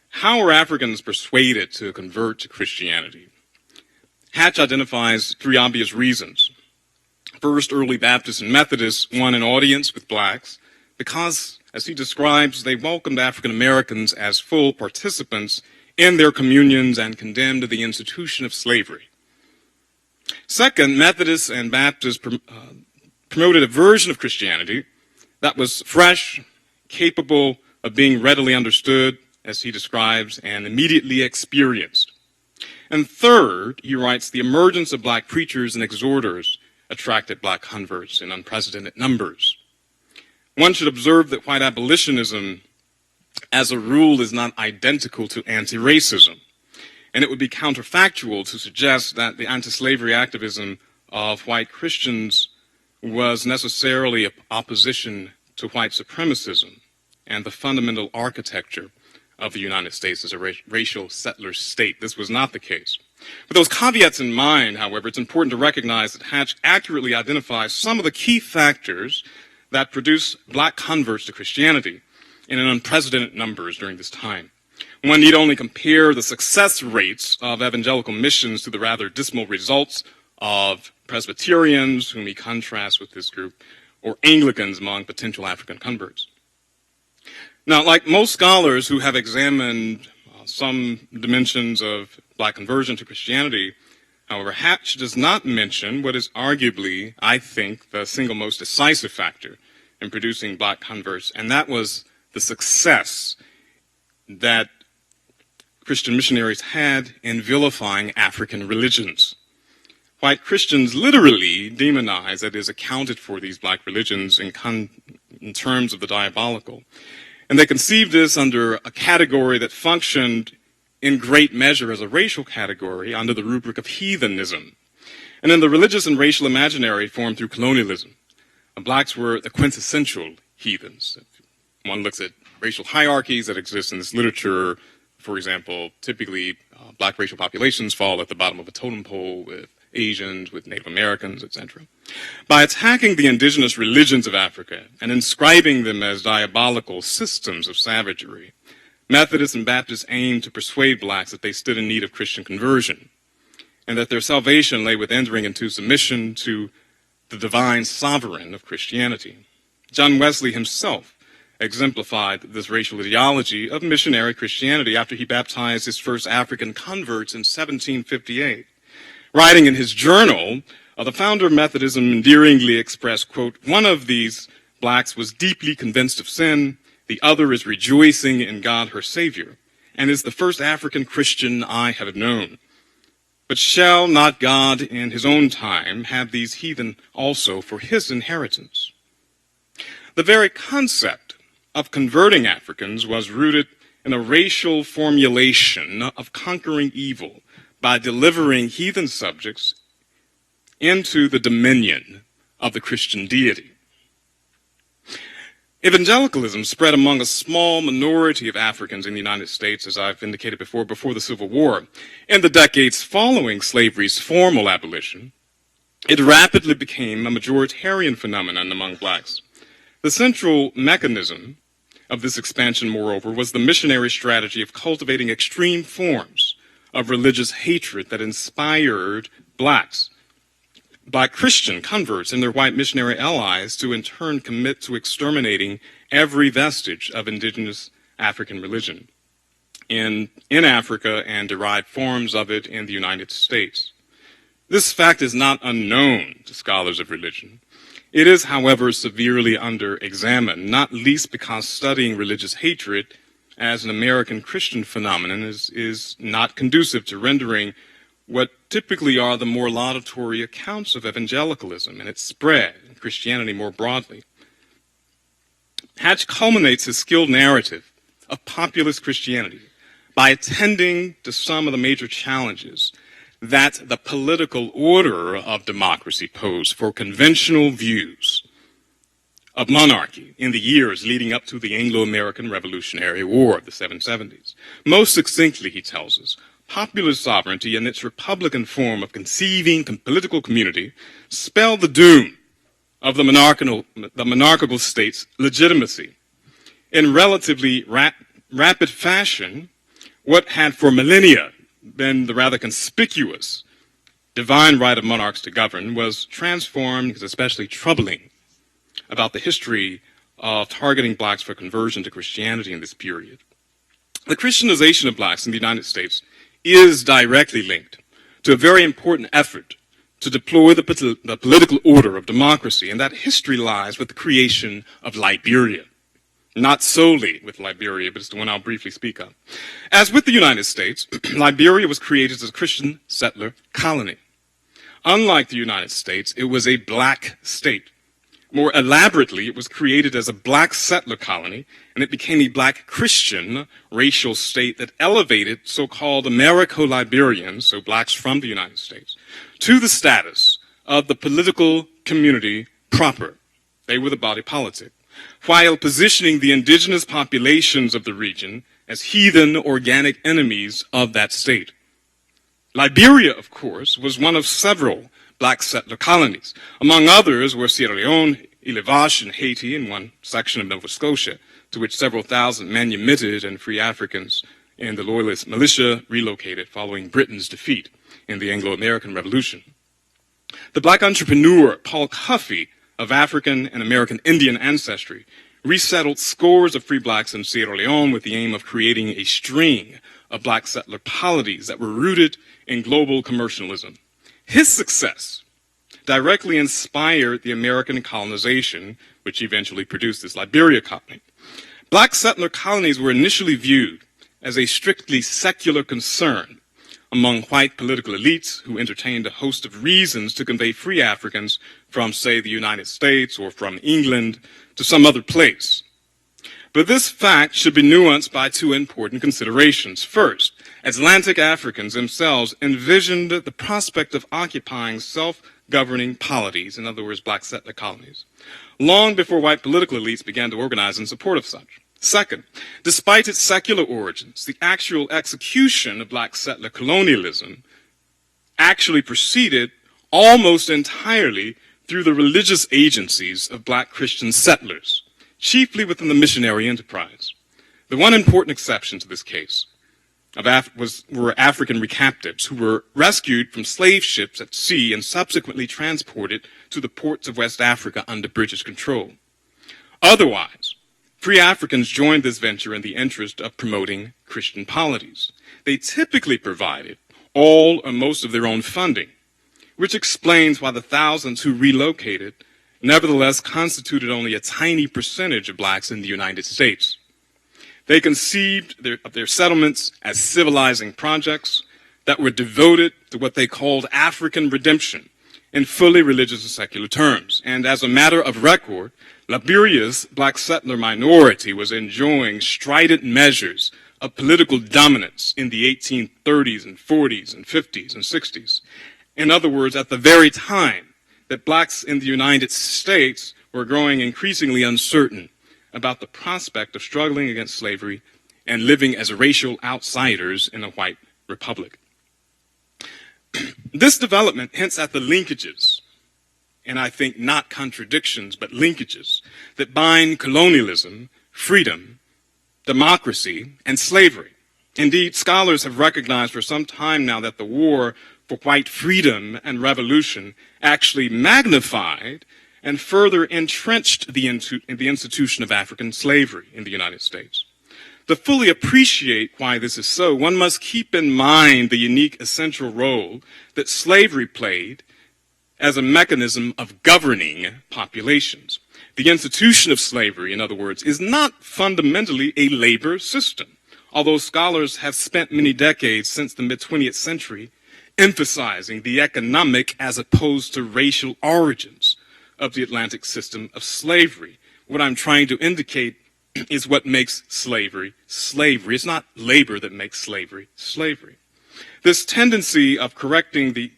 How are Africans persuaded to convert to Christianity? Hatch identifies 3 obvious reasons. First, early Baptists and Methodists won an audience with blacks because, as he describes, they welcomed African Americans as full participants in their communions and condemned the institution of slavery. Second, Methodists and Baptists promoted a version of Christianity that was fresh, capable of being readily understood, as he describes, and immediately experienced. And third, he writes, the emergence of black preachers and exhorters attracted black converts in unprecedented numbers. One should observe that white abolitionism, as a rule, is not identical to anti-racism, and it would be counterfactual to suggest that the anti-slavery activism of white Christians was necessarily opposition to white supremacism and the fundamental architecture of the United States as a racial settler state. This was not the case. With those caveats in mind, however, it's important to recognize that Hatch accurately identifies some of the key factors that produce black converts to Christianity in an unprecedented numbers during this time. One need only compare the success rates of evangelical missions to the rather dismal results of Presbyterians, whom he contrasts with this group, or Anglicans among potential African converts. Now, like most scholars who have examined some dimensions of black conversion to Christianity, however, Hatch does not mention what is arguably, I think, the single most decisive factor in producing black converts, and that was the success that Christian missionaries had in vilifying African religions. White Christians literally demonize, that is, accounted for these black religions in terms of the diabolical. And they conceived this under a category that functioned in great measure as a racial category under the rubric of heathenism. And in the religious and racial imaginary formed through colonialism, blacks were the quintessential heathens. If one looks at racial hierarchies that exist in this literature, for example, typically black racial populations fall at the bottom of a totem pole with Asians, with Native Americans, etc. By attacking the indigenous religions of Africa and inscribing them as diabolical systems of savagery, Methodists and Baptists aimed to persuade blacks that they stood in need of Christian conversion and that their salvation lay with entering into submission to the divine sovereign of Christianity. John Wesley himself exemplified this racial ideology of missionary Christianity after he baptized his first African converts in 1758. Writing in his journal, the founder of Methodism endearingly expressed, quote, "One of these blacks was deeply convinced of sin, the other is rejoicing in God her Savior, and is the first African Christian I have known. But shall not God in his own time have these heathen also for his inheritance?" The very concept of converting Africans was rooted in a racial formulation of conquering evil by delivering heathen subjects into the dominion of the Christian deity. Evangelicalism spread among a small minority of Africans in the United States, as I've indicated before the Civil War. In the decades following slavery's formal abolition, it rapidly became a majoritarian phenomenon among blacks. The central mechanism of this expansion, moreover, was the missionary strategy of cultivating extreme forms of religious hatred that inspired blacks, black Christian converts and their white missionary allies to in turn commit to exterminating every vestige of indigenous African religion in Africa and derived forms of it in the United States. This fact is not unknown to scholars of religion. It is, however, severely under-examined, not least because studying religious hatred as an American Christian phenomenon is not conducive to rendering what typically are the more laudatory accounts of evangelicalism and its spread in Christianity more broadly. Hatch culminates his skilled narrative of populist Christianity by attending to some of the major challenges that the political order of democracy posed for conventional views of monarchy in the years leading up to the Anglo-American Revolutionary War of the 1770s. Most succinctly, he tells us, popular sovereignty and its republican form of conceiving political community spelled the doom of the monarchical state's legitimacy. In relatively rapid fashion, what had for millennia been the rather conspicuous divine right of monarchs to govern was transformed as especially troubling about the history of targeting blacks for conversion to Christianity in this period. The Christianization of blacks in the United States is directly linked to a very important effort to deploy the political order of democracy, and that history lies with the creation of Liberia. Not solely with Liberia, but it's the one I'll briefly speak of. As with the United States, Liberia was created as a Christian settler colony. Unlike the United States, it was a black state. More elaborately, it was created as a black settler colony, and it became a black Christian racial state that elevated so-called Americo-Liberians, so blacks from the United States, to the status of the political community proper. They were the body politic, while positioning the indigenous populations of the region as heathen organic enemies of that state. Liberia, of course, was one of several black settler colonies. Among others were Sierra Leone, Ile Vache, and Haiti, and one section of Nova Scotia, to which several thousand manumitted and free Africans in the Loyalist militia relocated following Britain's defeat in the Anglo-American Revolution. The black entrepreneur Paul Cuffey, of African and American Indian ancestry, resettled scores of free blacks in Sierra Leone with the aim of creating a string of black settler polities that were rooted in global commercialism. His success directly inspired the American colonization, which eventually produced this Liberia colony. Black settler colonies were initially viewed as a strictly secular concern among white political elites who entertained a host of reasons to convey free Africans from, say, the United States or from England to some other place. But this fact should be nuanced by two important considerations. First, Atlantic Africans themselves envisioned the prospect of occupying self-governing polities, in other words, black settler colonies, long before white political elites began to organize in support of such. Second, despite its secular origins, the actual execution of black settler colonialism actually proceeded almost entirely through the religious agencies of black Christian settlers, chiefly within the missionary enterprise. The one important exception to this case were African recaptives who were rescued from slave ships at sea and subsequently transported to the ports of West Africa under British control. Otherwise, free Africans joined this venture in the interest of promoting Christian polities. They typically provided all or most of their own funding, which explains why the thousands who relocated nevertheless constituted only a tiny percentage of blacks in the United States. They conceived of their settlements as civilizing projects that were devoted to what they called African redemption in fully religious and secular terms. And as a matter of record, Liberia's black settler minority was enjoying strident measures of political dominance in the 1830s and 40s and 50s and 60s. In other words, at the very time that blacks in the United States were growing increasingly uncertain about the prospect of struggling against slavery and living as racial outsiders in a white republic. This development hints at the linkages, and I think not contradictions, but linkages, that bind colonialism, freedom, democracy, and slavery. Indeed, scholars have recognized for some time now that the war for white freedom and revolution actually magnified and further entrenched the institution of African slavery in the United States. To fully appreciate why this is so, one must keep in mind the unique essential role that slavery played as a mechanism of governing populations. The institution of slavery, in other words, is not fundamentally a labor system, although scholars have spent many decades since the mid-20th century emphasizing the economic as opposed to racial origins of the Atlantic system of slavery. What I'm trying to indicate is what makes slavery slavery. It's not labor that makes slavery slavery. This tendency of correcting the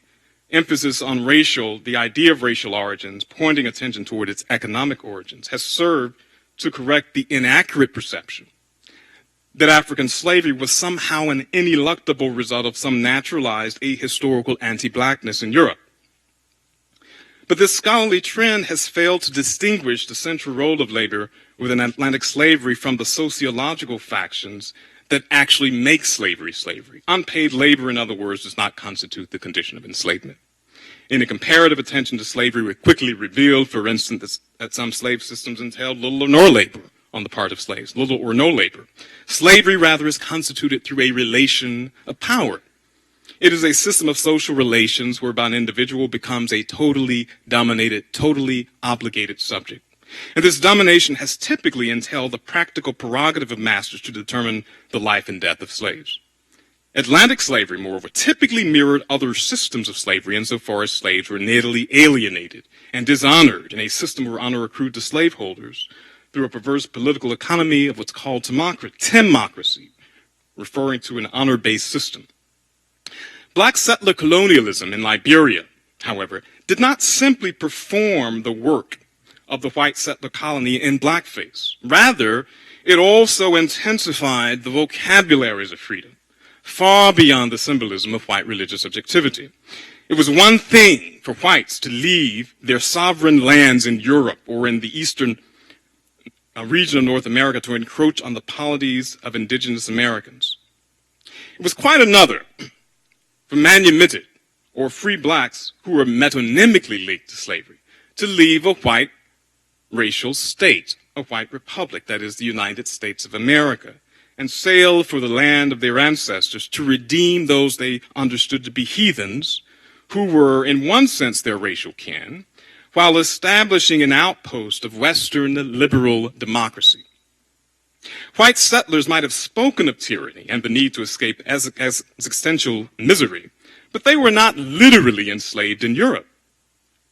emphasis on the idea of racial origins, pointing attention toward its economic origins, has served to correct the inaccurate perception that African slavery was somehow an ineluctable result of some naturalized ahistorical anti-blackness in Europe. But this scholarly trend has failed to distinguish the central role of labor within Atlantic slavery from the sociological factions that actually make slavery slavery. Unpaid labor, in other words, does not constitute the condition of enslavement. In a comparative attention to slavery, we quickly revealed, for instance, that some slave systems entailed little or no labor on the part of slaves, little or no labor. Slavery, rather, is constituted through a relation of power. It is a system of social relations whereby an individual becomes a totally dominated, totally obligated subject. And this domination has typically entailed the practical prerogative of masters to determine the life and death of slaves. Atlantic slavery, moreover, typically mirrored other systems of slavery insofar as slaves were natively alienated and dishonored in a system where honor accrued to slaveholders through a perverse political economy of what's called timocracy, referring to an honor-based system. Black settler colonialism in Liberia, however, did not simply perform the work of the white settler colony in blackface. Rather, it also intensified the vocabularies of freedom, far beyond the symbolism of white religious objectivity. It was one thing for whites to leave their sovereign lands in Europe or in the eastern region of North America to encroach on the polities of indigenous Americans. It was quite another for manumitted or free blacks who were metonymically linked to slavery to leave a white racial state, a white republic, that is the United States of America, and sail for the land of their ancestors to redeem those they understood to be heathens, who were in one sense their racial kin, while establishing an outpost of Western liberal democracy. White settlers might have spoken of tyranny and the need to escape as existential misery, but they were not literally enslaved in Europe.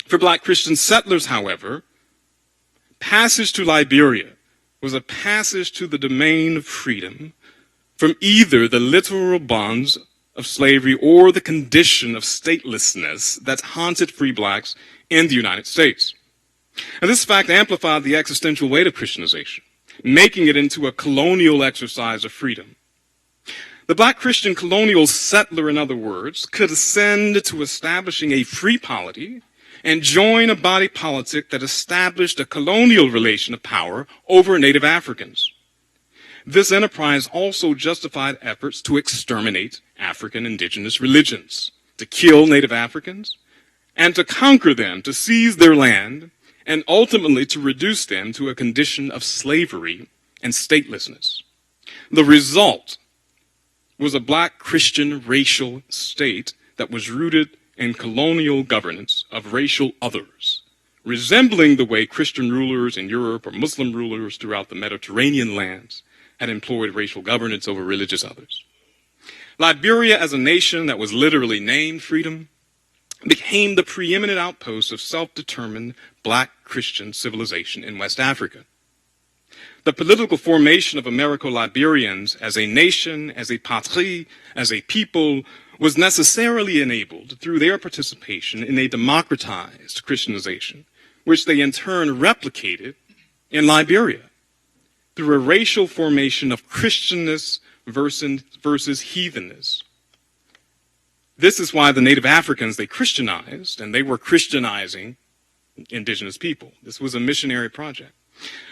For black Christian settlers, however, passage to Liberia was a passage to the domain of freedom, from either the literal bonds of slavery or the condition of statelessness that haunted free blacks in the United States. And this fact amplified the existential weight of Christianization, making it into a colonial exercise of freedom. The black Christian colonial settler, in other words, could ascend to establishing a free polity and join a body politic that established a colonial relation of power over native Africans. This enterprise also justified efforts to exterminate African indigenous religions, to kill native Africans, and to conquer them, to seize their land, and ultimately to reduce them to a condition of slavery and statelessness. The result was a black Christian racial state that was rooted in colonial governance of racial others, resembling the way Christian rulers in Europe or Muslim rulers throughout the Mediterranean lands had employed racial governance over religious others. Liberia, as a nation that was literally named freedom, became the preeminent outpost of self-determined black Christian civilization in West Africa. The political formation of Americo-Liberians as a nation, as a patrie, as a people, was necessarily enabled through their participation in a democratized Christianization, which they in turn replicated in Liberia through a racial formation of Christianness versus heathenness. This is why the native Africans they Christianized, and they were Christianizing indigenous people. This was a missionary project.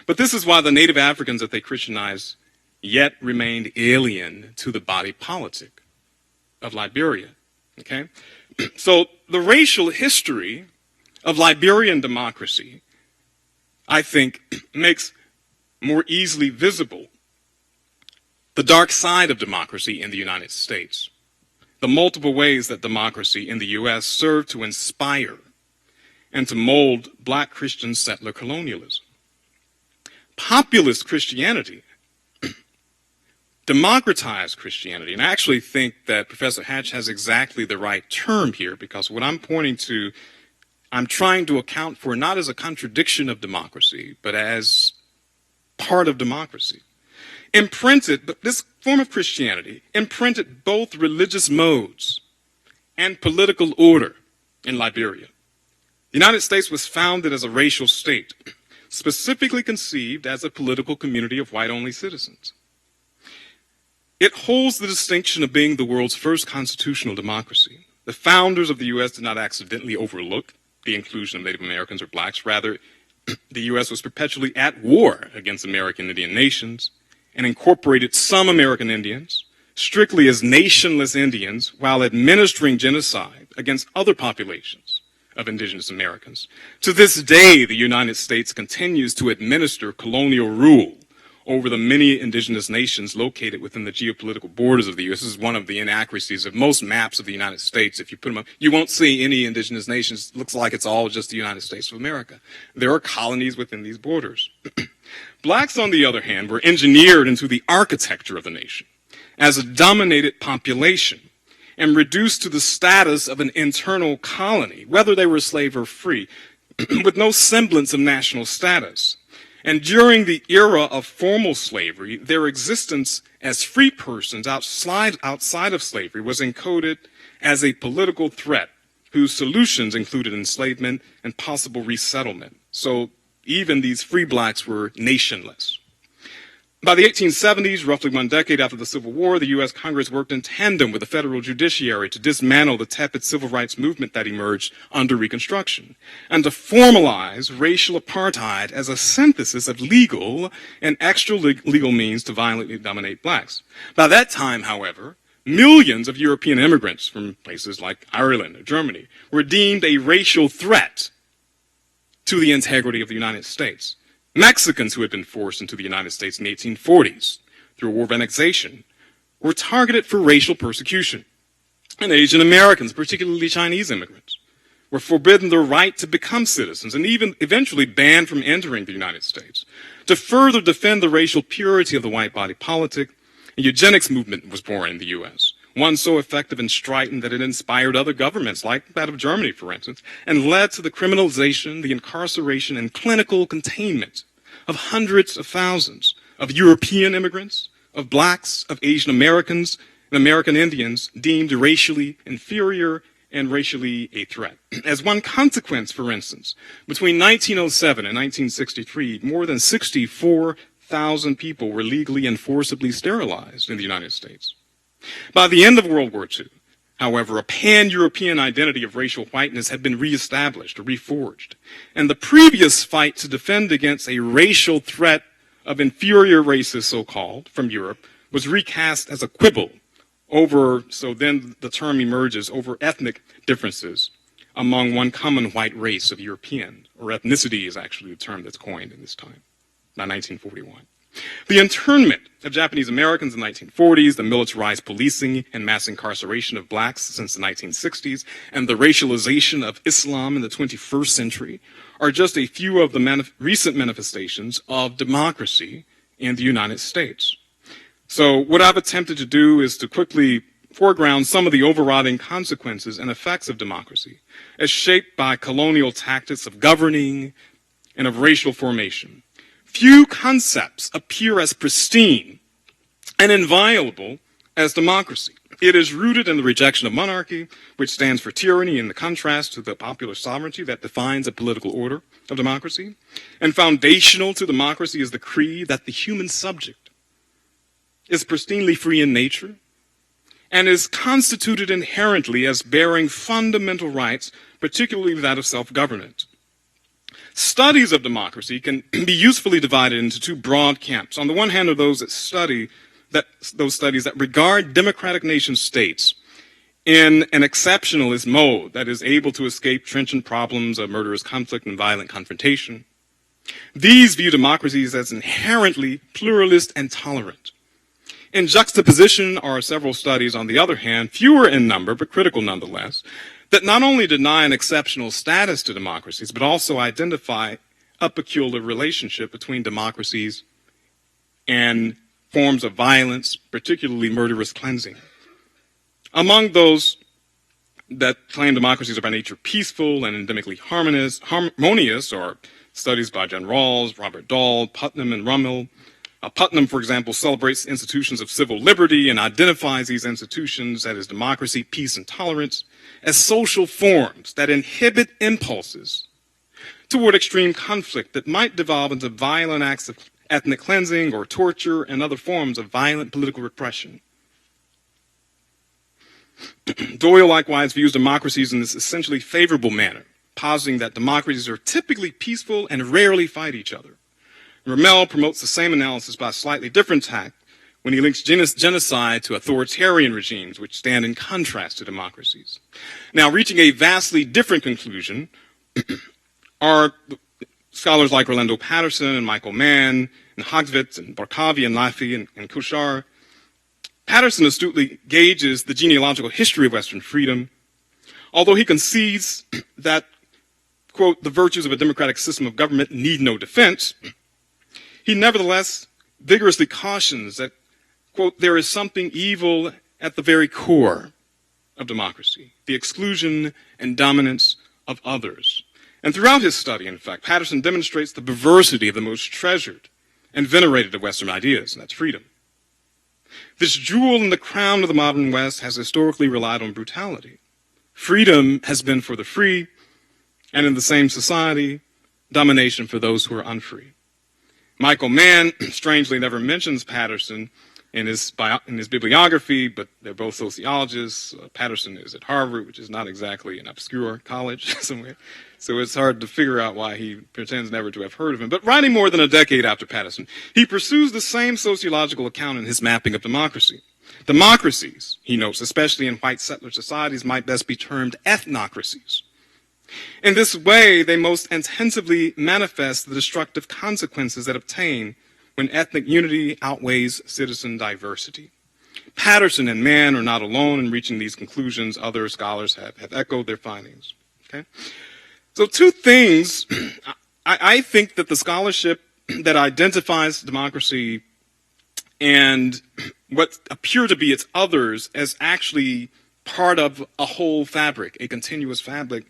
But this is why the native Africans that they Christianized yet remained alien to the body politic of Liberia. Okay? So the racial history of Liberian democracy, I think, makes more easily visible the dark side of democracy in the United States, the multiple ways that democracy in the U.S. served to inspire and to mold black Christian settler colonialism. Populist Christianity, democratized Christianity, and I actually think that Professor Hatch has exactly the right term here, because what I'm pointing to, I'm trying to account for not as a contradiction of democracy, but as part of democracy. But this form of Christianity imprinted both religious modes and political order in Liberia. The United States was founded as a racial state, specifically conceived as a political community of white-only citizens. It holds the distinction of being the world's first constitutional democracy. The founders of the U.S. did not accidentally overlook the inclusion of Native Americans or blacks. Rather, the U.S. was perpetually at war against American Indian nations and incorporated some American Indians strictly as nationless Indians while administering genocide against other populations of indigenous Americans. To this day, the United States continues to administer colonial rule over the many indigenous nations located within the geopolitical borders of the U.S. This is one of the inaccuracies of most maps of the United States. If you put them up, you won't see any indigenous nations. It looks like it's all just the United States of America. There are colonies within these borders. Blacks, on the other hand, were engineered into the architecture of the nation as a dominated population and reduced to the status of an internal colony, whether they were slave or free, with no semblance of national status. And during the era of formal slavery, their existence as free persons outside of slavery was encoded as a political threat whose solutions included enslavement and possible resettlement. So even these free blacks were nationless. By the 1870s, roughly one decade after the Civil War, the U.S. Congress worked in tandem with the federal judiciary to dismantle the tepid civil rights movement that emerged under Reconstruction, and to formalize racial apartheid as a synthesis of legal and extra-legal means to violently dominate blacks. By that time, however, millions of European immigrants from places like Ireland or Germany were deemed a racial threat to the integrity of the United States. Mexicans who had been forced into the United States in the 1840s through a war of annexation were targeted for racial persecution. And Asian Americans, particularly Chinese immigrants, were forbidden the right to become citizens and even eventually banned from entering the United States. To further defend the racial purity of the white body politic, a eugenics movement was born in the U.S., one so effective and strident that it inspired other governments, like that of Germany, for instance, and led to the criminalization, the incarceration, and clinical containment of hundreds of thousands of European immigrants, of blacks, of Asian Americans, and American Indians deemed racially inferior and racially a threat. As one consequence, for instance, between 1907 and 1963, more than 64,000 people were legally and forcibly sterilized in the United States. By the end of World War II, however, a pan-European identity of racial whiteness had been reestablished or reforged, and the previous fight to defend against a racial threat of inferior races, so-called, from Europe, was recast as a quibble over, so then the term emerges, over ethnic differences among one common white race of European, or ethnicity is actually the term that's coined in this time, by 1941. The internment of Japanese Americans in the 1940s, the militarized policing and mass incarceration of blacks since the 1960s, and the racialization of Islam in the 21st century are just a few of the recent manifestations of democracy in the United States. So what I've attempted to do is to quickly foreground some of the overriding consequences and effects of democracy as shaped by colonial tactics of governing and of racial formation. Few concepts appear as pristine and inviolable as democracy. It is rooted in the rejection of monarchy, which stands for tyranny in the contrast to the popular sovereignty that defines a political order of democracy. And foundational to democracy is the creed that the human subject is pristinely free in nature and is constituted inherently as bearing fundamental rights, particularly that of self-government. Studies of democracy can be usefully divided into two broad camps. On the one hand are those studies that regard democratic nation states in an exceptionalist mode that is able to escape trenchant problems of murderous conflict and violent confrontation. These view democracies as inherently pluralist and tolerant. In juxtaposition are several studies, on the other hand, fewer in number, but critical nonetheless, that not only deny an exceptional status to democracies, but also identify a peculiar relationship between democracies and forms of violence, particularly murderous cleansing. Among those that claim democracies are by nature peaceful and endemically harmonious are studies by John Rawls, Robert Dahl, Putnam, and Rummel. Putnam, for example, celebrates institutions of civil liberty and identifies these institutions, that is democracy, peace, and tolerance, as social forms that inhibit impulses toward extreme conflict that might devolve into violent acts of ethnic cleansing or torture and other forms of violent political repression. Doyle likewise views democracies in this essentially favorable manner, positing that democracies are typically peaceful and rarely fight each other. Rummel promotes the same analysis by a slightly different tack when he links genocide to authoritarian regimes, which stand in contrast to democracies. Now, reaching a vastly different conclusion are scholars like Orlando Patterson and Michael Mann and Hogvitz and Barkavi and Laffey and Kushar. Patterson astutely gauges the genealogical history of Western freedom, although he concedes that, quote, the virtues of a democratic system of government need no defense. He nevertheless vigorously cautions that, quote, there is something evil at the very core of democracy, the exclusion and dominance of others. And throughout his study, in fact, Patterson demonstrates the perversity of the most treasured and venerated of Western ideas, and that's freedom. This jewel in the crown of the modern West has historically relied on brutality. Freedom has been for the free, and in the same society, domination for those who are unfree. Michael Mann strangely never mentions Patterson in his bibliography, but they're both sociologists. Patterson is at Harvard, which is not exactly an obscure college somewhere. So it's hard to figure out why he pretends never to have heard of him. But writing more than a decade after Patterson, he pursues the same sociological account in his mapping of democracy. Democracies, he notes, especially in white settler societies, might best be termed ethnocracies. In this way, they most intensively manifest the destructive consequences that obtain when ethnic unity outweighs citizen diversity. Patterson and Mann are not alone in reaching these conclusions. Other scholars have echoed their findings. Okay? So two things, I think that the scholarship that identifies democracy and what appear to be its others as actually part of a whole fabric, a continuous fabric,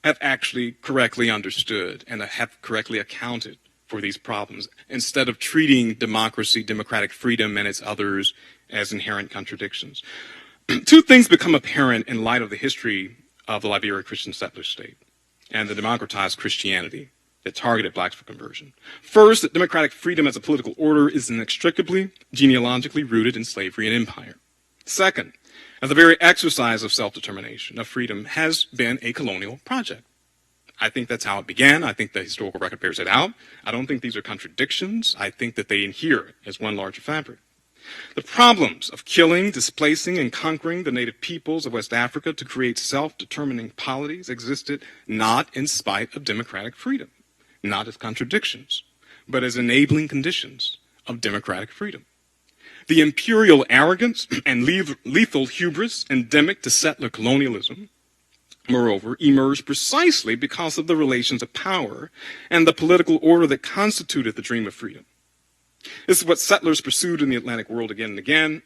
have actually correctly understood and have correctly accounted for these problems, instead of treating democracy, democratic freedom, and its others as inherent contradictions. Two things become apparent in light of the history of the Liberia Christian settler state and the democratized Christianity that targeted blacks for conversion. First, that democratic freedom as a political order is inextricably, genealogically rooted in slavery and empire. Second, that the very exercise of self-determination, of freedom, has been a colonial project. I think that's how it began. I think the historical record bears it out. I don't think these are contradictions. I think that they adhere as one larger fabric. The problems of killing, displacing, and conquering the native peoples of West Africa to create self-determining polities existed not in spite of democratic freedom, not as contradictions, but as enabling conditions of democratic freedom. The imperial arrogance and lethal hubris endemic to settler colonialism, moreover, emerged precisely because of the relations of power and the political order that constituted the dream of freedom. This is what settlers pursued in the Atlantic world again and again.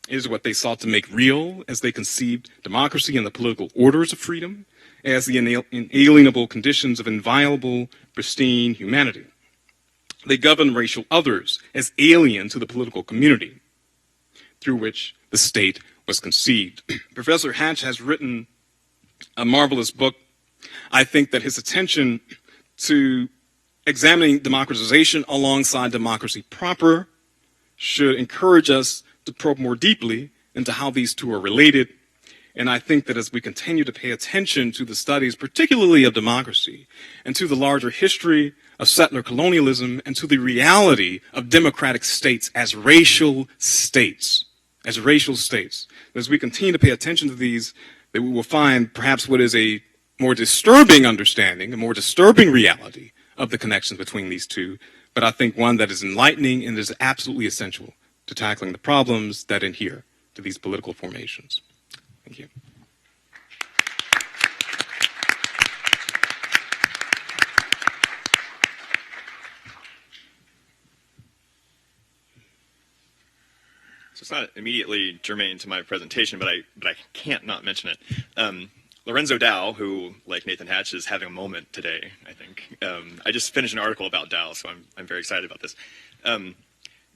It is what they sought to make real as they conceived democracy and the political orders of freedom as the inalienable conditions of inviolable, pristine humanity. They governed racial others as alien to the political community through which the state was conceived. Professor Hatch has written a marvelous book. I think that his attention to examining democratization alongside democracy proper should encourage us to probe more deeply into how these two are related. And I think that as we continue to pay attention to the studies, particularly of democracy, and to the larger history of settler colonialism, and to the reality of democratic states as racial states, as we continue to pay attention to these, that we will find perhaps what is a more disturbing understanding, a more disturbing reality of the connections between these two, but I think one that is enlightening and is absolutely essential to tackling the problems that adhere to these political formations. Thank you. So it's not immediately germane to my presentation, but I can't not mention it. Lorenzo Dow, who, like Nathan Hatch, is having a moment today, I think. I just finished an article about Dow, so I'm very excited about this.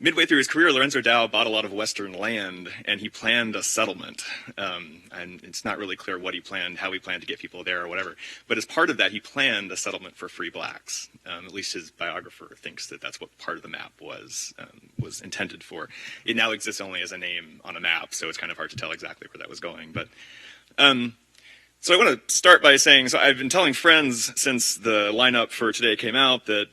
Midway through his career, Lorenzo Dow bought a lot of Western land, and he planned a settlement. And it's not really clear what he planned, how he planned to get people there or whatever. But as part of that, he planned a settlement for free blacks. At least his biographer thinks that that's what part of the map was intended for. It now exists only as a name on a map, so it's kind of hard to tell exactly where that was going. But so I want to start by saying, so I've been telling friends since the lineup for today came out that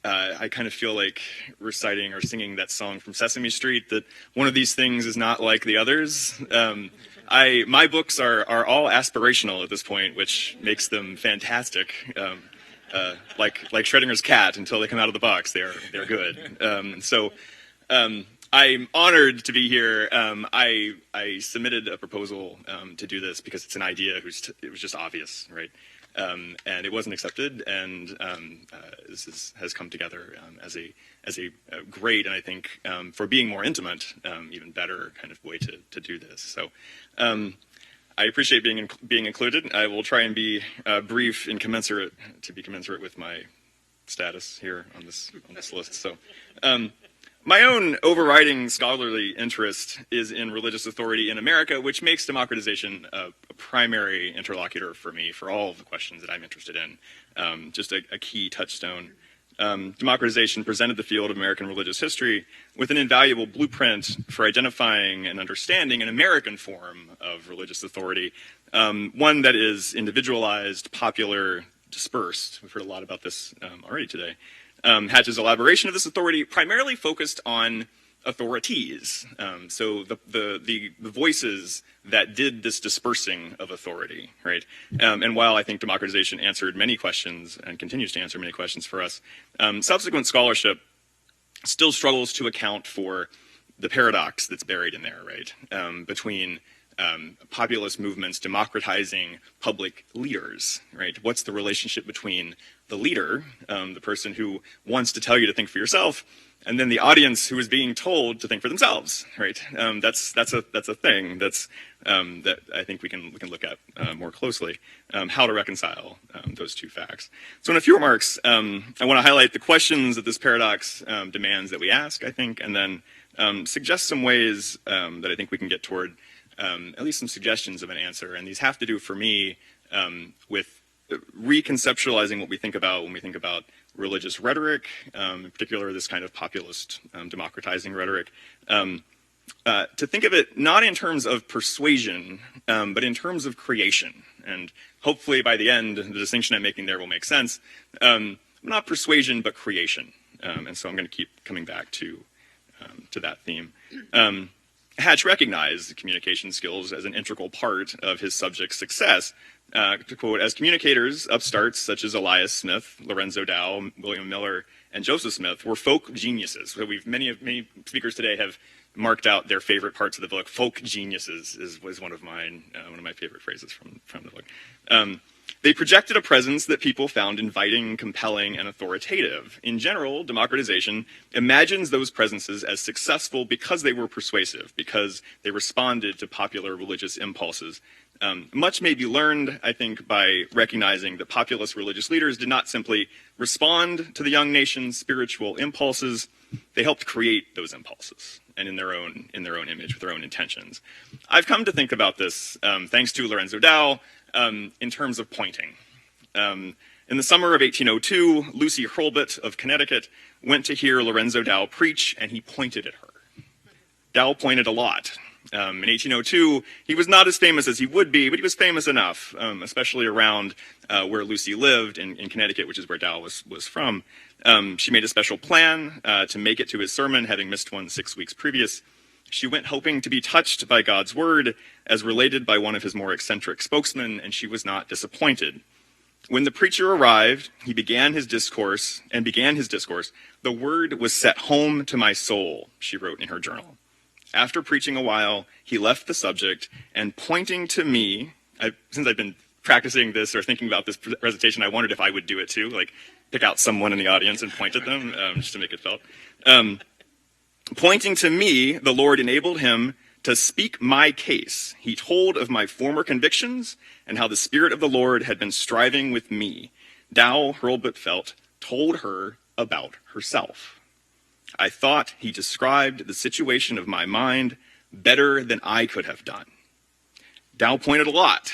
I kind of feel like reciting or singing that song from Sesame Street, that one of these things is not like the others. My books are all aspirational at this point, which makes them fantastic. Like Schrodinger's cat, until they come out of the box, they're good. I'm honored to be here. I submitted a proposal to do this because it's an idea. It was just obvious, right? And it wasn't accepted, and this has come together as a great, and I think for being more intimate, even better kind of way to do this. So I appreciate being included. I will try and be brief and commensurate with my status here on this list. So. My own overriding scholarly interest is in religious authority in America, which makes democratization a primary interlocutor for me for all of the questions that I'm interested in, just a key touchstone. Democratization presented the field of American religious history with an invaluable blueprint for identifying and understanding an American form of religious authority, one that is individualized, popular, dispersed. We've heard a lot about this already today. Hatch's elaboration of this authority primarily focused on authorities, so the voices that did this dispersing of authority, right? And while I think democratization answered many questions and continues to answer many questions for us, subsequent scholarship still struggles to account for the paradox that's buried in there, right? Between populist movements democratizing public leaders, right? What's the relationship between the leader, the person who wants to tell you to think for yourself, and then the audience who is being told to think for themselves, right? That's a thing that I think we can look at more closely, how to reconcile those two facts. So in a few remarks, I want to highlight the questions that this paradox demands that we ask, I think, and then suggest some ways that I think we can get toward at least some suggestions of an answer. And these have to do, for me, with reconceptualizing what we think about when we think about religious rhetoric, in particular this kind of populist democratizing rhetoric, to think of it not in terms of persuasion, but in terms of creation. And hopefully by the end, the distinction I'm making there will make sense. Not persuasion, but creation. And so I'm going to keep coming back to that theme. Hatch recognized communication skills as an integral part of his subject's success. To quote, as communicators, upstarts such as Elias Smith, Lorenzo Dow, William Miller, and Joseph Smith were folk geniuses. So many speakers today have marked out their favorite parts of the book. Folk geniuses was one of my favorite phrases from the book. They projected a presence that people found inviting, compelling, and authoritative. In general, democratization imagines those presences as successful because they were persuasive, because they responded to popular religious impulses. Much may be learned, I think, by recognizing that populist religious leaders did not simply respond to the young nation's spiritual impulses, they helped create those impulses, and in their own image, with their own intentions. I've come to think about this, thanks to Lorenzo Dow, in terms of pointing. In the summer of 1802, Lucy Hurlbut of Connecticut went to hear Lorenzo Dow preach, and he pointed at her. Dow pointed a lot. In 1802, he was not as famous as he would be, but he was famous enough, especially around where Lucy lived in Connecticut, which is where Dow was from. She made a special plan to make it to his sermon, having missed one 6 weeks previous. She went hoping to be touched by God's word, as related by one of his more eccentric spokesmen, and she was not disappointed. When the preacher arrived, he began his discourse. The word was set home to my soul, she wrote in her journal. After preaching a while, he left the subject, and pointing to me, since I've been practicing this or thinking about this presentation, I wondered if I would do it too, like pick out someone in the audience and point at them, just to make it felt. Pointing to me, the Lord enabled him to speak my case. He told of my former convictions and how the Spirit of the Lord had been striving with me. Dow, Hurlbut felt, told her about herself. I thought he described the situation of my mind better than I could have done. Dow pointed a lot.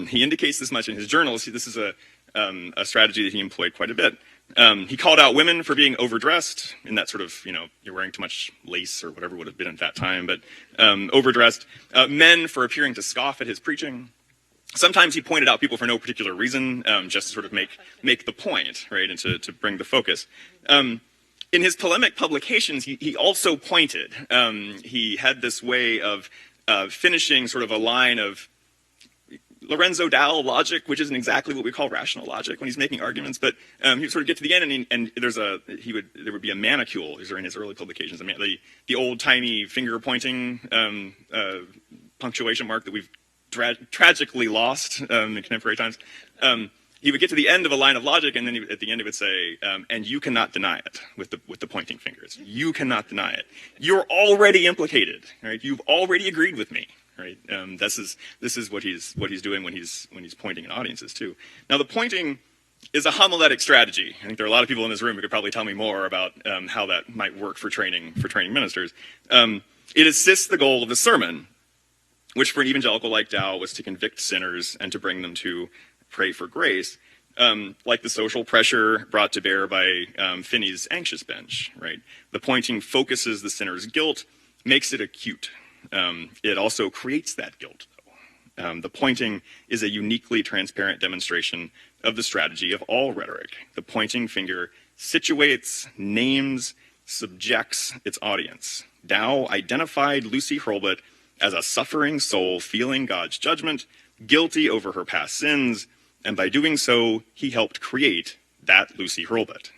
He indicates this much in his journals. This is a strategy that he employed quite a bit. He called out women for being overdressed in that sort of, you're wearing too much lace or whatever would have been at that time, but overdressed. Men for appearing to scoff at his preaching. Sometimes he pointed out people for no particular reason, just to sort of make the point, right, and to bring the focus. In his polemic publications, he also pointed. He had this way of finishing sort of a line of Lorenzo Dow logic, which isn't exactly what we call rational logic when he's making arguments, but he would sort of get to the end, and there would be a manicule. These are in his early publications. I mean, the old timey finger pointing punctuation mark that we've tragically lost in contemporary times. He would get to the end of a line of logic, and then at the end he would say, "And you cannot deny it," with the pointing fingers. You cannot deny it. You're already implicated, right? You've already agreed with me. Right. This is what he's doing when he's pointing at audiences too. Now the pointing is a homiletic strategy. I think there are a lot of people in this room who could probably tell me more about how that might work for training ministers. It assists the goal of the sermon, which for an evangelical like Dow was to convict sinners and to bring them to pray for grace, like the social pressure brought to bear by Finney's anxious bench. Right. The pointing focuses the sinner's guilt, makes it acute. It also creates that guilt, though. The pointing is a uniquely transparent demonstration of the strategy of all rhetoric. The pointing finger situates, names, subjects its audience. Dow identified Lucy Hurlbut as a suffering soul feeling God's judgment, guilty over her past sins, and by doing so, he helped create that Lucy Hurlbut.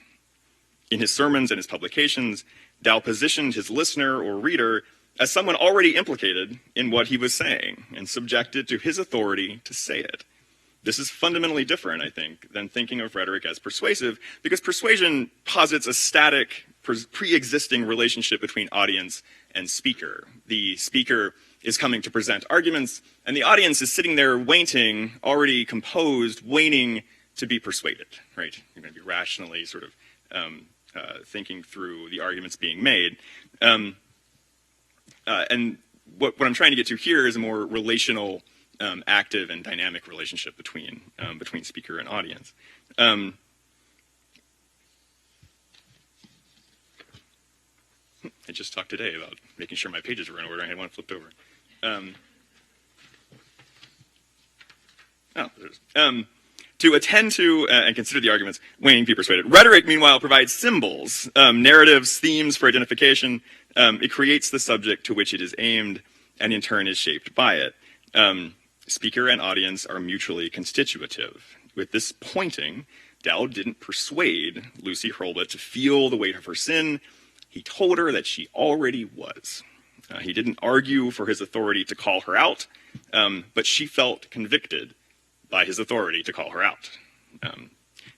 In his sermons and his publications, Dow positioned his listener or reader as someone already implicated in what he was saying and subjected to his authority to say it. This is fundamentally different, I think, than thinking of rhetoric as persuasive, because persuasion posits a static, pre-existing relationship between audience and speaker. The speaker is coming to present arguments, and the audience is sitting there waiting, already composed, waiting to be persuaded, right? You're going to be rationally sort of thinking through the arguments being made. And what I'm trying to get to here is a more relational, active and dynamic relationship between speaker and audience. I just talked today about making sure my pages were in order. I had one flipped over. To attend to and consider the arguments, waiting to be persuaded. Rhetoric, meanwhile, provides symbols, narratives, themes for identification. It creates the subject to which it is aimed, and in turn is shaped by it. Speaker and audience are mutually constitutive. With this pointing, Dow didn't persuade Lucy Hurlbut to feel the weight of her sin. He told her that she already was. He didn't argue for his authority to call her out, but she felt convicted by his authority to call her out.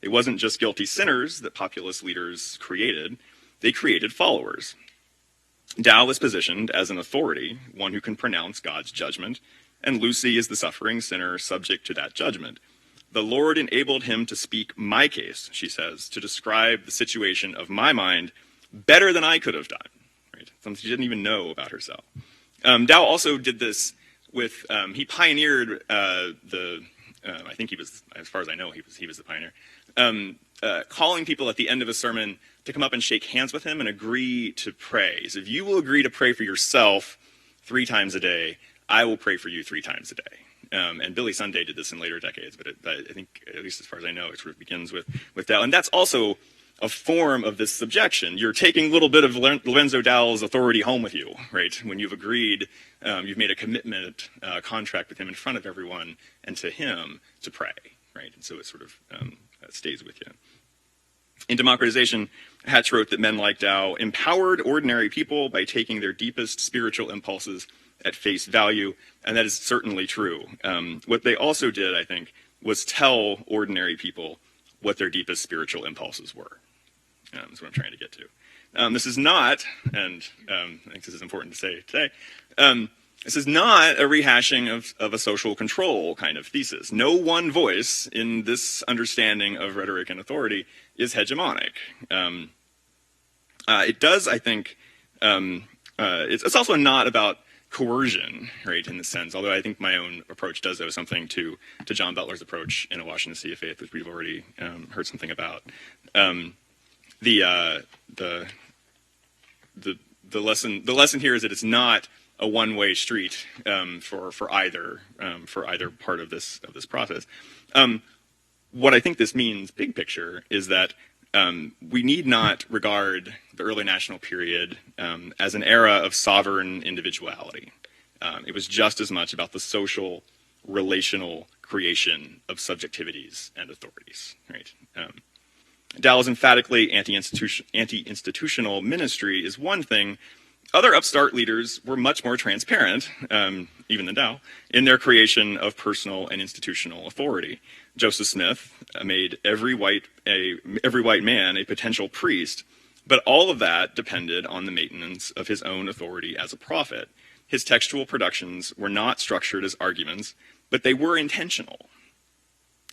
It wasn't just guilty sinners that populist leaders created. They created followers. Dow was positioned as an authority, one who can pronounce God's judgment, and Lucy is the suffering sinner subject to that judgment. The Lord enabled him to speak my case, she says, to describe the situation of my mind better than I could have done. Right? Something she didn't even know about herself. Dow also did this with, he pioneered I think he was, as far as I know, he was the pioneer, calling people at the end of a sermon to come up and shake hands with him and agree to pray. So if you will agree to pray for yourself 3 times a day, I will pray for you 3 times a day. And Billy Sunday did this in later decades, but I think, at least as far as I know, it sort of begins with Dow. And that's also a form of this subjection. You're taking a little bit of Lorenzo Dow's authority home with you, right? When you've agreed, you've made a commitment, contract with him in front of everyone and to him to pray, right? And so it sort of stays with you. In Democratization, Hatch wrote that men like Dow empowered ordinary people by taking their deepest spiritual impulses at face value, and that is certainly true. What they also did, I think, was tell ordinary people what their deepest spiritual impulses were. That's what I'm trying to get to. This is not, and I think this is important to say today, this is not a rehashing of a social control kind of thesis. No one voice in this understanding of rhetoric and authority is hegemonic. It does, I think, it's also not about coercion, right, in the sense, although I think my own approach does owe something to John Butler's approach in A Washington Sea of Faith, which we've already heard something about. The lesson here is that it's not a one-way street for either part of this process. What I think this means, big picture, is that we need not regard the early national period as an era of sovereign individuality. It was just as much about the social, relational creation of subjectivities and authorities. Right? Dow's emphatically anti-institutional ministry is one thing. Other upstart leaders were much more transparent, even than Dow, in their creation of personal and institutional authority. Joseph Smith made every white man a potential priest, but all of that depended on the maintenance of his own authority as a prophet. His textual productions were not structured as arguments, but they were intentional.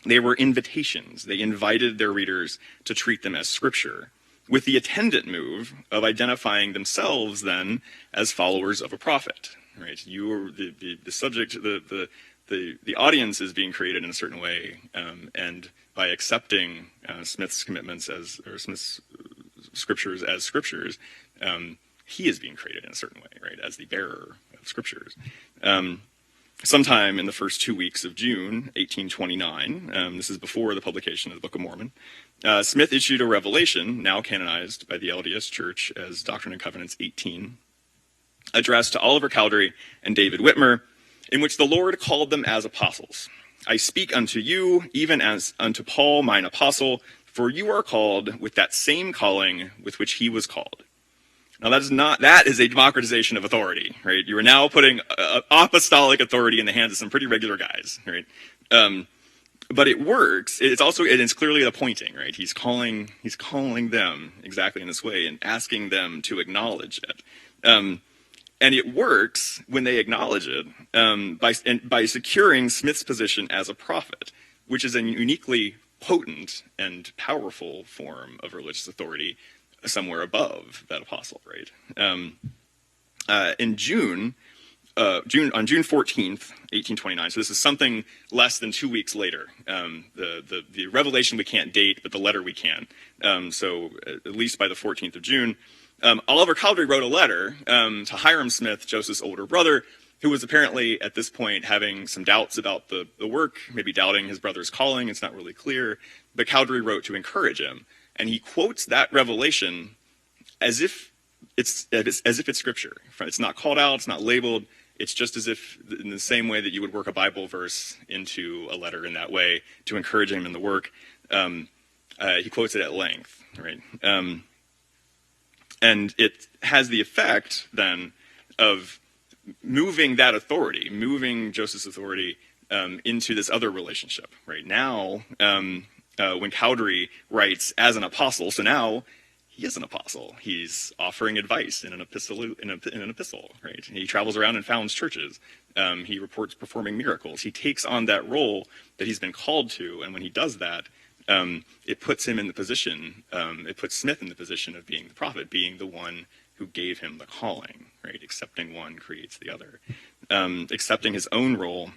They were invitations. They invited their readers to treat them as scripture, with the attendant move of identifying themselves then as followers of a prophet. Right? You are the subject, the audience is being created in a certain way, and by accepting Smith's commitments or Smith's scriptures as scriptures, he is being created in a certain way, right, as the bearer of scriptures. Sometime in the first 2 weeks of June 1829, this is before the publication of the Book of Mormon, Smith issued a revelation, now canonized by the LDS Church as Doctrine and Covenants 18, addressed to Oliver Cowdery and David Whitmer, in which the Lord called them as apostles. I speak unto you, even as unto Paul, mine apostle, for you are called with that same calling with which he was called. Now that is a democratization of authority, right? You are now putting apostolic authority in the hands of some pretty regular guys, right? But it works. It's clearly appointing, right? He's calling them exactly in this way and asking them to acknowledge it. And it works when they acknowledge it by securing Smith's position as a prophet, which is a uniquely potent and powerful form of religious authority somewhere above that apostle, right? In June 14th, 1829, so this is something less than 2 weeks later. The revelation we can't date, but the letter we can. So at least by the 14th of June, Oliver Cowdery wrote a letter to Hiram Smith, Joseph's older brother, who was apparently at this point having some doubts about the work, maybe doubting his brother's calling. It's not really clear. But Cowdery wrote to encourage him. And he quotes that revelation as if it's scripture. It's not called out, it's not labeled. It's just as if in the same way that you would work a Bible verse into a letter in that way to encourage him in the work. He quotes it at length, right? And it has the effect then of moving that authority, moving Joseph's authority into this other relationship, right? Now, when Cowdery writes as an apostle, so now he is an apostle. He's offering advice in an epistle, right? He travels around and founds churches. He reports performing miracles. He takes on that role that he's been called to, and when he does that, it puts him in the position, it puts Smith in the position of being the prophet, being the one who gave him the calling, right? Accepting one creates the other. Accepting his own role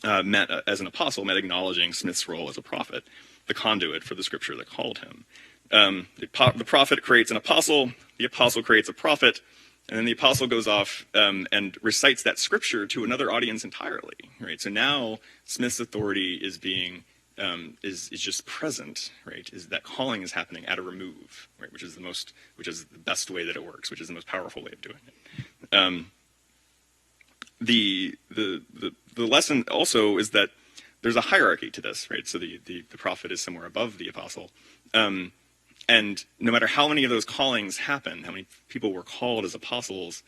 as an apostle meant acknowledging Smith's role as a prophet, the conduit for the scripture that called him. The prophet creates an apostle, the apostle creates a prophet, and then the apostle goes off and recites that scripture to another audience entirely, right? So now Smith's authority is being is just present, right? Is that calling is happening at a remove, right? Which is the best way that it works, which is the most powerful way of doing it. The lesson also is that there's a hierarchy to this, right? So the prophet is somewhere above the apostle. And no matter how many of those callings happened, how many people were called as apostles,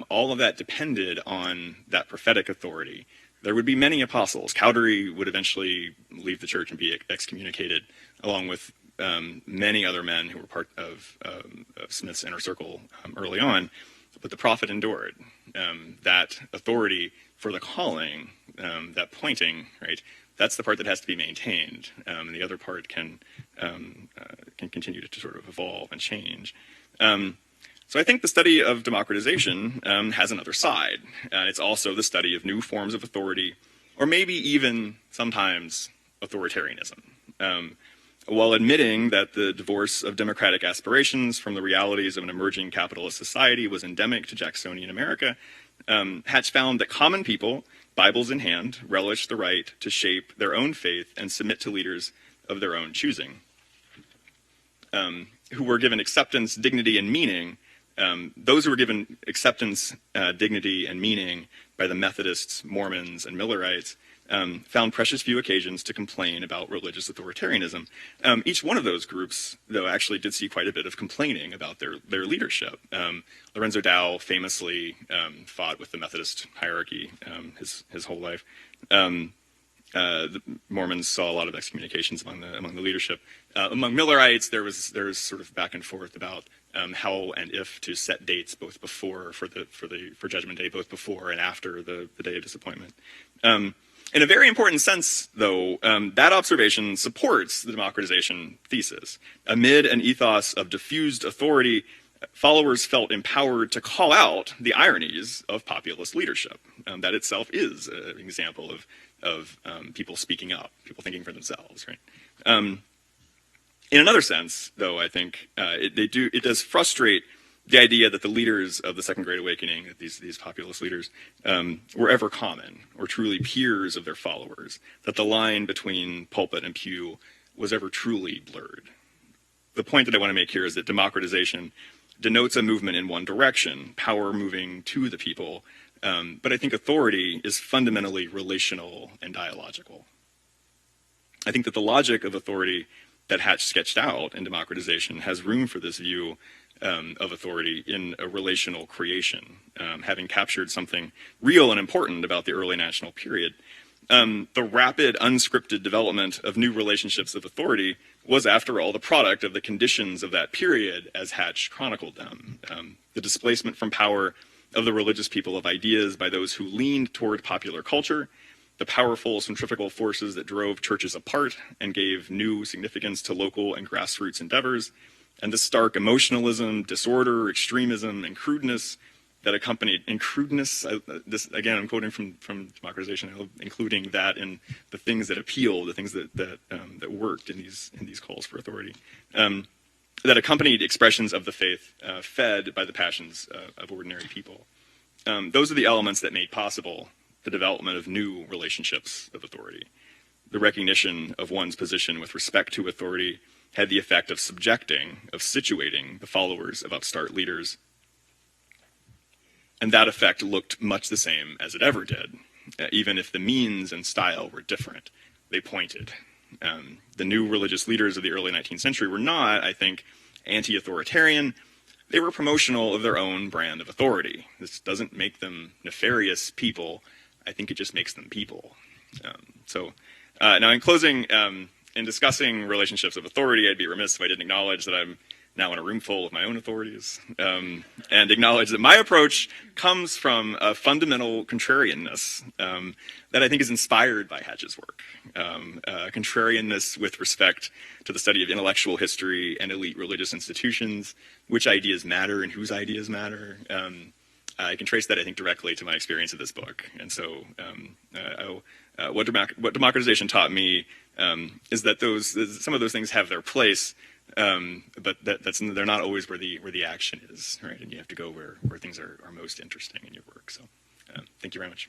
all of that depended on that prophetic authority. There would be many apostles. Cowdery would eventually leave the church and be excommunicated, along with many other men who were part of Smith's inner circle early on. But the prophet endured. That authority for the calling, that pointing, right? That's the part that has to be maintained, and the other part can continue to sort of evolve and change. So I think the study of democratization has another side. It's also the study of new forms of authority, or maybe even sometimes authoritarianism. While admitting that the divorce of democratic aspirations from the realities of an emerging capitalist society was endemic to Jacksonian America, Hatch found that common people, Bibles in hand, relished the right to shape their own faith and submit to leaders of their own choosing, who were given acceptance, dignity, and meaning. Those who were given acceptance, dignity, and meaning by the Methodists, Mormons, and Millerites found precious few occasions to complain about religious authoritarianism. Each one of those groups, though, actually did see quite a bit of complaining about their leadership. Lorenzo Dow famously fought with the Methodist hierarchy his whole life. The Mormons saw a lot of excommunications among the leadership. Among Millerites, there was sort of back and forth about how and if to set dates both before for Judgment Day, both before and after the Day of Disappointment. In a very important sense, though, that observation supports the democratization thesis. Amid an ethos of diffused authority, followers felt empowered to call out the ironies of populist leadership. That itself is an example of people speaking up, people thinking for themselves, right? In another sense, though, I think it does frustrate the idea that the leaders of the Second Great Awakening, that these populist leaders, were ever common or truly peers of their followers, that the line between pulpit and pew was ever truly blurred. The point that I want to make here is that democratization denotes a movement in one direction, power moving to the people, but I think authority is fundamentally relational and dialogical. I think that the logic of authority that Hatch sketched out in democratization has room for this view of authority in a relational creation, having captured something real and important about the early national period. The rapid, unscripted development of new relationships of authority was, after all, the product of the conditions of that period as Hatch chronicled them. The displacement from power of the religious people of ideas by those who leaned toward popular culture, the powerful centrifugal forces that drove churches apart and gave new significance to local and grassroots endeavors, and the stark emotionalism, disorder, extremism, and crudeness that accompanied, this again, I'm quoting from Democratization, including that in the things that appeal, the things that worked in these calls for authority, that accompanied expressions of the faith fed by the passions of ordinary people. Those are the elements that made possible the development of new relationships of authority. The recognition of one's position with respect to authority had the effect of situating the followers of upstart leaders. And that effect looked much the same as it ever did, even if the means and style were different. They pointed. The new religious leaders of the early 19th century were not, I think, anti-authoritarian. They were promotional of their own brand of authority. This doesn't make them nefarious people. I think it just makes them people. Now in closing, in discussing relationships of authority, I'd be remiss if I didn't acknowledge that I'm now in a room full of my own authorities, and acknowledge that my approach comes from a fundamental contrarianness that I think is inspired by Hatch's work. Contrarianness with respect to the study of intellectual history and elite religious institutions, which ideas matter and whose ideas matter. I can trace that, I think, directly to my experience of this book. And so what Democratization taught me is that some of those things have their place, but they're not always where the action is, right? And you have to go where things are most interesting in your work. So thank you very much.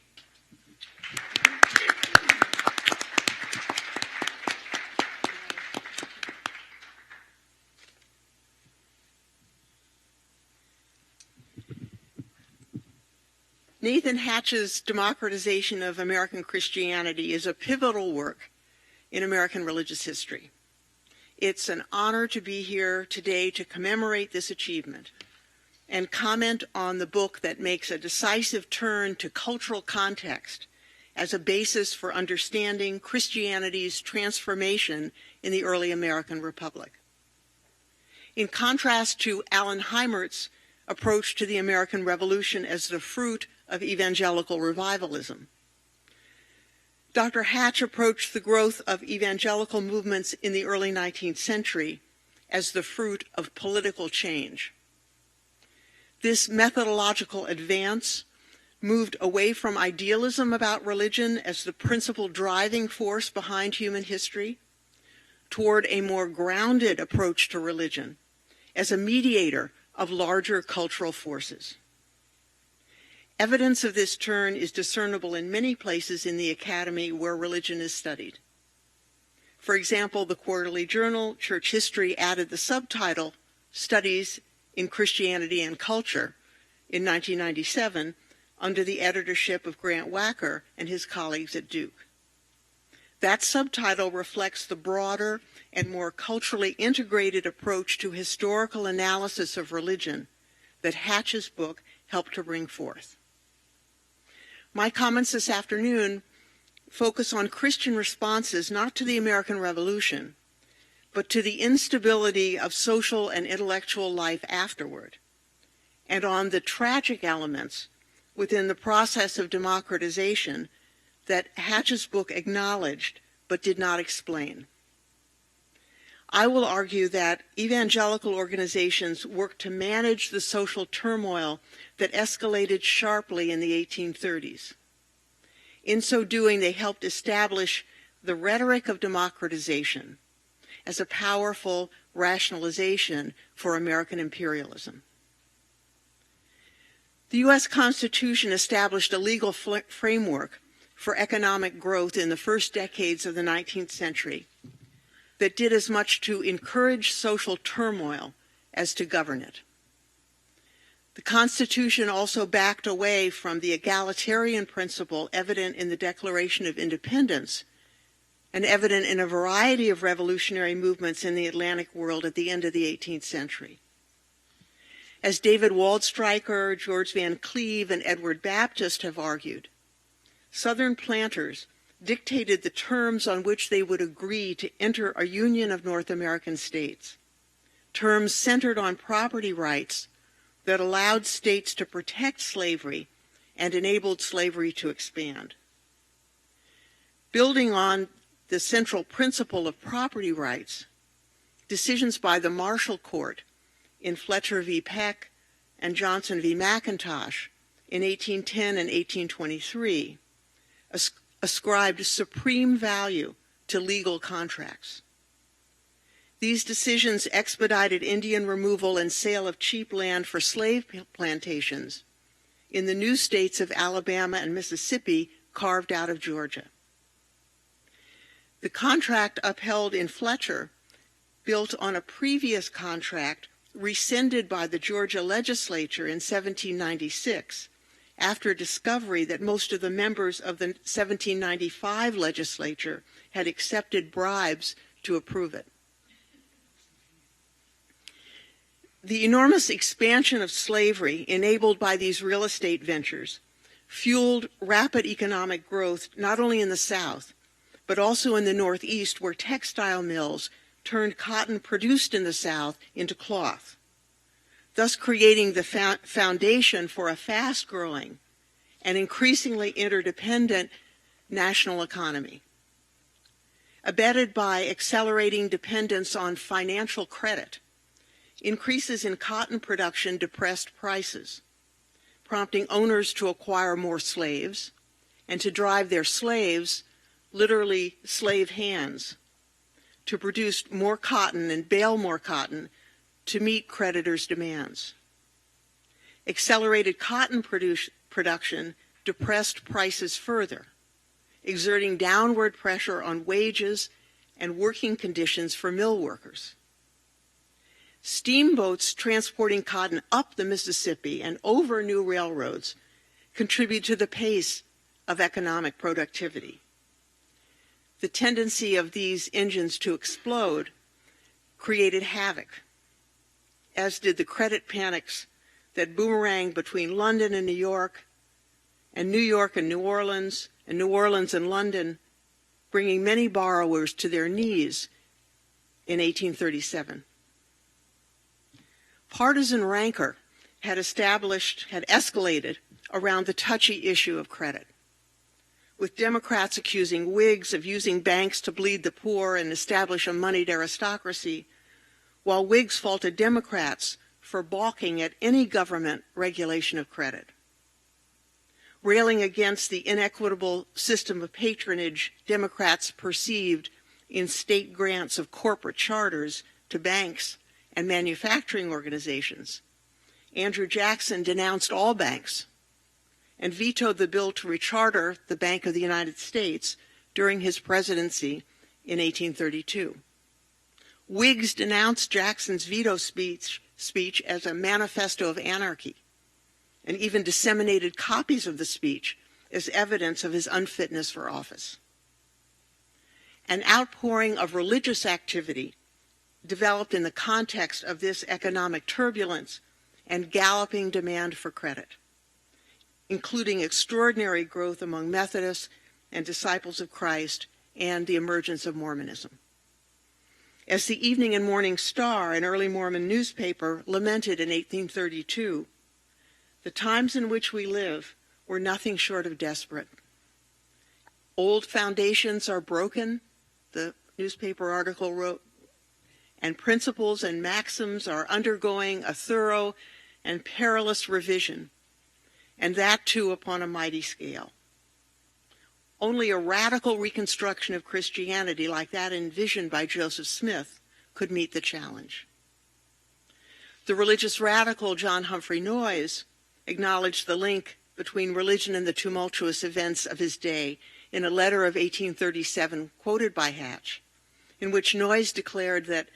Nathan Hatch's Democratization of American Christianity is a pivotal work in American religious history. It's an honor to be here today to commemorate this achievement and comment on the book that makes a decisive turn to cultural context as a basis for understanding Christianity's transformation in the early American Republic. In contrast to Alan Heimert's approach to the American Revolution as the fruit of evangelical revivalism, Dr. Hatch approached the growth of evangelical movements in the early 19th century as the fruit of political change. This methodological advance moved away from idealism about religion as the principal driving force behind human history toward a more grounded approach to religion as a mediator of larger cultural forces. Evidence of this turn is discernible in many places in the academy where religion is studied. For example, the quarterly journal Church History added the subtitle Studies in Christianity and Culture in 1997 under the editorship of Grant Wacker and his colleagues at Duke. That subtitle reflects the broader and more culturally integrated approach to historical analysis of religion that Hatch's book helped to bring forth. My comments this afternoon focus on Christian responses not to the American Revolution, but to the instability of social and intellectual life afterward, and on the tragic elements within the process of democratization that Hatch's book acknowledged but did not explain. I will argue that evangelical organizations worked to manage the social turmoil that escalated sharply in the 1830s. In so doing, they helped establish the rhetoric of democratization as a powerful rationalization for American imperialism. The U.S. Constitution established a legal framework for economic growth in the first decades of the 19th century that did as much to encourage social turmoil as to govern it. The Constitution also backed away from the egalitarian principle evident in the Declaration of Independence and evident in a variety of revolutionary movements in the Atlantic world at the end of the 18th century. As David Waldstreicher, George Van Cleve, and Edward Baptist have argued, Southern planters dictated the terms on which they would agree to enter a union of North American states, terms centered on property rights that allowed states to protect slavery and enabled slavery to expand. Building on the central principle of property rights, decisions by the Marshall Court in Fletcher v. Peck and Johnson v. McIntosh in 1810 and 1823 ascribed supreme value to legal contracts. These decisions expedited Indian removal and sale of cheap land for slave plantations in the new states of Alabama and Mississippi carved out of Georgia. The contract upheld in Fletcher built on a previous contract rescinded by the Georgia legislature in 1796 after discovery that most of the members of the 1795 legislature had accepted bribes to approve it. The enormous expansion of slavery enabled by these real estate ventures fueled rapid economic growth not only in the South, but also in the Northeast, where textile mills turned cotton produced in the South into cloth, thus creating the foundation for a fast-growing and increasingly interdependent national economy. Abetted by accelerating dependence on financial credit, increases in cotton production depressed prices, prompting owners to acquire more slaves and to drive their slaves, literally slave hands, to produce more cotton and bale more cotton to meet creditors' demands. Accelerated cotton production depressed prices further, exerting downward pressure on wages and working conditions for mill workers. Steamboats transporting cotton up the Mississippi and over new railroads contribute to the pace of economic productivity. The tendency of these engines to explode created havoc, as did the credit panics that boomeranged between London and New York and New Orleans and London, bringing many borrowers to their knees in 1837. Partisan rancor had escalated around the touchy issue of credit, with Democrats accusing Whigs of using banks to bleed the poor and establish a moneyed aristocracy, while Whigs faulted Democrats for balking at any government regulation of credit. Railing against the inequitable system of patronage Democrats perceived in state grants of corporate charters to banks and manufacturing organizations, Andrew Jackson denounced all banks and vetoed the bill to recharter the Bank of the United States during his presidency in 1832. Whigs denounced Jackson's veto speech as a manifesto of anarchy, and even disseminated copies of the speech as evidence of his unfitness for office. An outpouring of religious activity developed in the context of this economic turbulence and galloping demand for credit, including extraordinary growth among Methodists and Disciples of Christ and the emergence of Mormonism. As the Evening and Morning Star, an early Mormon newspaper, lamented in 1832, the times in which we live were nothing short of desperate. Old foundations are broken, the newspaper article wrote, and principles and maxims are undergoing a thorough and perilous revision, and that too upon a mighty scale. Only a radical reconstruction of Christianity like that envisioned by Joseph Smith could meet the challenge. The religious radical John Humphrey Noyes acknowledged the link between religion and the tumultuous events of his day in a letter of 1837 quoted by Hatch, in which Noyes declared that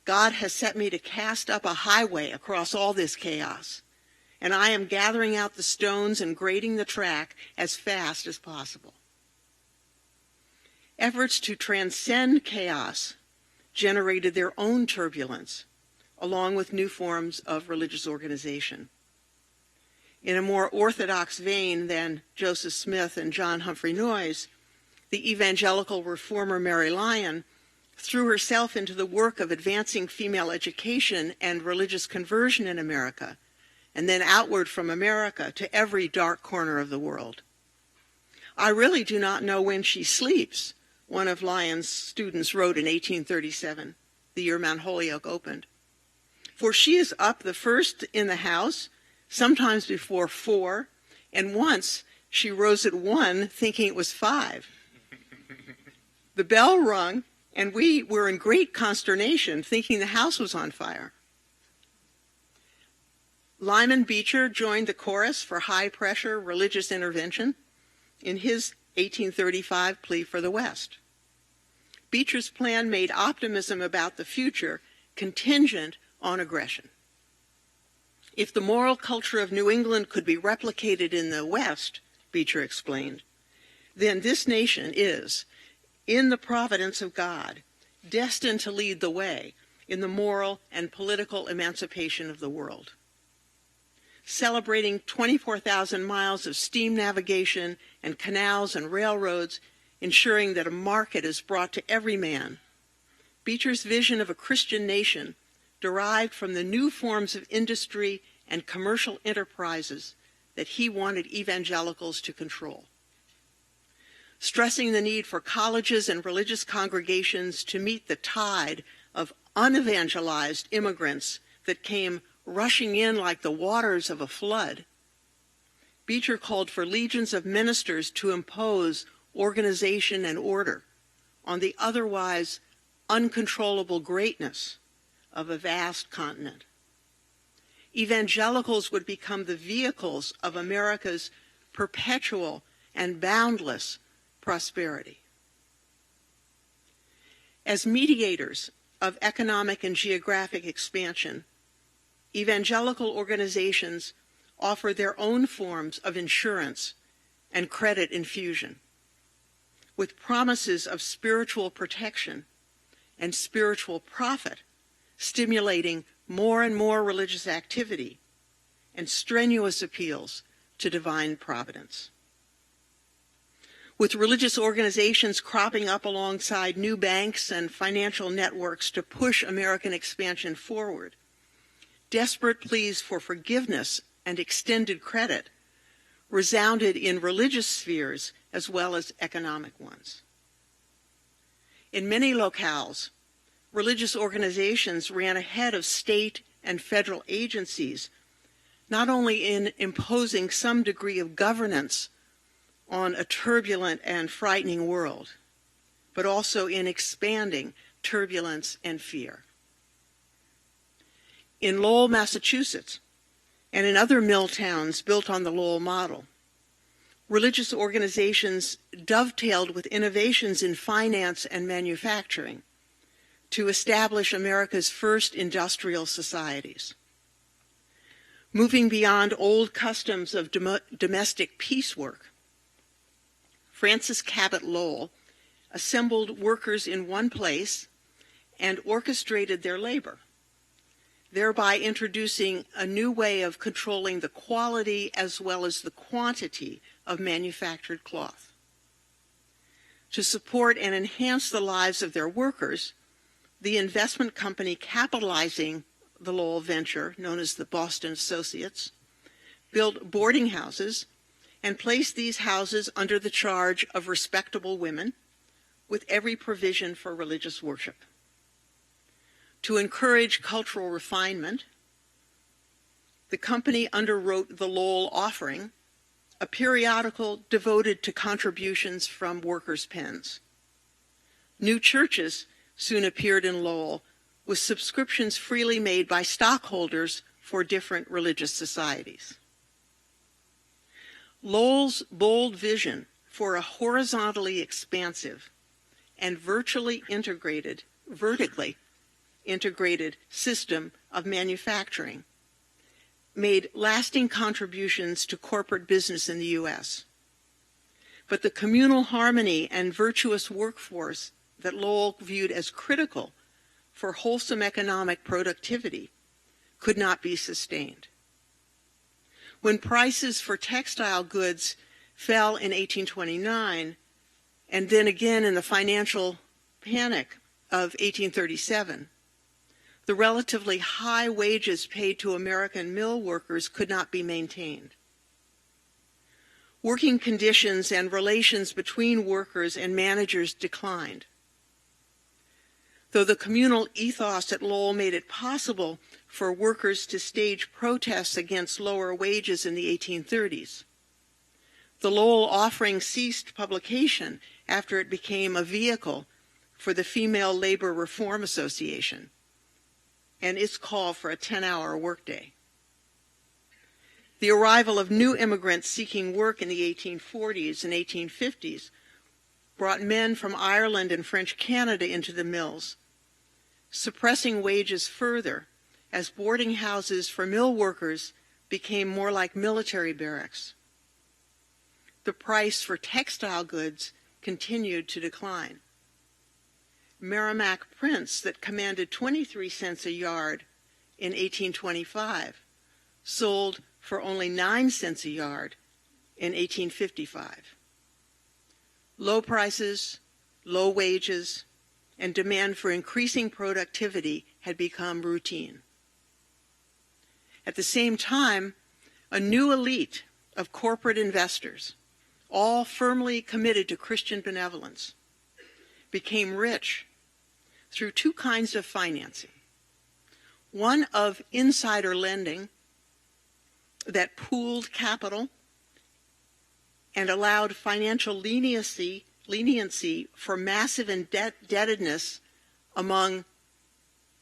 God has set me to cast up a highway across all this chaos, and I am gathering out the stones and grading the track as fast as possible. Efforts to transcend chaos generated their own turbulence, along with new forms of religious organization. In a more orthodox vein than Joseph Smith and John Humphrey Noyes, the evangelical reformer Mary Lyon threw herself into the work of advancing female education and religious conversion in America, and then outward from America to every dark corner of the world. "I really do not know when she sleeps," one of Lyon's students wrote in 1837, the year Mount Holyoke opened. "For she is up the first in the house, sometimes before 4, and once she rose at 1 thinking it was 5. The bell rung, and we were in great consternation, thinking the house was on fire." Lyman Beecher joined the chorus for high-pressure religious intervention in his 1835 plea for the West. Beecher's plan made optimism about the future contingent on aggression. If the moral culture of New England could be replicated in the West, Beecher explained, then this nation is, in the providence of God, destined to lead the way in the moral and political emancipation of the world. Celebrating 24,000 miles of steam navigation and canals and railroads, ensuring that a market is brought to every man, Beecher's vision of a Christian nation derived from the new forms of industry and commercial enterprises that he wanted evangelicals to control. Stressing the need for colleges and religious congregations to meet the tide of unevangelized immigrants that came rushing in like the waters of a flood, Beecher called for legions of ministers to impose organization and order on the otherwise uncontrollable greatness of a vast continent. Evangelicals would become the vehicles of America's perpetual and boundless prosperity. As mediators of economic and geographic expansion, evangelical organizations offer their own forms of insurance and credit infusion, with promises of spiritual protection and spiritual profit, stimulating more and more religious activity and strenuous appeals to divine providence. With religious organizations cropping up alongside new banks and financial networks to push American expansion forward, desperate pleas for forgiveness and extended credit resounded in religious spheres as well as economic ones. In many locales, religious organizations ran ahead of state and federal agencies, not only in imposing some degree of governance on a turbulent and frightening world, but also in expanding turbulence and fear. In Lowell, Massachusetts, and in other mill towns built on the Lowell model, religious organizations dovetailed with innovations in finance and manufacturing to establish America's first industrial societies. Moving beyond old customs of domestic piecework, Francis Cabot Lowell assembled workers in one place and orchestrated their labor, thereby introducing a new way of controlling the quality as well as the quantity of manufactured cloth. To support and enhance the lives of their workers, the investment company capitalizing the Lowell venture, known as the Boston Associates, built boarding houses and placed these houses under the charge of respectable women with every provision for religious worship. To encourage cultural refinement, the company underwrote the Lowell Offering, a periodical devoted to contributions from workers' pens. New churches soon appeared in Lowell, with subscriptions freely made by stockholders for different religious societies. Lowell's bold vision for a horizontally expansive and vertically integrated system of manufacturing made lasting contributions to corporate business in the U.S. But the communal harmony and virtuous workforce that Lowell viewed as critical for wholesome economic productivity could not be sustained. When prices for textile goods fell in 1829, and then again in the financial panic of 1837, the relatively high wages paid to American mill workers could not be maintained. Working conditions and relations between workers and managers declined. Though the communal ethos at Lowell made it possible for workers to stage protests against lower wages in the 1830s, the Lowell offering ceased publication after it became a vehicle for the Female Labor Reform Association and its call for a 10-hour workday. The arrival of new immigrants seeking work in the 1840s and 1850s brought men from Ireland and French Canada into the mills, suppressing wages further as boarding houses for mill workers became more like military barracks. The price for textile goods continued to decline. Merrimack prints that commanded 23 cents a yard in 1825 sold for only 9 cents a yard in 1855. Low prices, low wages, and demand for increasing productivity had become routine. At the same time, a new elite of corporate investors, all firmly committed to Christian benevolence, became rich through two kinds of financing. One of insider lending that pooled capital and allowed financial leniency for massive indebtedness among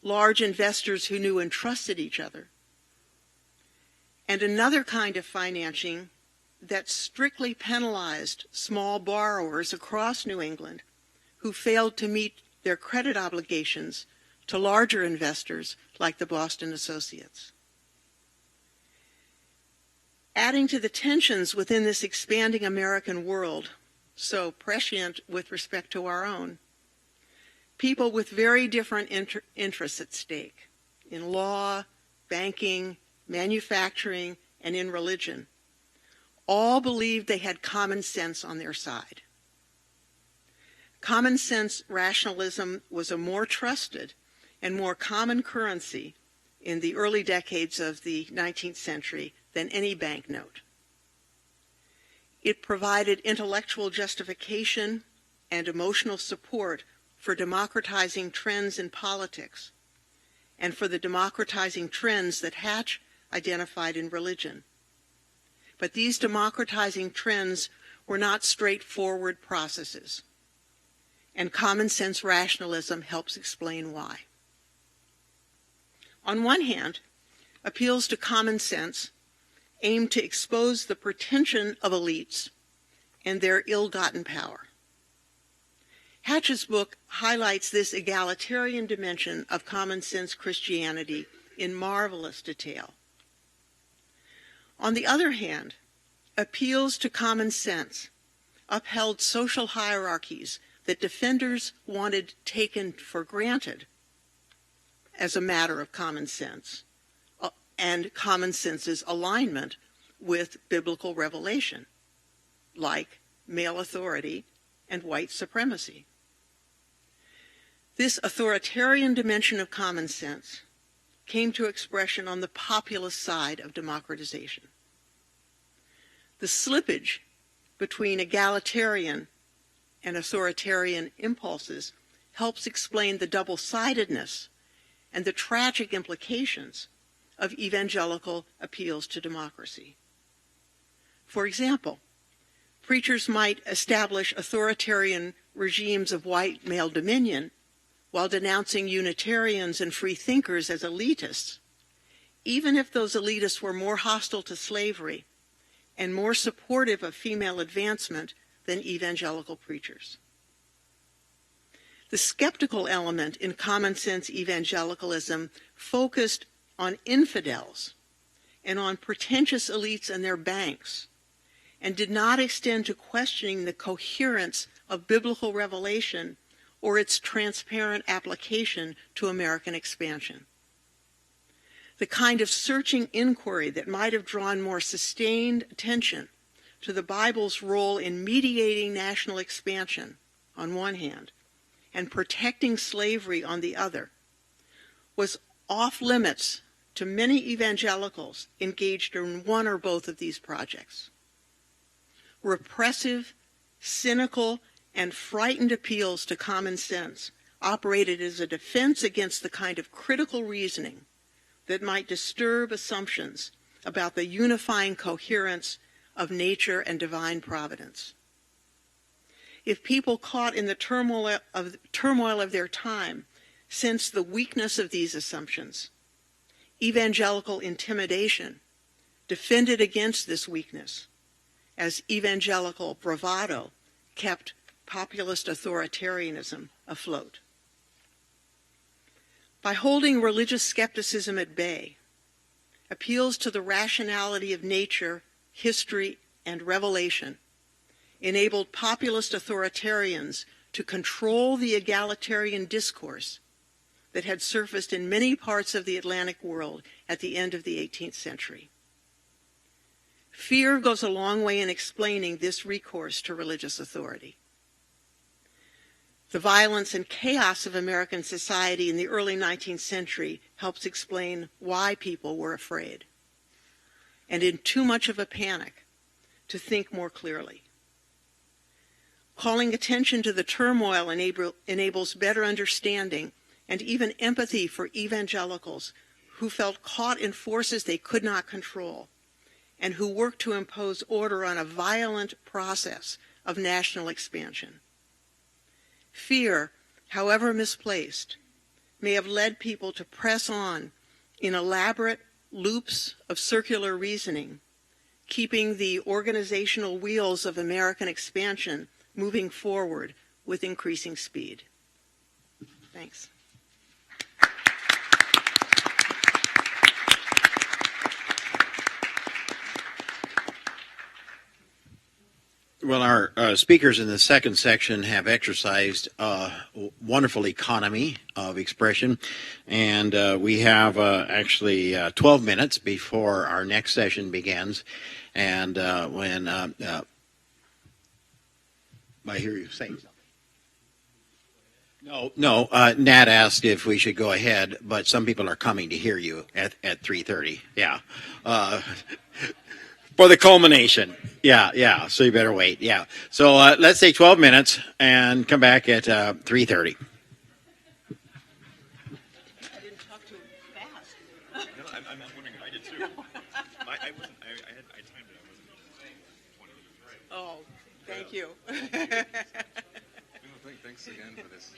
large investors who knew and trusted each other. And another kind of financing that strictly penalized small borrowers across New England who failed to meet their credit obligations to larger investors like the Boston Associates. Adding to the tensions within this expanding American world, so prescient with respect to our own, people with very different interests at stake in law, banking, manufacturing, and in religion, all believed they had common sense on their side. Common sense rationalism was a more trusted and more common currency in the early decades of the 19th century than any banknote. It provided intellectual justification and emotional support for democratizing trends in politics and for the democratizing trends that Hatch identified in religion. But these democratizing trends were not straightforward processes, and common sense rationalism helps explain why. On one hand, appeals to common sense aim to expose the pretension of elites and their ill-gotten power. Hatch's book highlights this egalitarian dimension of common sense Christianity in marvelous detail. On the other hand, appeals to common sense upheld social hierarchies that defenders wanted taken for granted as a matter of common sense, and common sense's alignment with biblical revelation, like male authority and white supremacy. This authoritarian dimension of common sense came to expression on the populist side of democratization. The slippage between egalitarian and authoritarian impulses helps explain the double-sidedness and the tragic implications of evangelical appeals to democracy. For example, preachers might establish authoritarian regimes of white male dominion while denouncing Unitarians and free thinkers as elitists, even if those elitists were more hostile to slavery and more supportive of female advancement than evangelical preachers. The skeptical element in common sense evangelicalism focused on infidels and on pretentious elites and their banks, and did not extend to questioning the coherence of biblical revelation or its transparent application to American expansion. The kind of searching inquiry that might have drawn more sustained attention to the Bible's role in mediating national expansion on one hand and protecting slavery on the other was off limits to many evangelicals engaged in one or both of these projects. Repressive, cynical, and frightened appeals to common sense operated as a defense against the kind of critical reasoning that might disturb assumptions about the unifying coherence of nature and divine providence. If people caught in the turmoil of their time sensed the weakness of these assumptions, evangelical intimidation defended against this weakness, as evangelical bravado kept populist authoritarianism afloat. By holding religious skepticism at bay, appeals to the rationality of nature, history, and revelation enabled populist authoritarians to control the egalitarian discourse that had surfaced in many parts of the Atlantic world at the end of the 18th century. Fear goes a long way in explaining this recourse to religious authority. The violence and chaos of American society in the early 19th century helps explain why people were afraid and in too much of a panic to think more clearly. Calling attention to the turmoil enables better understanding and even empathy for evangelicals who felt caught in forces they could not control and who worked to impose order on a violent process of national expansion. Fear, however misplaced, may have led people to press on in elaborate loops of circular reasoning, keeping the organizational wheels of American expansion moving forward with increasing speed. Thanks. Well, our speakers in the second section have exercised wonderful economy of expression, and we have actually 12 minutes before our next session begins. And when I hear you saying something. No. Nat asked if we should go ahead, but some people are coming to hear you at 3:30. Yeah. For the culmination. Yeah. So you better wait. Yeah. So let's say 12 minutes and come back at 3:30. I didn't talk too fast. No, I'm wondering. I did too. I timed it. I wasn't saying 20 minutes. Right. Oh, thank you. Thanks again for this.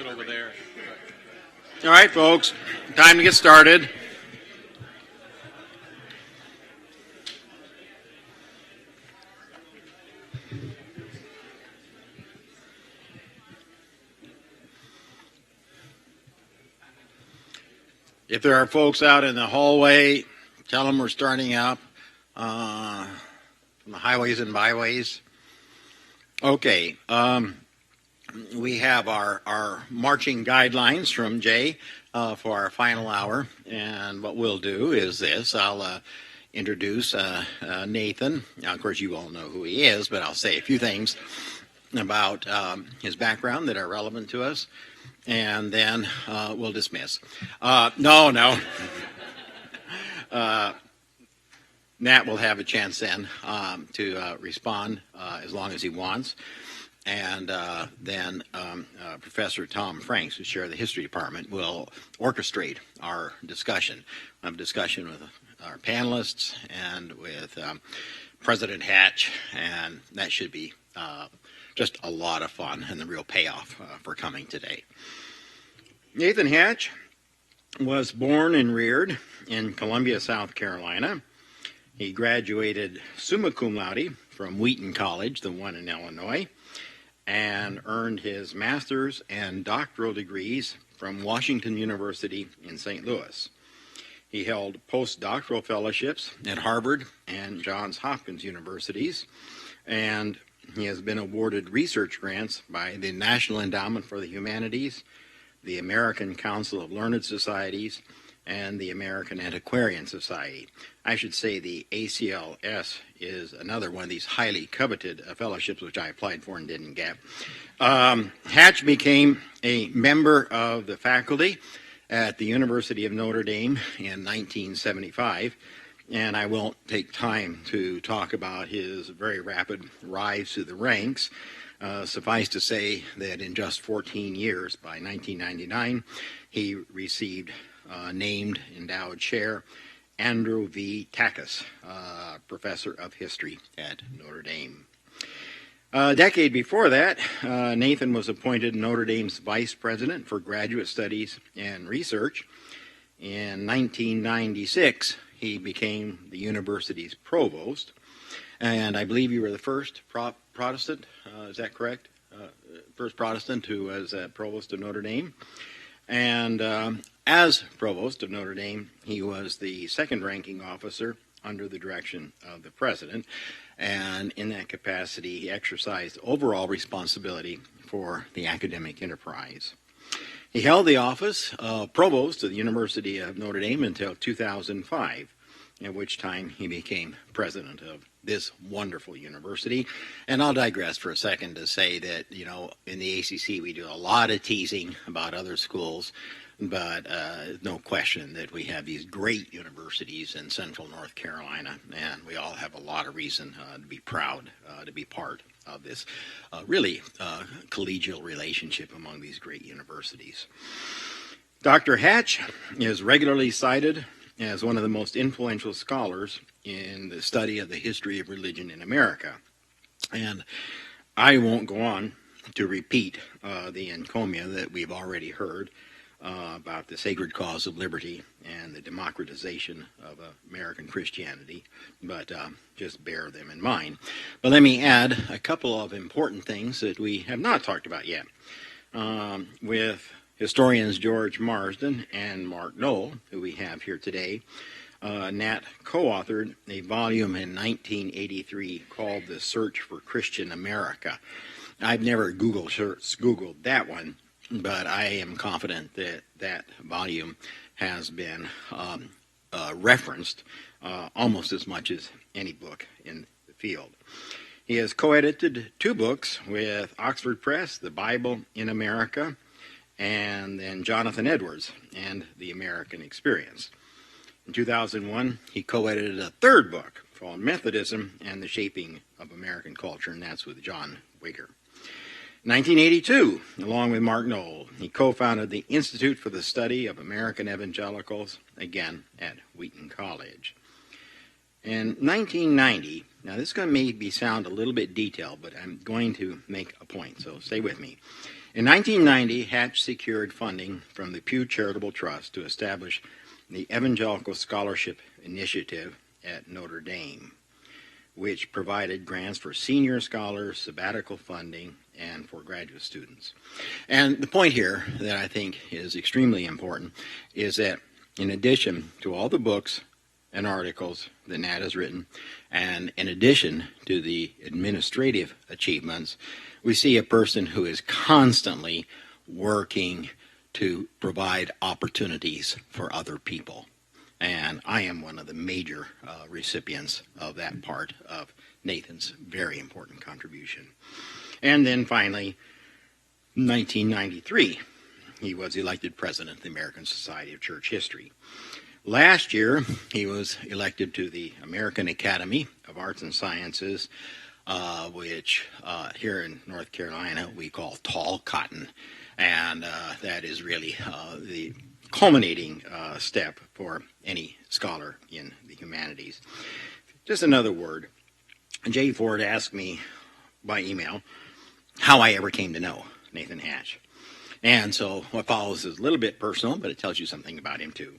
it over there. All right, folks, time to get started. If there are folks out in the hallway, tell them we're starting up from the highways and byways. Okay, we have our marching guidelines from Jay for our final hour, and what we'll do is this. I'll introduce Nathan. Now, of course, you all know who he is, but I'll say a few things about his background that are relevant to us, and then we'll dismiss. No. Nat will have a chance then to respond as long as he wants. And then Professor Tom Franks, who's chair of the history department, will orchestrate our discussion. We'll have a discussion with our panelists and with President Hatch, and that should be just a lot of fun and the real payoff for coming today. Nathan Hatch was born and reared in Columbia, South Carolina. He graduated summa cum laude from Wheaton College, the one in Illinois, and earned his master's and doctoral degrees from Washington University in St. Louis. He held postdoctoral fellowships at Harvard and Johns Hopkins universities, and he has been awarded research grants by the National Endowment for the Humanities, the American Council of Learned Societies, and the American Antiquarian Society. I should say the ACLS is another one of these highly coveted fellowships, which I applied for and didn't get. Hatch became a member of the faculty at the University of Notre Dame in 1975, and I won't take time to talk about his very rapid rise through the ranks. Suffice to say that in just 14 years, by 1999, he received named endowed chair Andrew V. Takis, professor of history at Notre Dame. A decade before that, Nathan was appointed Notre Dame's vice president for graduate studies and research. In 1996, he became the university's provost, and I believe you were the first Protestant, is that correct? First Protestant who was provost of Notre Dame. And as provost of Notre Dame, he was the second-ranking officer under the direction of the president, and in that capacity, he exercised overall responsibility for the academic enterprise. He held the office of provost of the University of Notre Dame until 2005, at which time he became president of this wonderful university. And I'll digress for a second to say that, you know, in the ACC we do a lot of teasing about other schools, but no question that we have these great universities in central North Carolina, and we all have a lot of reason to be proud to be part of this really collegial relationship among these great universities. Dr. Hatch is regularly cited as one of the most influential scholars in the study of the history of religion in America. And I won't go on to repeat the encomia that we've already heard about the sacred cause of liberty and the democratization of American Christianity, but just bear them in mind. But let me add a couple of important things that we have not talked about yet. With historians George Marsden and Mark Knoll, who we have here today, Nat co-authored a volume in 1983 called The Search for Christian America. I've never Googled that one, but I am confident that that volume has been referenced almost as much as any book in the field. He has co-edited 2 books with Oxford Press, The Bible in America, and then Jonathan Edwards and The American Experience. In 2001, he co-edited a 3rd book called Methodism and the Shaping of American Culture, and that's with John Wigger. In 1982, along with Mark Knoll, he co-founded the Institute for the Study of American Evangelicals, again at Wheaton College. In 1990, now this is going to maybe sound a little bit detailed, but I'm going to make a point, so stay with me. In 1990, Hatch secured funding from the Pew Charitable Trust to establish the Evangelical Scholarship Initiative at Notre Dame, which provided grants for senior scholars, sabbatical funding, and for graduate students. And the point here that I think is extremely important is that in addition to all the books and articles that Nat has written, and in addition to the administrative achievements, we see a person who is constantly working to provide opportunities for other people. And I am one of the major recipients of that part of Nathan's very important contribution. And then finally, 1993, he was elected president of the American Society of Church History. Last year, he was elected to the American Academy of Arts and Sciences, which here in North Carolina we call tall cotton. And that is really the culminating step for any scholar in the humanities. Just another word. Jay Ford asked me by email how I ever came to know Nathan Hatch. And so what follows is a little bit personal, but it tells you something about him too.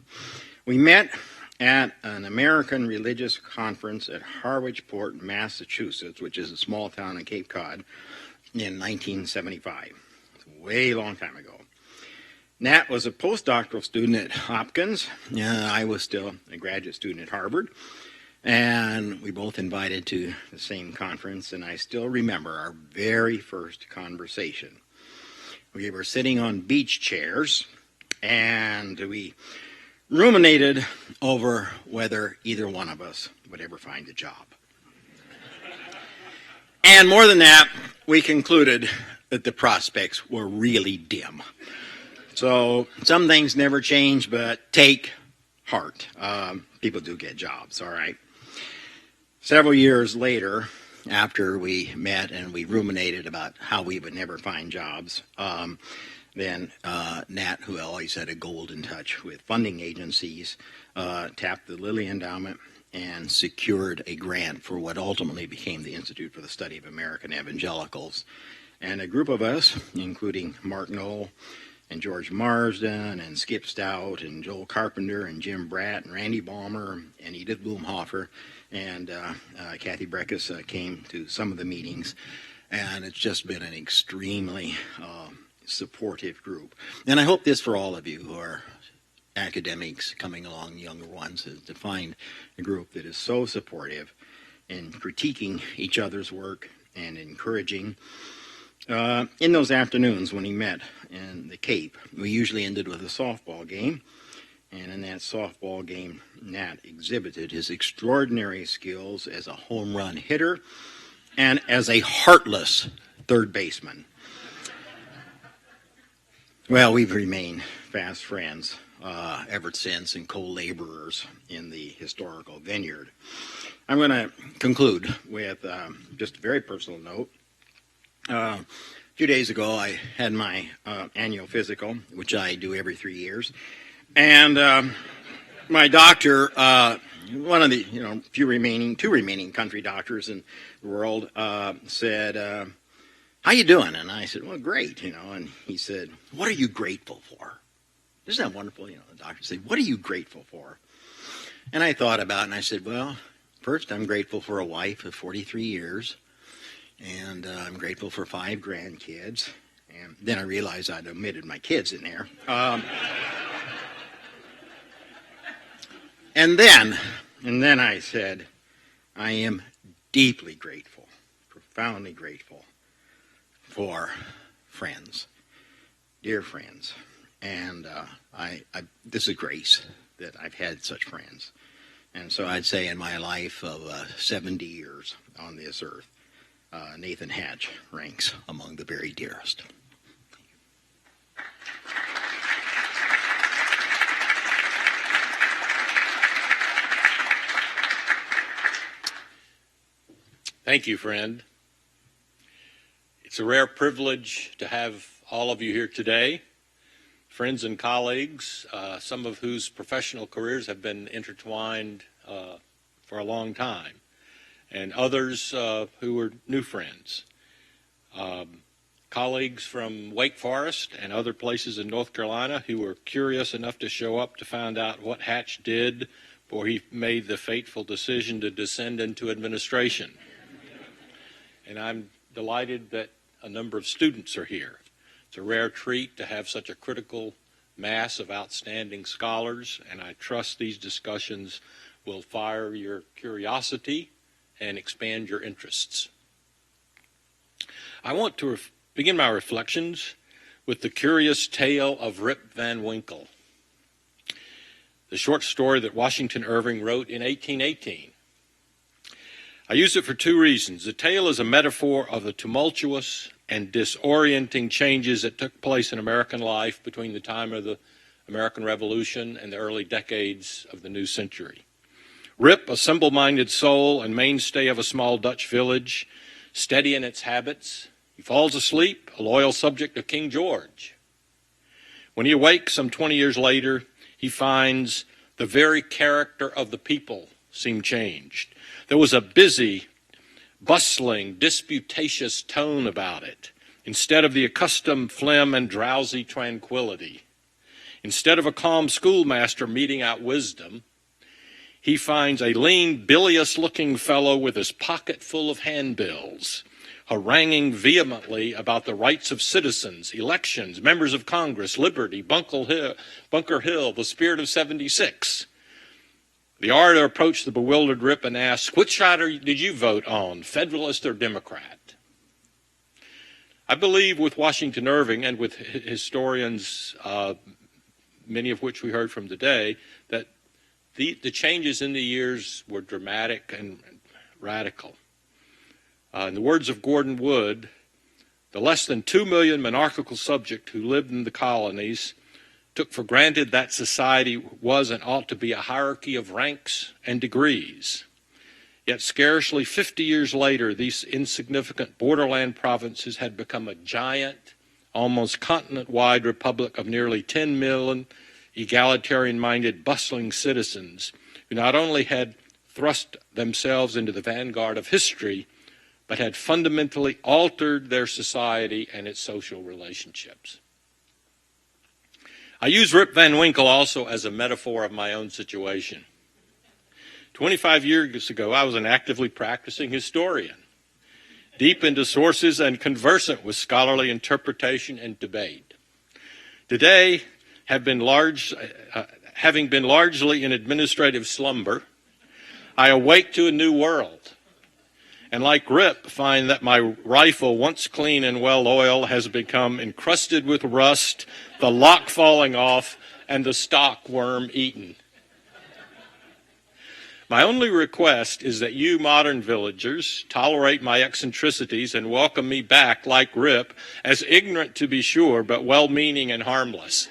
We met at an American religious conference at Harwichport, Massachusetts, which is a small town in Cape Cod, in 1975. It's a way long time ago. Nat was a postdoctoral student at Hopkins. I was still a graduate student at Harvard. And we both invited to the same conference, and I still remember our very first conversation. We were sitting on beach chairs, and we ruminated over whether either one of us would ever find a job. And more than that, we concluded that the prospects were really dim. So some things never change, but take heart. People do get jobs, all right? Several years later, after we met and we ruminated about how we would never find jobs, then Nat, who always had a golden touch with funding agencies, tapped the Lilly Endowment and secured a grant for what ultimately became the Institute for the Study of American Evangelicals. And a group of us, including Mark Knoll and George Marsden and Skip Stout and Joel Carpenter and Jim Bratt and Randy Balmer and Edith Blumhofer and Kathy Breckis came to some of the meetings. And it's just been an extremely supportive group. And I hope this for all of you who are academics coming along, younger ones, is to find a group that is so supportive in critiquing each other's work and encouraging. In those afternoons when we met in the Cape, we usually ended with a softball game. And in that softball game, Nat exhibited his extraordinary skills as a home run hitter and as a heartless third baseman. Well, we've remained fast friends ever since and co-laborers in the historical vineyard. I'm going to conclude with just a very personal note. A few days ago, I had my annual physical, which I do every 3 years. And my doctor, one of the two remaining country doctors in the world, said, "How you doing?" And I said, "Well, great." And he said, "What are you grateful for?" Isn't that wonderful? The doctor said, "What are you grateful for?" And I thought about it, and I said, "Well, first, I'm grateful for a wife of 43 years, and I'm grateful for 5 grandkids." And then I realized I'd omitted my kids in there. And then I said, I am deeply grateful, profoundly grateful for friends, dear friends. And this is grace that I've had such friends. And so I'd say in my life of 70 years on this earth, Nathan Hatch ranks among the very dearest. Thank you, friend. It's a rare privilege to have all of you here today, friends and colleagues, some of whose professional careers have been intertwined for a long time, and others who are new friends. colleagues from Wake Forest and other places in North Carolina who were curious enough to show up to find out what Hatch did before he made the fateful decision to descend into administration. And I'm delighted that a number of students are here. It's a rare treat to have such a critical mass of outstanding scholars, and I trust these discussions will fire your curiosity and expand your interests. I want to begin my reflections with the curious tale of Rip Van Winkle, the short story that Washington Irving wrote in 1818. I use it for two reasons. The tale is a metaphor of the tumultuous and disorienting changes that took place in American life between the time of the American Revolution and the early decades of the new century. Rip, a simple-minded soul and mainstay of a small Dutch village, steady in its habits, he falls asleep, a loyal subject of King George. When he awakes some 20 years later, he finds the very character of the people seemed changed. There was a busy, bustling, disputatious tone about it, instead of the accustomed phlegm and drowsy tranquility. Instead of a calm schoolmaster meting out wisdom, he finds a lean, bilious-looking fellow with his pocket full of handbills, haranguing vehemently about the rights of citizens, elections, members of Congress, liberty, Bunker Hill, the spirit of 76. The orator approached the bewildered Rip and asked, "Which side did you vote on, Federalist or Democrat?" I believe with Washington Irving and with historians, many of which we heard from today, that the changes in the years were dramatic and radical. In the words of Gordon Wood, the less than 2 million monarchical subjects who lived in the colonies took for granted that society was and ought to be a hierarchy of ranks and degrees. Yet scarcely 50 years later, these insignificant borderland provinces had become a giant, almost continent-wide republic of nearly 10 million egalitarian-minded, bustling citizens who not only had thrust themselves into the vanguard of history, but had fundamentally altered their society and its social relationships. I use Rip Van Winkle also as a metaphor of my own situation. 25 years ago, I was an actively practicing historian, deep into sources and conversant with scholarly interpretation and debate. Today, having been largely in administrative slumber, I awake to a new world. And like Rip, find that my rifle, once clean and well oiled, has become encrusted with rust, the lock falling off, and the stock worm eaten. My only request is that you modern villagers tolerate my eccentricities and welcome me back, like Rip, as ignorant to be sure, but well-meaning and harmless.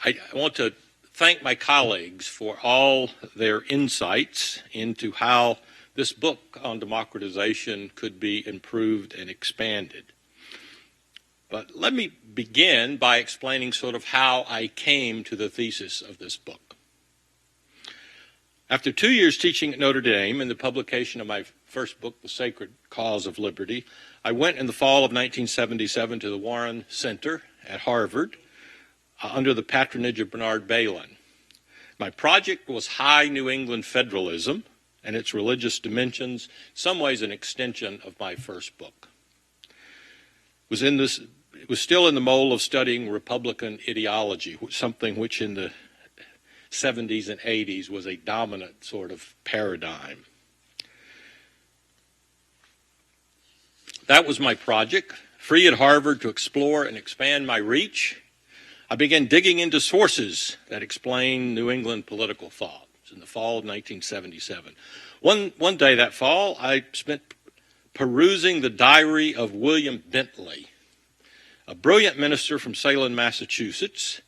I want to thank my colleagues for all their insights into how this book on democratization could be improved and expanded. But let me begin by explaining sort of how I came to the thesis of this book. After 2 years teaching at Notre Dame and the publication of my first book, The Sacred Cause of Liberty, I went in the fall of 1977 to the Warren Center at Harvard under the patronage of Bernard Bailyn. My project was High New England Federalism and its religious dimensions, in some ways an extension of my first book. It was still in the mold of studying Republican ideology, something which in the 70s and 80s was a dominant sort of paradigm. That was my project, free at Harvard to explore and expand my reach. I began digging into sources that explain New England political thought. It was in the fall of 1977. One day that fall, I spent perusing the diary of William Bentley, a brilliant minister from Salem, Massachusetts,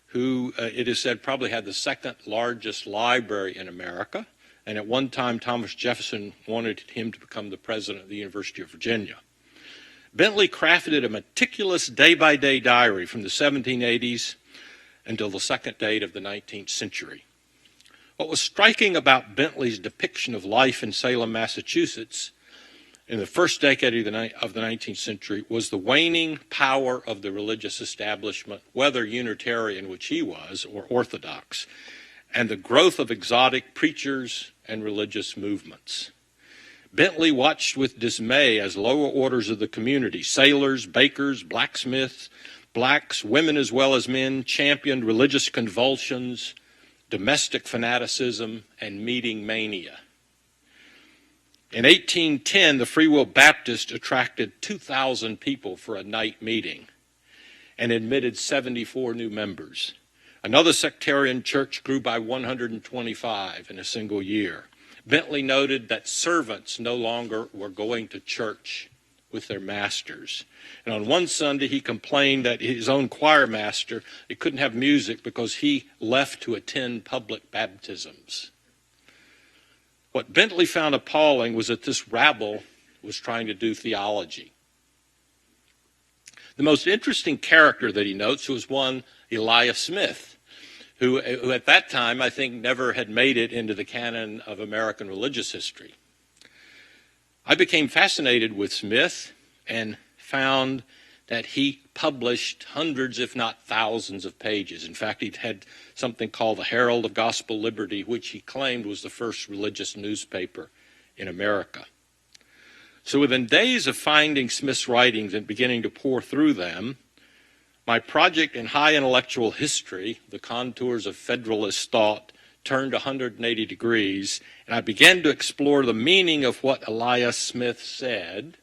who it is said probably had the second largest library in America. And at one time, Thomas Jefferson wanted him to become the president of the University of Virginia. Bentley crafted a meticulous day-by-day diary from the 1780s until the second date of the 19th century. What was striking about Bentley's depiction of life in Salem, Massachusetts in the first decade of the 19th century was the waning power of the religious establishment, whether Unitarian, which he was, or Orthodox, and the growth of exotic preachers and religious movements. Bentley watched with dismay as lower orders of the community, sailors, bakers, blacksmiths, blacks, women as well as men, championed religious convulsions, domestic fanaticism, and meeting mania. In 1810, the Free Will Baptist attracted 2,000 people for a night meeting and admitted 74 new members. Another sectarian church grew by 125 in a single year. Bentley noted that servants no longer were going to church with their masters. And on one Sunday, he complained that his own choir master, he couldn't have music because he left to attend public baptisms. What Bentley found appalling was that this rabble was trying to do theology. The most interesting character that he notes was one Elias Smith, who at that time I think never had made it into the canon of American religious history. I became fascinated with Smith and found that he published hundreds, if not thousands, of pages. In fact, he had something called the Herald of Gospel Liberty, which he claimed was the first religious newspaper in America. So within days of finding Smith's writings and beginning to pore through them, my project in high intellectual history, The Contours of Federalist Thought, turned 180 degrees, and I began to explore the meaning of what Elias Smith said,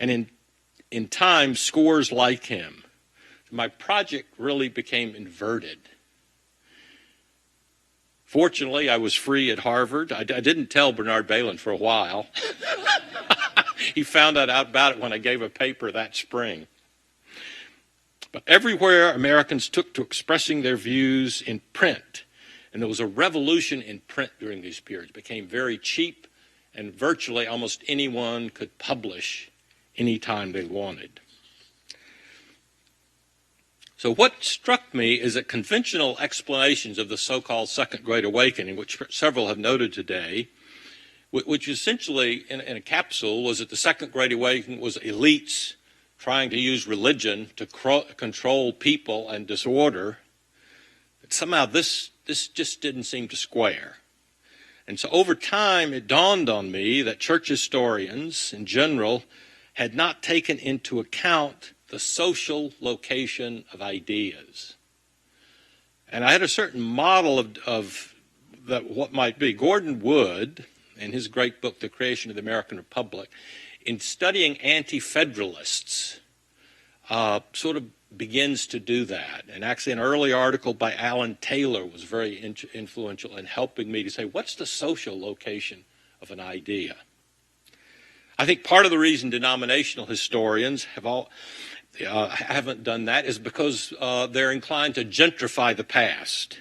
and in time, scores like him. My project really became inverted. Fortunately, I was free at Harvard. I didn't tell Bernard Balin for a while. He found out about it when I gave a paper that spring. But everywhere Americans took to expressing their views in print, and there was a revolution in print during these periods. It became very cheap, and virtually almost anyone could publish anytime they wanted. So what struck me is that conventional explanations of the so-called Second Great Awakening, which several have noted today, which essentially, in a capsule, was that the Second Great Awakening was elites trying to use religion to control people and disorder, that somehow this just didn't seem to square. And so over time, it dawned on me that church historians in general had not taken into account the social location of ideas. And I had a certain model of that what might be. Gordon Wood, in his great book, The Creation of the American Republic, in studying anti-federalists, sort of begins to do that. And actually an early article by Alan Taylor was very influential in helping me to say, what's the social location of an idea? I think part of the reason denominational historians haven't done that is because they're inclined to gentrify the past.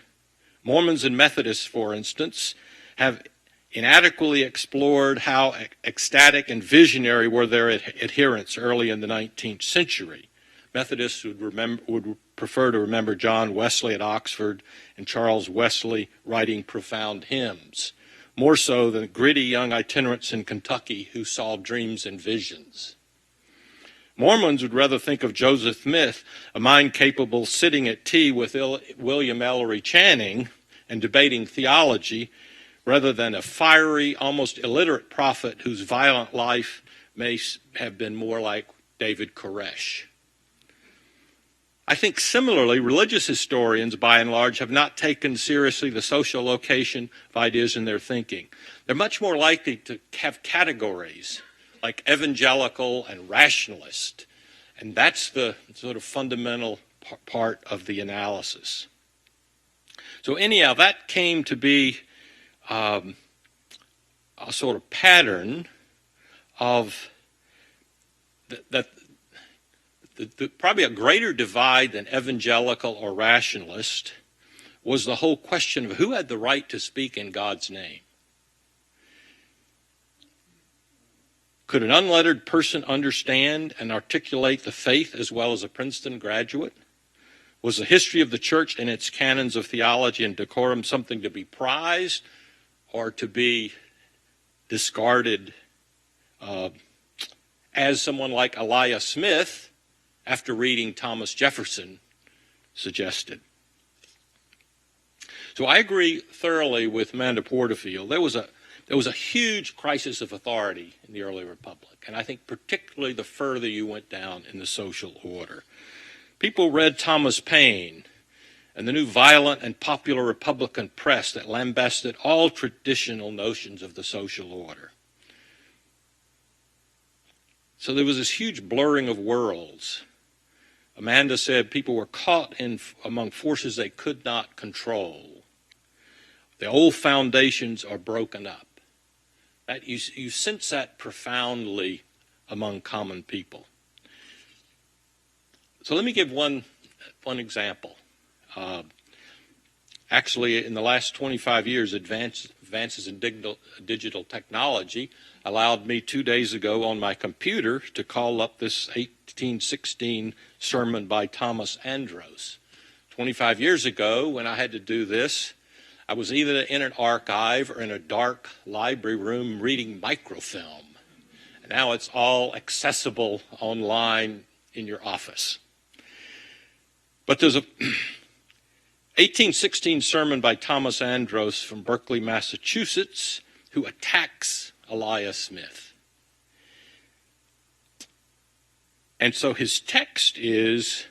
Mormons and Methodists, for instance, have inadequately explored how ecstatic and visionary were their adherents early in the 19th century. Methodists would prefer to remember John Wesley at Oxford and Charles Wesley writing profound hymns, more so than gritty young itinerants in Kentucky who saw dreams and visions. Mormons would rather think of Joseph Smith, a mind capable sitting at tea with William Ellery Channing and debating theology, rather than a fiery, almost illiterate prophet whose violent life may have been more like David Koresh. I think similarly, religious historians, by and large, have not taken seriously the social location of ideas in their thinking. They're much more likely to have categories like evangelical and rationalist, and that's the sort of fundamental part of the analysis. So anyhow, that came to be a sort of pattern of that. Probably a greater divide than evangelical or rationalist was the whole question of who had the right to speak in God's name. Could an unlettered person understand and articulate the faith as well as a Princeton graduate? Was the history of the church and its canons of theology and decorum something to be prized or to be discarded, as someone like Elias Smith, after reading Thomas Jefferson, suggested? So I agree thoroughly with Amanda Porterfield. There was a huge crisis of authority in the early republic, and I think particularly the further you went down in the social order. People read Thomas Paine and the new violent and popular Republican press that lambasted all traditional notions of the social order. So there was this huge blurring of worlds. Amanda said people were caught among forces they could not control. The old foundations are broken up. That you sense that profoundly among common people. So let me give one example. Actually, in the last 25 years, advances in digital technology allowed me 2 days ago on my computer to call up this 1816 sermon by Thomas Andros. 25 years ago, when I had to do this, I was either in an archive or in a dark library room reading microfilm. And now it's all accessible online in your office. But there's a 1816 sermon by Thomas Andros from Berkeley, Massachusetts, who attacks Elias Smith. And so his text is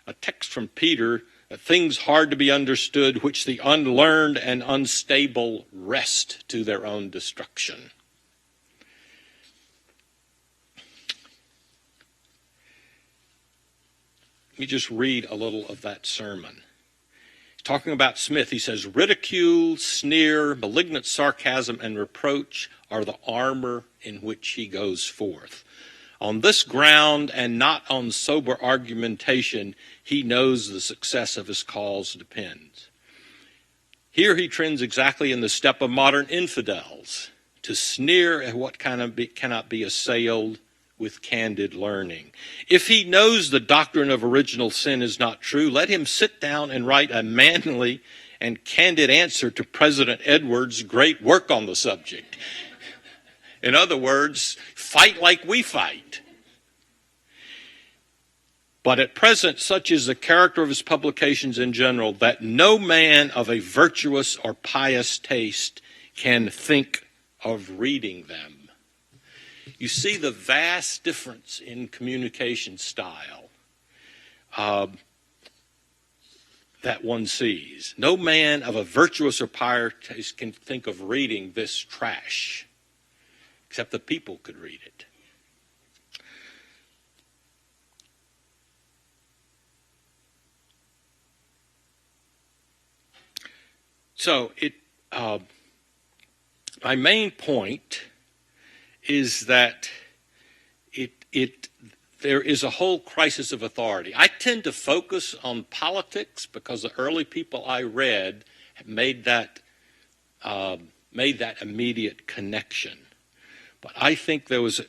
a text from Peter, things hard to be understood, which the unlearned and unstable wrest to their own destruction. Let me just read a little of that sermon. Talking about Smith, he says, ridicule, sneer, malignant sarcasm, and reproach are the armor in which he goes forth. On this ground, and not on sober argumentation, he knows the success of his cause depends. Here he trends exactly in the step of modern infidels, to sneer at what cannot be assailed with candid learning. If he knows the doctrine of original sin is not true, let him sit down and write a manly and candid answer to President Edwards' great work on the subject. In other words, fight like we fight. But at present, such is the character of his publications in general, that no man of a virtuous or pious taste can think of reading them. You see the vast difference in communication style that one sees. No man of a virtuous or pious taste can think of reading this trash, except the people could read it. So my main point is that there is a whole crisis of authority. I tend to focus on politics because the early people I read made that immediate connection. But I think there was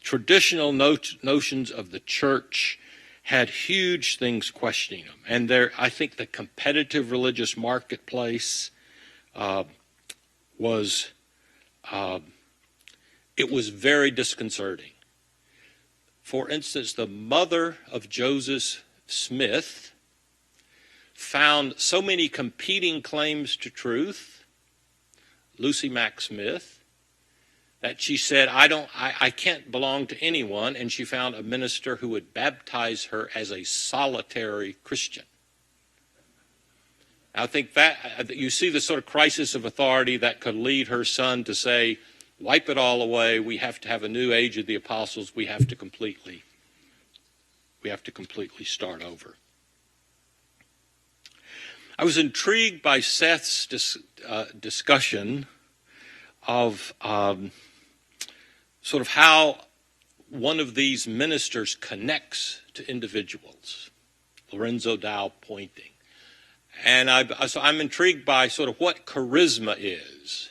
traditional notions of the church had huge things questioning them, and I think the competitive religious marketplace was very disconcerting. For instance, the mother of Joseph Smith found so many competing claims to truth, Lucy Mack Smith, that she said, I can't belong to anyone, and she found a minister who would baptize her as a solitary Christian. I think that you see the sort of crisis of authority that could lead her son to say, wipe it all away. We have to have a new age of the apostles. We have to completely start over. I was intrigued by Seth's discussion of sort of how one of these ministers connects to individuals, Lorenzo Dow pointing. And so I'm intrigued by sort of what charisma is.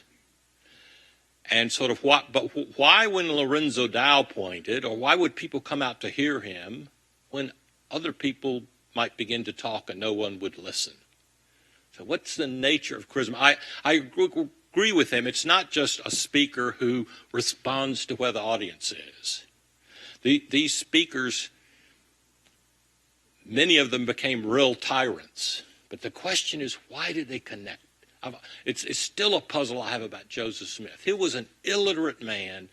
And sort of why when Lorenzo Dow pointed, or why would people come out to hear him when other people might begin to talk and no one would listen. So what's the nature of charisma? I agree with him. It's not just a speaker who responds to where the audience is. These speakers, many of them became real tyrants. But the question is, why did they connect? It's still a puzzle I have about Joseph Smith. He was an illiterate man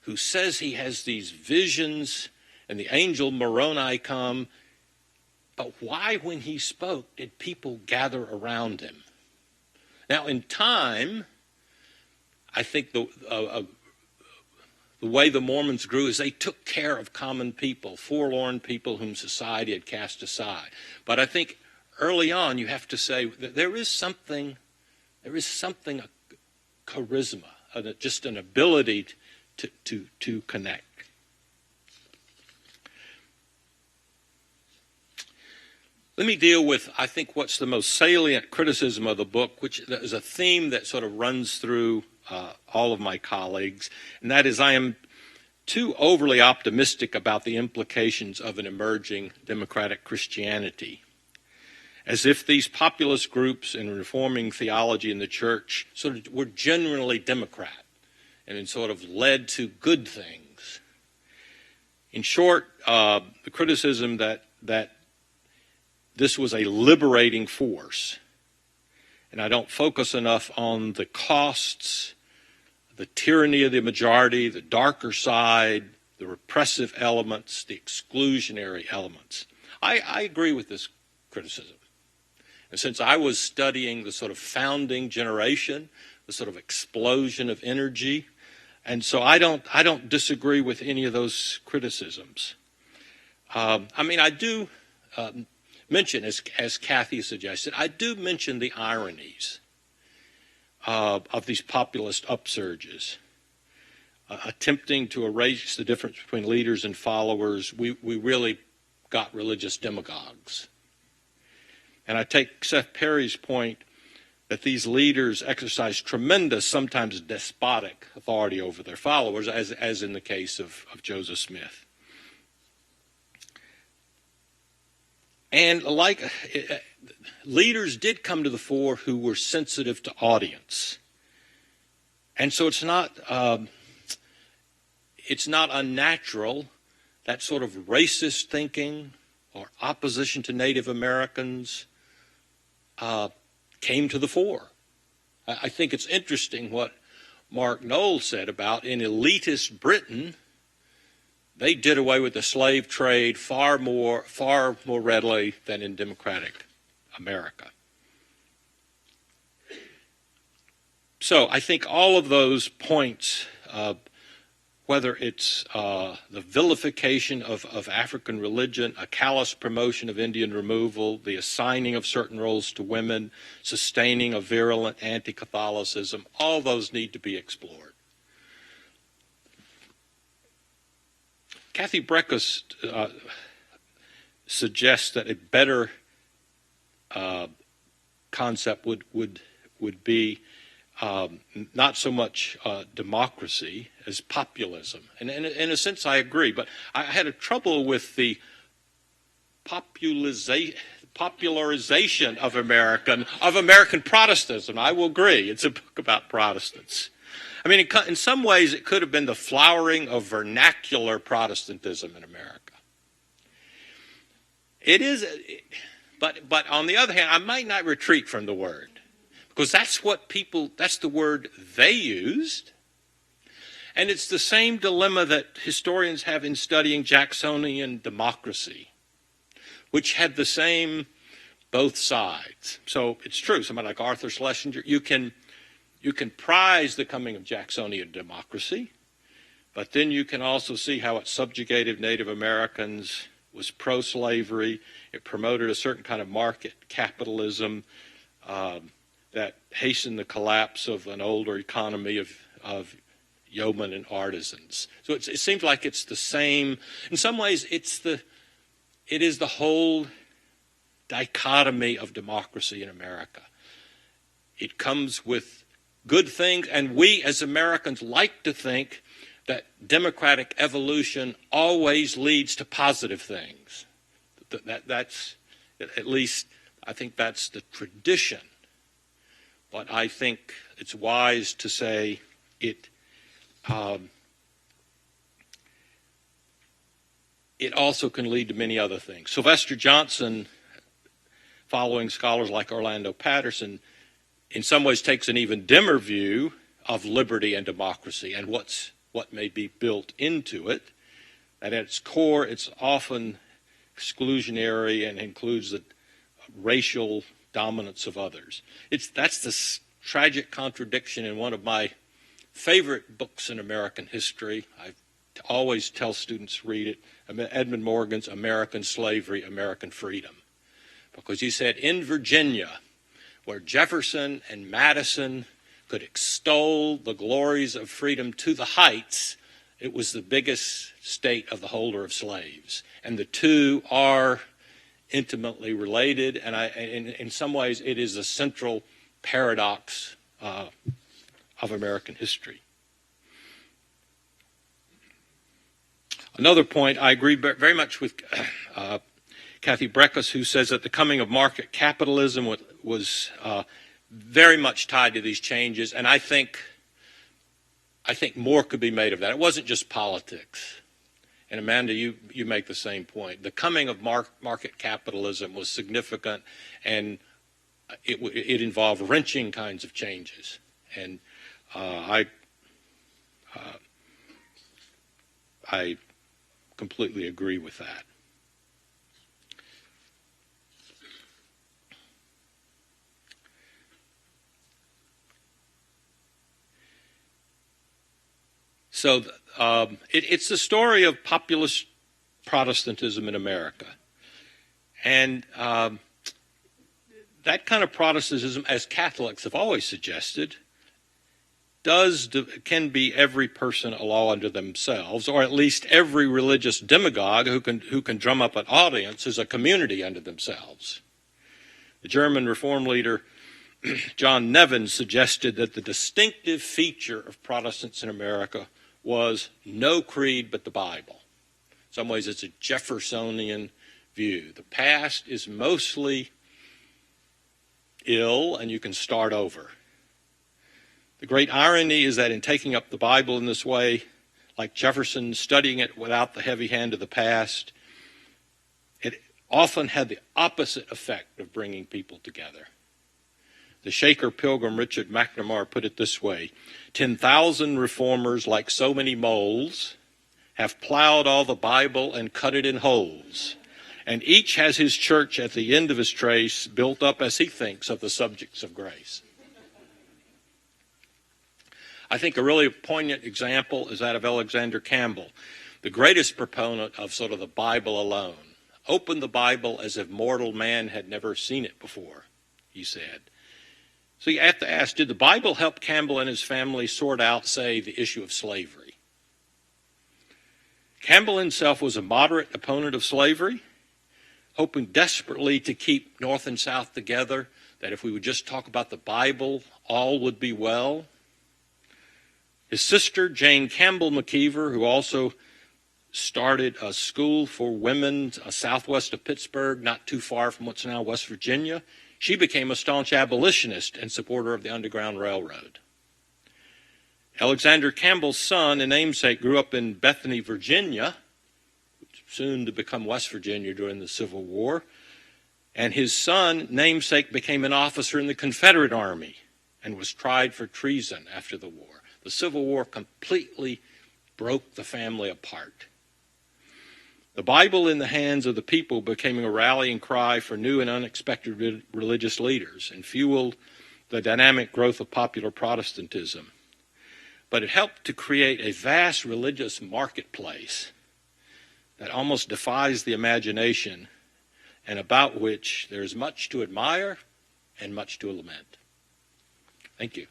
who says he has these visions and the angel Moroni come. But why, when he spoke, did people gather around him? Now, in time, I think the way the Mormons grew is they took care of common people, forlorn people whom society had cast aside. But I think early on, you have to say that there is something, a charisma, just an ability to connect. Let me deal with, I think, what's the most salient criticism of the book, which is a theme that sort of runs through all of my colleagues, and that is I am too overly optimistic about the implications of an emerging democratic Christianity, as if these populist groups in reforming theology in the church sort of were genuinely Democrat and it sort of led to good things. In short, the criticism that this was a liberating force, and I don't focus enough on the costs, the tyranny of the majority, the darker side, the repressive elements, the exclusionary elements. I agree with this criticism. And since I was studying the sort of founding generation, the sort of explosion of energy, and so I don't disagree with any of those criticisms. I do mention, as Kathy suggested, I do mention the ironies of these populist upsurges, attempting to erase the difference between leaders and followers. We really got religious demagogues. And I take Seth Perry's point that these leaders exercise tremendous, sometimes despotic authority over their followers, as in the case of Joseph Smith. And leaders did come to the fore who were sensitive to audience. And so it's not unnatural that sort of racist thinking or opposition to Native Americans came to the fore. I think it's interesting what Mark Knoll said about in elitist Britain, they did away with the slave trade far more readily than in democratic America. So I think all of those points, whether it's the vilification of African religion, a callous promotion of Indian removal, the assigning of certain roles to women, sustaining of virulent anti-Catholicism, all those need to be explored. Kathy Breckis suggests that a better concept would be not so much democracy as populism. And in a sense, I agree. But I had a trouble with the popularization of American Protestantism. I will agree. It's a book about Protestants. I mean, in some ways, it could have been the flowering of vernacular Protestantism in America. It is, but on the other hand, I might not retreat from the word, because that's the word they used. And it's the same dilemma that historians have in studying Jacksonian democracy, which had the same both sides. So it's true, somebody like Arthur Schlesinger, you can prize the coming of Jacksonian democracy, but then you can also see how it subjugated Native Americans, was pro-slavery, it promoted a certain kind of market capitalism that hastened the collapse of an older economy of yeomen and artisans. So it seems like it's the same. In some ways, it is the whole dichotomy of democracy in America. It comes with good things, and we as Americans like to think that democratic evolution always leads to positive things. That's, at least, I think that's the tradition. But I think it's wise to say it also can lead to many other things. Sylvester Johnson, following scholars like Orlando Patterson, in some ways takes an even dimmer view of liberty and democracy and what may be built into it. That at its core, it's often exclusionary and includes the racial dominance of others. That's the tragic contradiction in one of my favorite books in American history. I always tell students read it, Edmund Morgan's American Slavery, American Freedom. Because he said in Virginia, where Jefferson and Madison could extol the glories of freedom to the heights, it was the biggest state of the holder of slaves. And the two are intimately related, and in some ways it is a central paradox of American history. Another point, I agree very much with Kathy Breckis, who says that the coming of market capitalism was very much tied to these changes, and I think more could be made of that. It wasn't just politics. And Amanda, you make the same point. The coming of market capitalism was significant, and it involved wrenching kinds of changes. And I completely agree with that. So it's the story of populist Protestantism in America. And that kind of Protestantism, as Catholics have always suggested, can be every person a law unto themselves, or at least every religious demagogue who can drum up an audience is a community unto themselves. The German Reform leader John Nevin suggested that the distinctive feature of Protestants in America was no creed but the Bible. In some ways, it's a Jeffersonian view. The past is mostly ill, and you can start over. The great irony is that in taking up the Bible in this way, like Jefferson studying it without the heavy hand of the past, it often had the opposite effect of bringing people together. The Shaker pilgrim Richard McNamara put it this way: 10,000 reformers, like so many moles, have plowed all the Bible and cut it in holes, and each has his church at the end of his trace, built up as he thinks of the subjects of grace. I think a really poignant example is that of Alexander Campbell, the greatest proponent of sort of the Bible alone. Open the Bible as if mortal man had never seen it before, he said. So you have to ask, did the Bible help Campbell and his family sort out, say, the issue of slavery? Campbell himself was a moderate opponent of slavery, hoping desperately to keep North and South together, that if we would just talk about the Bible, all would be well. His sister, Jane Campbell McKeever, who also started a school for women southwest of Pittsburgh, not too far from what's now West Virginia, she became a staunch abolitionist and supporter of the Underground Railroad. Alexander Campbell's son and namesake grew up in Bethany, Virginia, soon to become West Virginia during the Civil War, and his son, namesake, became an officer in the Confederate Army and was tried for treason after the war. The Civil War completely broke the family apart. The Bible in the hands of the people became a rallying cry for new and unexpected religious leaders and fueled the dynamic growth of popular Protestantism. But it helped to create a vast religious marketplace that almost defies the imagination and about which there is much to admire and much to lament. Thank you.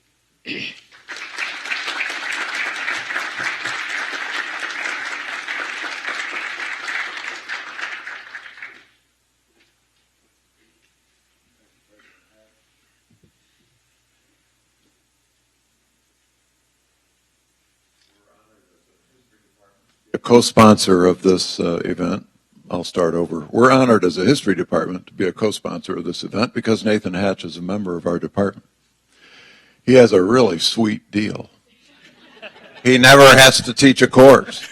Co-sponsor of this event. I'll start over. We're honored as a history department to be a co-sponsor of this event because Nathan Hatch is a member of our department. He has a really sweet deal. He never has to teach a course.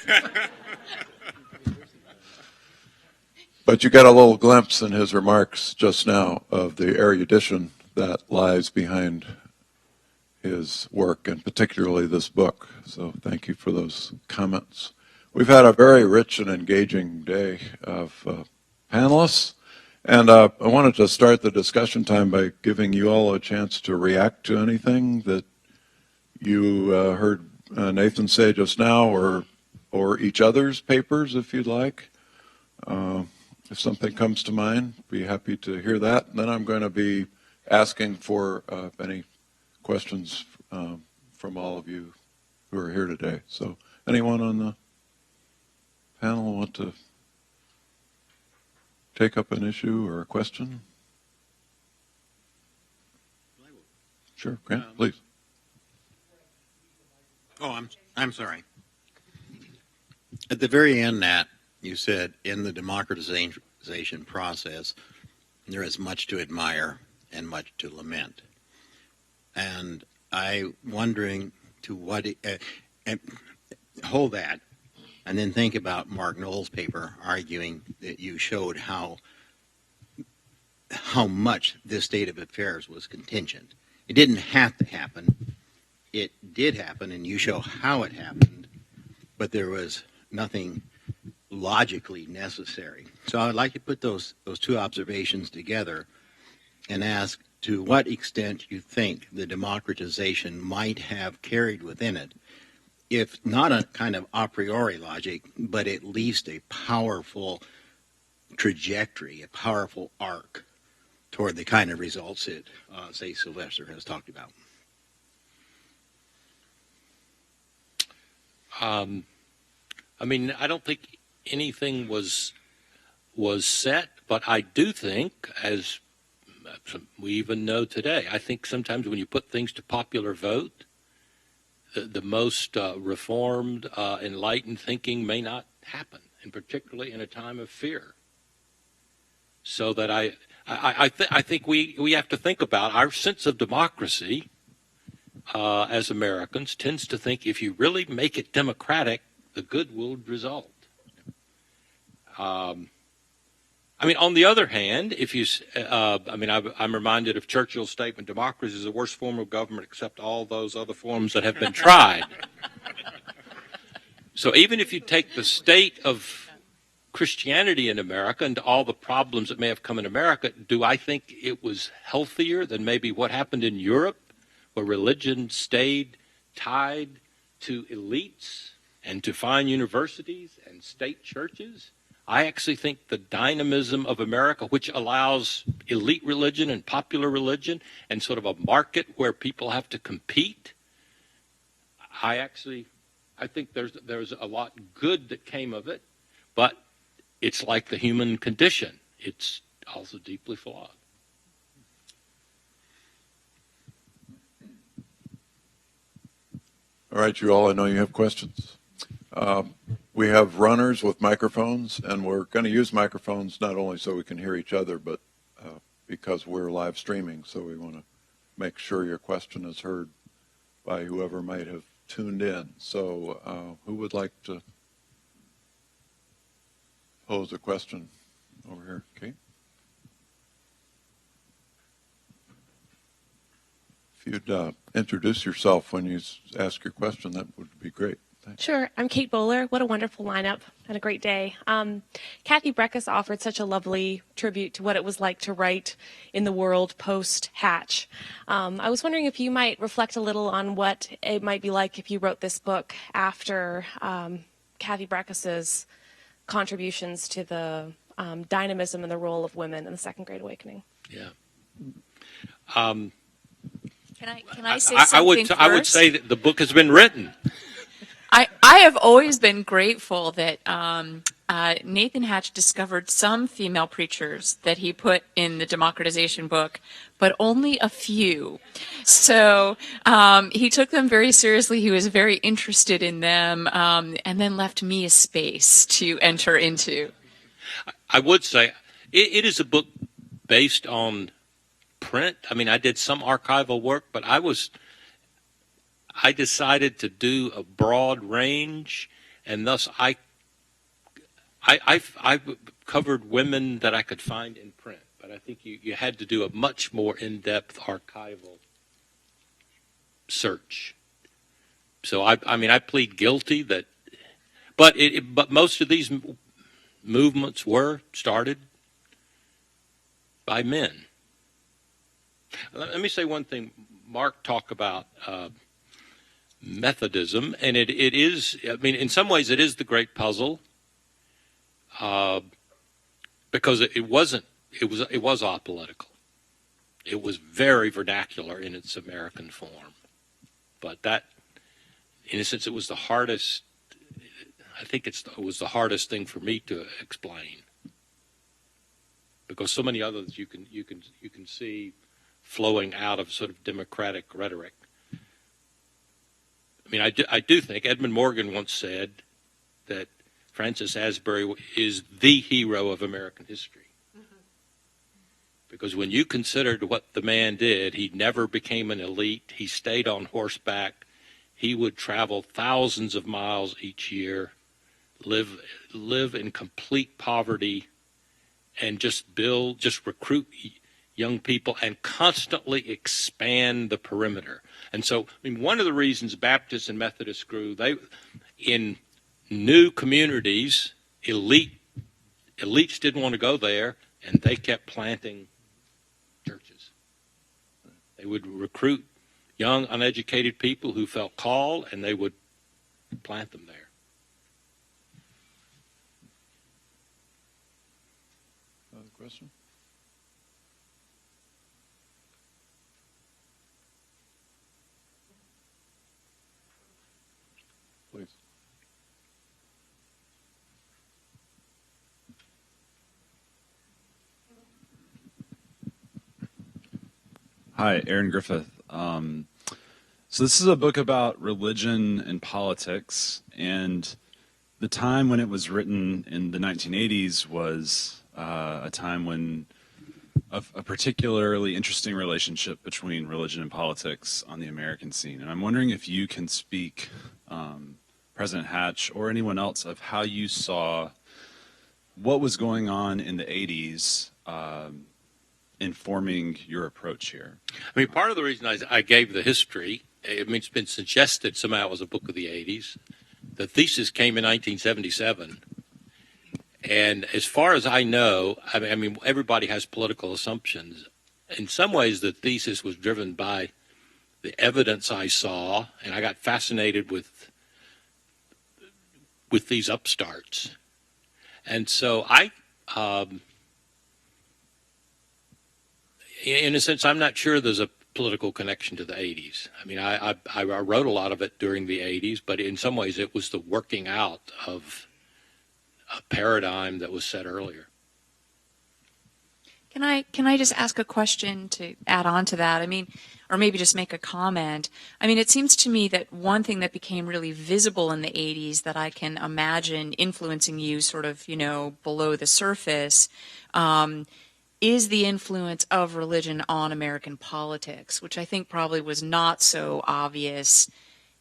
But you got a little glimpse in his remarks just now of the erudition that lies behind his work, and particularly this book. So thank you for those comments. We've had a very rich and engaging day of panelists, and I wanted to start the discussion time by giving you all a chance to react to anything that you heard Nathan say just now, or each other's papers, if you'd like. If something comes to mind, be happy to hear that. And then I'm going to be asking for any questions from all of you who are here today. So anyone on the panel want to take up an issue or a question? Sure, Grant, please. Oh, I'm sorry. At the very end, Nat, you said in the democratization process, there is much to admire and much to lament. And I'm wondering to what, hold that, and then think about Mark Knoll's paper arguing that you showed how much this state of affairs was contingent. It didn't have to happen. It did happen, and you show how it happened, but there was nothing logically necessary. So I'd like to put those two observations together and ask to what extent you think the democratization might have carried within it, if not a kind of a priori logic, but at least a powerful trajectory, a powerful arc toward the kind of results that, say, Sylvester has talked about. I mean, I don't think anything was set, but I do think, as we even know today, I think sometimes when you put things to popular vote, the most reformed, enlightened thinking may not happen, and particularly in a time of fear. So that I think we have to think about our sense of democracy as Americans tends to think if you really make it democratic, the good will result. I mean, on the other hand, if you, I'm reminded of Churchill's statement, democracy is the worst form of government except all those other forms that have been tried. So even if you take the state of Christianity in America and all the problems that may have come in America, do I think it was healthier than maybe what happened in Europe, where religion stayed tied to elites and to fine universities and state churches? I actually think the dynamism of America, which allows elite religion and popular religion and sort of a market where people have to compete, I think there's a lot good that came of it, but it's like the human condition. It's also deeply flawed. All right, you all, I know you have questions. We have runners with microphones, and we're going to use microphones not only so we can hear each other, but because we're live streaming, so we want to make sure your question is heard by whoever might have tuned in. So who would like to pose a question over here? Kate? If you'd introduce yourself when you ask your question, that would be great. Thanks. Sure. I'm Kate Bowler. What a wonderful lineup and a great day. Kathy Breckis offered such a lovely tribute to what it was like to write in the world post-Hatch. I was wondering if you might reflect a little on what it might be like if you wrote this book after Kathy Breckis's contributions to the dynamism and the role of women in the Second Great Awakening. Yeah. Can I say something first? I would say that the book has been written. I have always been grateful that Nathan Hatch discovered some female preachers that he put in the democratization book, but only a few. So he took them very seriously. He was very interested in them, and then left me a space to enter into. I would say it is a book based on print. I mean, I did some archival work, but I decided to do a broad range, and thus I covered women that I could find in print. But I think you had to do a much more in-depth archival search. So I mean, I plead guilty that, but most of these movements were started by men. Let me say one thing. Mark talked about Methodism, and it is, I mean, in some ways it is the great puzzle, because it was apolitical. It was very vernacular in its American form. But that, in a sense, it was the hardest, I think it was the hardest thing for me to explain. Because so many others you can see flowing out of sort of democratic rhetoric. I mean, I do think Edmund Morgan once said that Francis Asbury is the hero of American history. Because when you considered what the man did, he never became an elite. He stayed on horseback. He would travel thousands of miles each year, live in complete poverty, and just recruit young people and constantly expand the perimeter. And so, I mean, one of the reasons Baptists and Methodists grew, in new communities, elites didn't want to go there, and they kept planting churches. They would recruit young, uneducated people who felt called, and they would plant them there. Another question? Please. Hi, Aaron Griffith. So this is a book about religion and politics, and the time when it was written in the 1980s was a time when a particularly interesting relationship between religion and politics on the American scene. And I'm wondering if you can speak, President Hatch or anyone else, of how you saw what was going on in the 80s informing your approach here. I mean, part of the reason I gave the history, I mean, it's been suggested somehow it was a book of the 80s. The thesis came in 1977. And as far as I know, I mean, everybody has political assumptions. In some ways, the thesis was driven by the evidence I saw, and I got fascinated with these upstarts. And so in a sense, I'm not sure there's a political connection to the 80s. I mean, I wrote a lot of it during the 80s, but in some ways it was the working out of a paradigm that was set earlier. Can I just ask a question to add on to that? I mean, or maybe just make a comment. I mean, it seems to me that one thing that became really visible in the 80s that I can imagine influencing you sort of, below the surface, is the influence of religion on American politics, which I think probably was not so obvious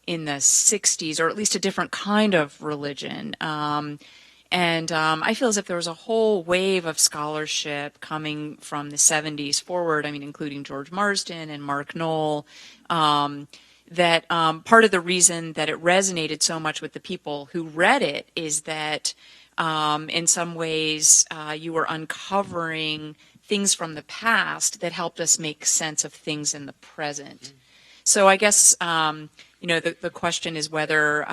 in the 60s, or at least a different kind of religion. And I feel as if there was a whole wave of scholarship coming from the 70s forward, I mean, including George Marsden and Mark Knoll, that part of the reason that it resonated so much with the people who read it is that in some ways you were uncovering things from the past that helped us make sense of things in the present. So I guess, the question is whether,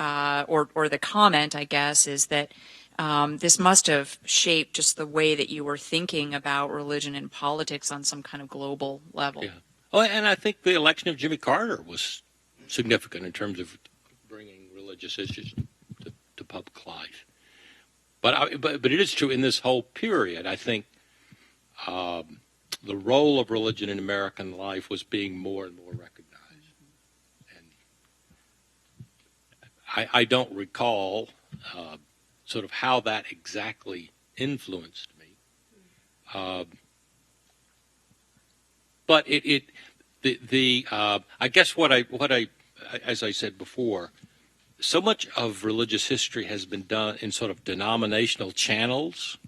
or the comment, I guess, is that this must have shaped just the way that you were thinking about religion and politics on some kind of global level. Yeah. Oh, and I think the election of Jimmy Carter was significant in terms of bringing religious issues to public life. But it is true in this whole period, I think the role of religion in American life was being more and more recognized. And I don't recall sort of how that exactly influenced me. But I guess what I, as I said before, so much of religious history has been done in sort of denominational channels,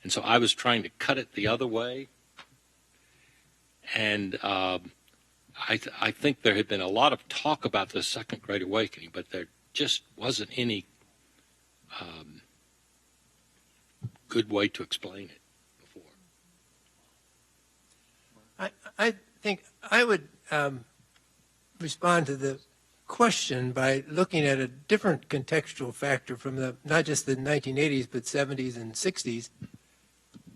and so I was trying to cut it the other way. And I think there had been a lot of talk about the Second Great Awakening, but there just wasn't any good way to explain it before. I think I would respond to the question by looking at a different contextual factor from not just the 1980s, but 70s and 60s.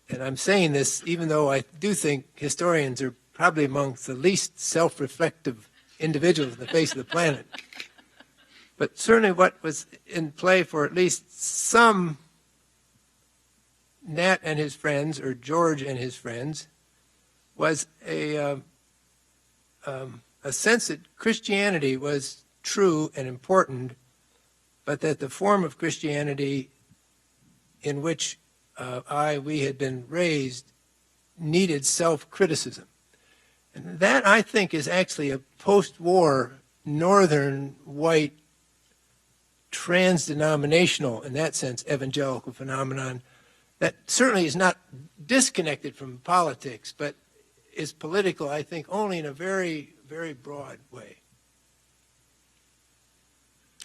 And I'm saying this even though I do think historians are probably amongst the least self-reflective individuals on the face of the planet. But certainly what was in play for at least some Nat and his friends, or George and his friends, was a sense that Christianity was true and important, but that the form of Christianity in which we had been raised needed self-criticism. And that, I think, is actually a post-war northern white trans-denominational, in that sense, evangelical phenomenon that certainly is not disconnected from politics, but is political, I think, only in a very, very broad way.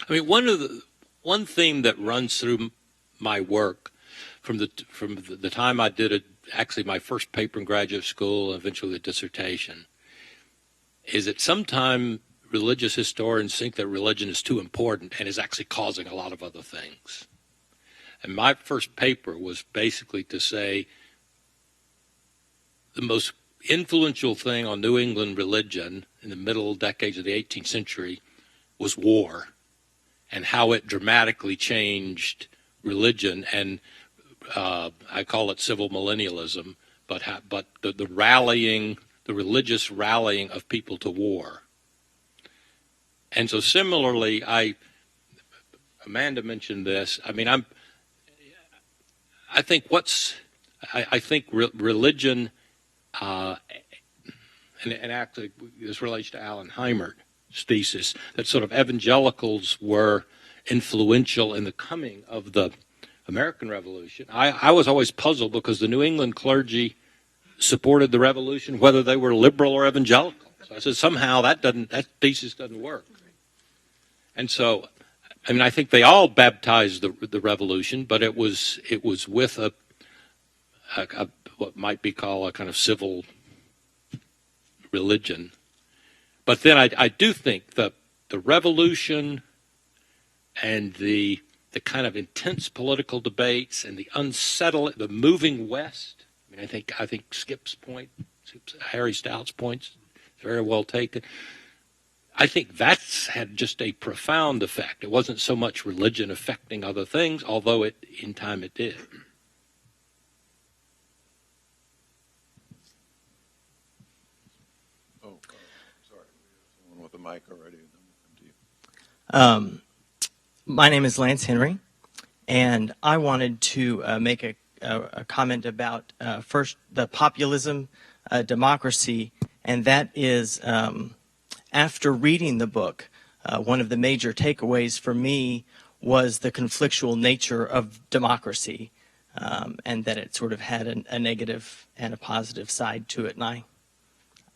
I mean, one theme that runs through my work from the time I did it, actually my first paper in graduate school, eventually a dissertation, is that sometimes religious historians think that religion is too important and is actually causing a lot of other things. And my first paper was basically to say the most influential thing on New England religion in the middle decades of the 18th century was war, and how it dramatically changed religion, and I call it civil millennialism, but the rallying, the religious rallying of people to war. And so similarly, Amanda mentioned this. I mean, I think religion, and actually this relates to Alan Heimert's thesis, that sort of evangelicals were influential in the coming of the American Revolution. I was always puzzled because the New England clergy supported the revolution whether they were liberal or evangelical. So I said somehow that thesis doesn't work. And so, I mean, I think they all baptized the revolution, but it was with a what might be called a kind of civil religion. But then I do think that the revolution and the kind of intense political debates and the moving west. I mean, I think Skip's point, Harry Stout's point, is very well taken. I think that's had just a profound effect. It wasn't so much religion affecting other things, although in time it did. Oh, sorry. Someone with a mic already. My name is Lance Henry, and I wanted to make a comment about first the populism, democracy, and that is after reading the book, one of the major takeaways for me was the conflictual nature of democracy, and that it sort of had a negative and a positive side to it, and I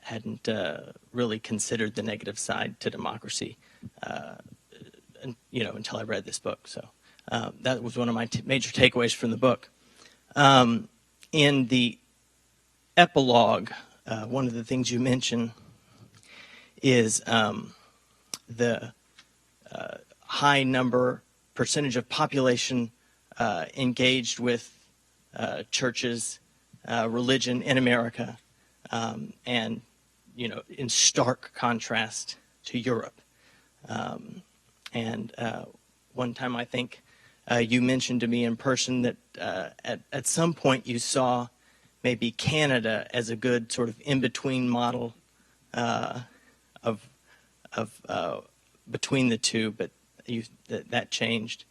hadn't really considered the negative side to democracy until I read this book. So that was one of my major takeaways from the book. In the epilogue, one of the things you mention is the high percentage of population engaged with churches, religion in America, and in stark contrast to Europe. And one time I think you mentioned to me in person that at some point you saw maybe Canada as a good sort of in-between model of between the two, but that changed.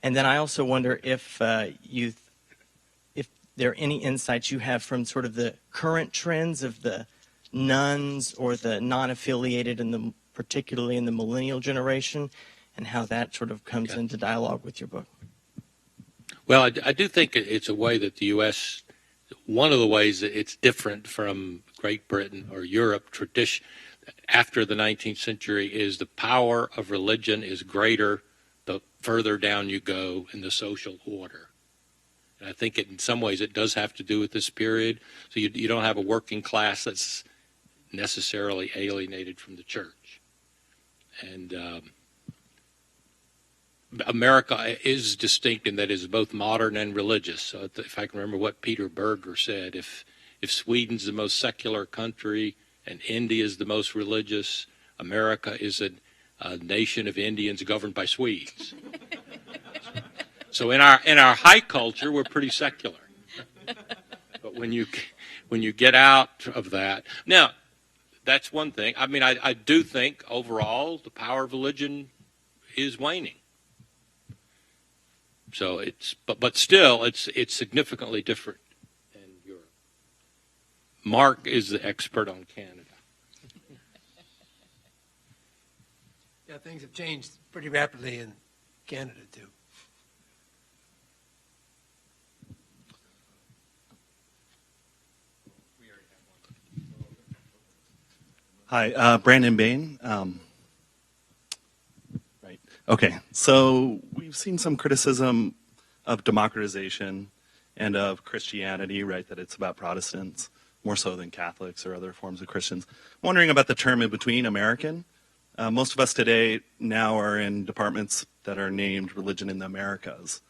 And then I also wonder if you there any insights you have from sort of the current trends of the nuns or the non-affiliated, and particularly in the millennial generation, and how that sort of comes into dialogue with your book? Well, I do think it's a way that the U.S., one of the ways that it's different from Great Britain or Europe tradition after the 19th century is the power of religion is greater the further down you go in the social order. And I think in some ways it does have to do with this period. So you don't have a working class that's necessarily alienated from the church. And America is distinct in that it is both modern and religious. So if I can remember what Peter Berger said, if Sweden's the most secular country and India is the most religious, America is a nation of Indians governed by Swedes. So in our high culture, we're pretty secular. But when you get out of that, now that's one thing. I mean, I do think overall the power of religion is waning. So but still it's significantly different in Europe. Mark is the expert on Canada. Yeah, things have changed pretty rapidly in Canada too. Hi, Brandon Bain. Right. Okay. So we've seen some criticism of democratization and of Christianity, right? That it's about Protestants more so than Catholics or other forms of Christians. I'm wondering about the term in between, American. Most of us today now are in departments that are named Religion in the Americas.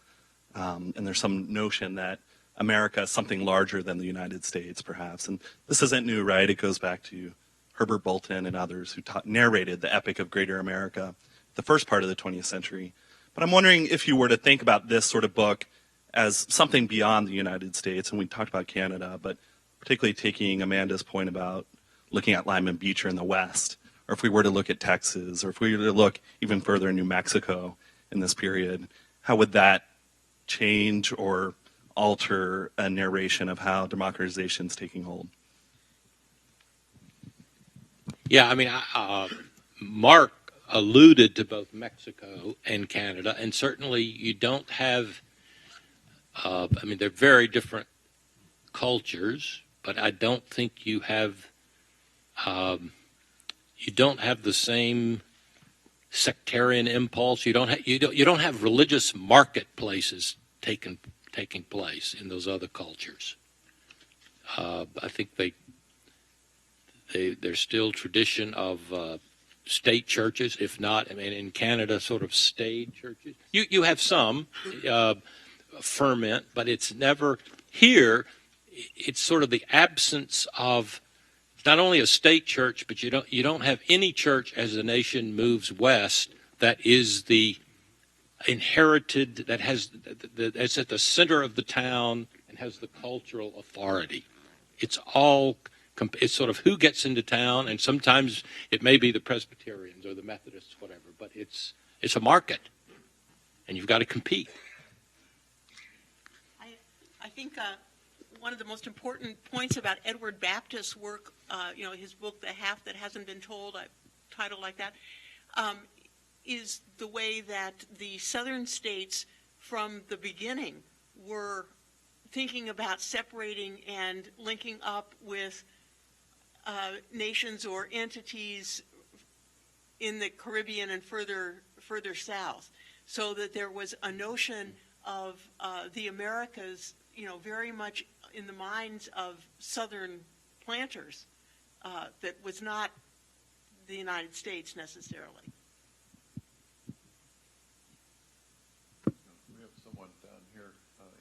And there's some notion that America is something larger than the United States, perhaps. And this isn't new, right? It goes back to Herbert Bolton and others who narrated the Epic of Greater America, the first part of the 20th century. But I'm wondering if you were to think about this sort of book as something beyond the United States, and we talked about Canada, but particularly taking Amanda's point about looking at Lyman Beecher in the West, or if we were to look at Texas, or if we were to look even further in New Mexico in this period, how would that change or alter a narration of how democratization is taking hold? Yeah, I mean, Mark alluded to both Mexico and Canada, and certainly you don't have, I mean, they're very different cultures, but I don't think you have, you don't have the same sectarian impulse. You don't have religious marketplaces taking place in those other cultures. I think there's still tradition of state churches, if not, I mean, in Canada, sort of state churches. You have some ferment, but it's never here. It's sort of the absence of not only a state church, but you don't have any church as the nation moves west that is the inherited, that's at the center of the town and has the cultural authority. It's sort of who gets into town, and sometimes it may be the Presbyterians or the Methodists, whatever, but it's a market, and you've got to compete. I think one of the most important points about Edward Baptist's work, his book, The Half That Hasn't Been Told, titled like that, is the way that the southern states from the beginning were thinking about separating and linking up with nations or entities in the Caribbean and further south, so that there was a notion of the Americas, very much in the minds of southern planters, that was not the United States necessarily. We have someone down here,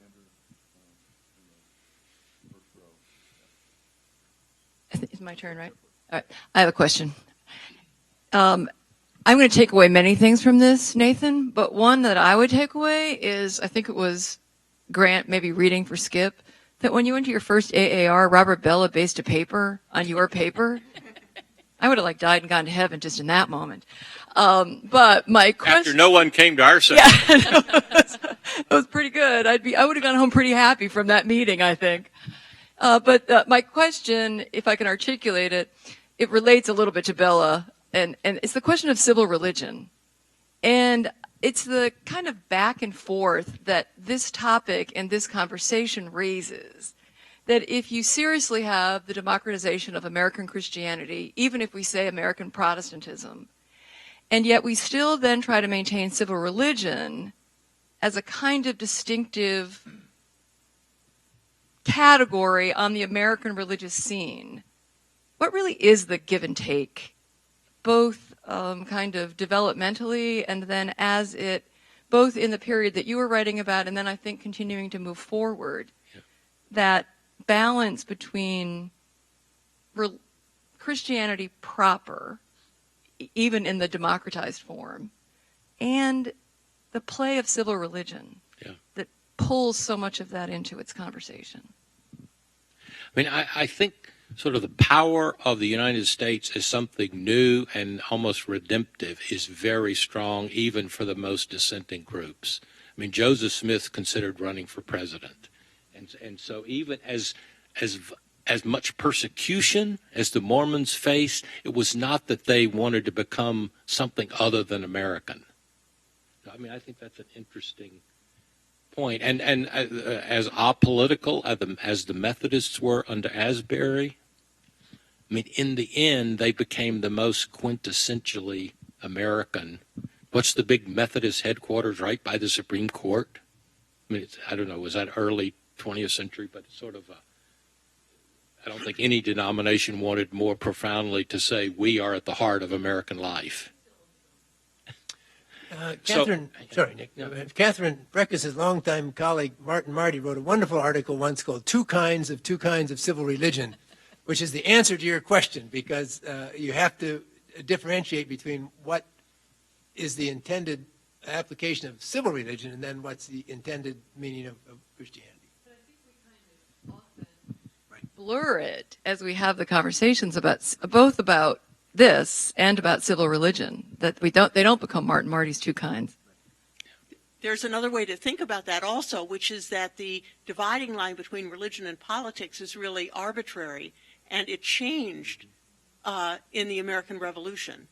Andrew, in the first row. It's my turn, right? All right. I have a question. I'm going to take away many things from this, Nathan, but one that I would take away is, I think it was Grant maybe reading for Skip, that when you went to your first AAR, Robert Bella based a paper on your paper. I would have like died and gone to heaven just in that moment. But my question, After no one came to our side. yeah, it was pretty good. I would have gone home pretty happy from that meeting, I think. But my question, if I can articulate it, it relates a little bit to Bella, and it's the question of civil religion. And it's the kind of back and forth that this topic and this conversation raises. That if you seriously have the democratization of American Christianity, even if we say American Protestantism, and yet we still then try to maintain civil religion as a kind of distinctive category on the American religious scene, what really is the give and take, both kind of developmentally and then as it, both in the period that you were writing about and then I think continuing to move forward, that balance between Christianity proper, even in the democratized form, and the play of civil religion that pulls so much of that into its conversation. I mean, I think sort of the power of the United States as something new and almost redemptive is very strong, even for the most dissenting groups. I mean, Joseph Smith considered running for president. And so even as much persecution as the Mormons faced, it was not that they wanted to become something other than American. I mean, I think that's an interesting point. And as apolitical as the Methodists were under Asbury, I mean, in the end, they became the most quintessentially American. What's the big Methodist headquarters right by the Supreme Court? I mean, I don't know, was that early 20th century, but it's sort of I don't think any denomination wanted more profoundly to say we are at the heart of American life. Catherine, sorry, Nick. Catherine Breckis' longtime colleague Martin Marty wrote a wonderful article once called Two Kinds of Civil Religion, which is the answer to your question, because you have to differentiate between what is the intended application of civil religion and then what's the intended meaning of Christianity. Blur it as we have the conversations about both about this and about civil religion, that they don't become Martin Marty's two kinds. There's another way to think about that also, which is that the dividing line between religion and politics is really arbitrary, and it changed in the American Revolution.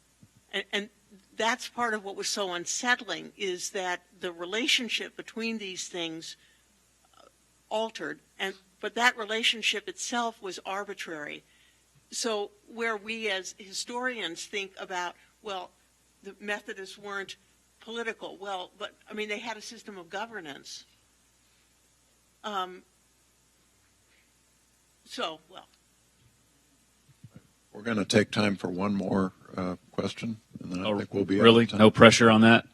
And that's part of what was so unsettling, is that the relationship between these things altered, but that relationship itself was arbitrary. So where we as historians think about, well, the Methodists weren't political, but I mean, they had a system of governance. We're going to take time for one more question, and then I think we'll be really out of time. no pressure on that.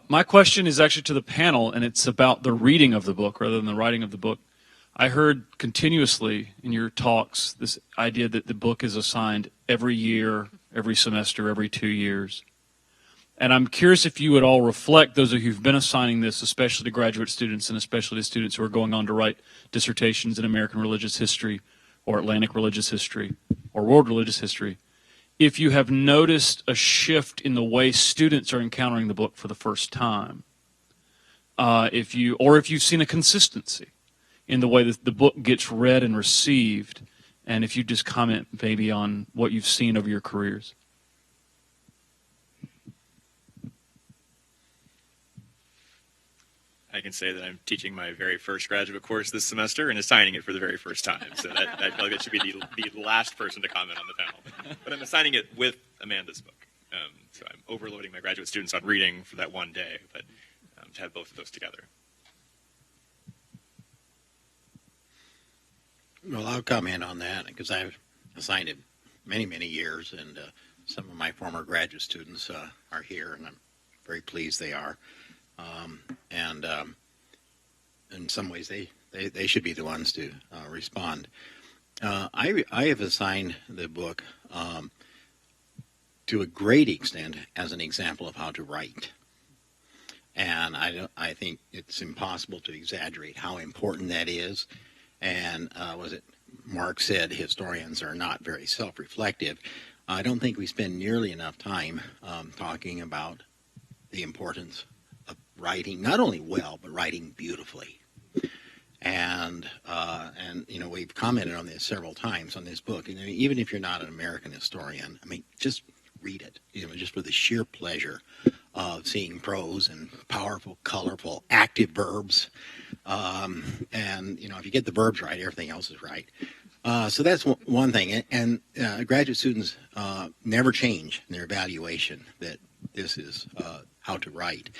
My question is actually to the panel, and it's about the reading of the book rather than the writing of the book. I heard continuously in your talks this idea that the book is assigned every year, every semester, every 2 years. And I'm curious if you would all reflect, those of you who've been assigning this, especially to graduate students and especially to students who are going on to write dissertations in American religious history or Atlantic religious history or world religious history, if you have noticed a shift in the way students are encountering the book for the first time, if you've seen a consistency in the way that the book gets read and received, and if you just comment maybe on what you've seen over your careers. I can say that I'm teaching my very first graduate course this semester and assigning it for the very first time. So I feel like that should be the last person to comment on the panel. But I'm assigning it with Amanda's book. So I'm overloading my graduate students on reading for that one day, but to have both of those together. Well, I'll comment on that because I've assigned it many, many years, and some of my former graduate students are here, and I'm very pleased they are. And in some ways, they should be the ones to respond. I have assigned the book to a great extent as an example of how to write. And I think it's impossible to exaggerate how important that is. And was it Mark said historians are not very self-reflective. I don't think we spend nearly enough time talking about the importance of writing, not only well, but writing beautifully. And we've commented on this several times on this book. And even if you're not an American historian, just read it. Just for the sheer pleasure of seeing prose and powerful, colorful, active verbs. If you get the verbs right, everything else is right. So that's one thing. And graduate students never change in their evaluation that this is how to write.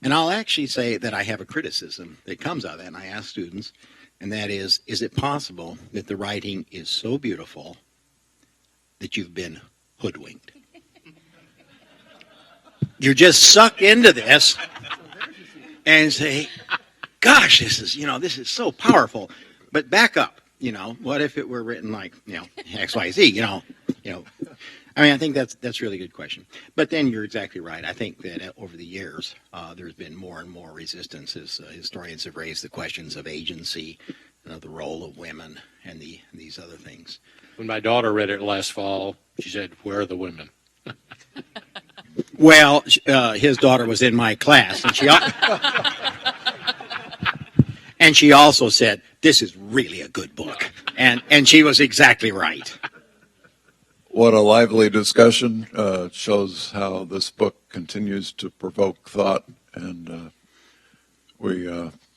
And I'll actually say that I have a criticism that comes out of that, and I ask students, and that is it possible that the writing is so beautiful that you've been hoodwinked? You're just sucked into this and say, gosh, this is so powerful. But back up, what if it were written like, X, Y, Z, I think that's a really good question. But then you're exactly right. I think that over the years, there's been more and more resistance as historians have raised the questions of agency, the role of women, and these other things. When my daughter read it last fall, she said, "Where are the women?" Well, his daughter was in my class, and she also said, "This is really a good book," and she was exactly right. What a lively discussion. Shows how this book continues to provoke thought, and we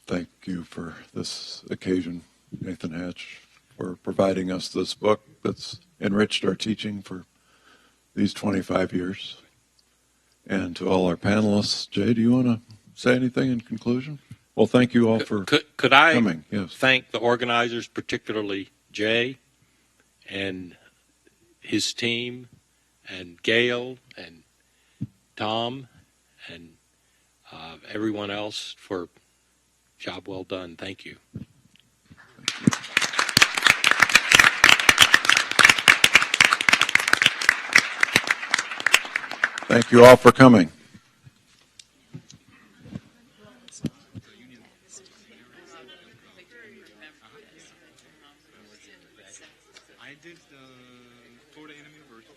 thank you for this occasion, Nathan Hatch, for providing us this book that's enriched our teaching for these 25 years. And to all our panelists, Jay, do you want to say anything in conclusion? Well, thank you all for could I coming. Yes. Thank the organizers, particularly Jay and his team, and Gail and Tom and everyone else for job well done. Thank you. Thank you all for coming. I did Florida A&M University.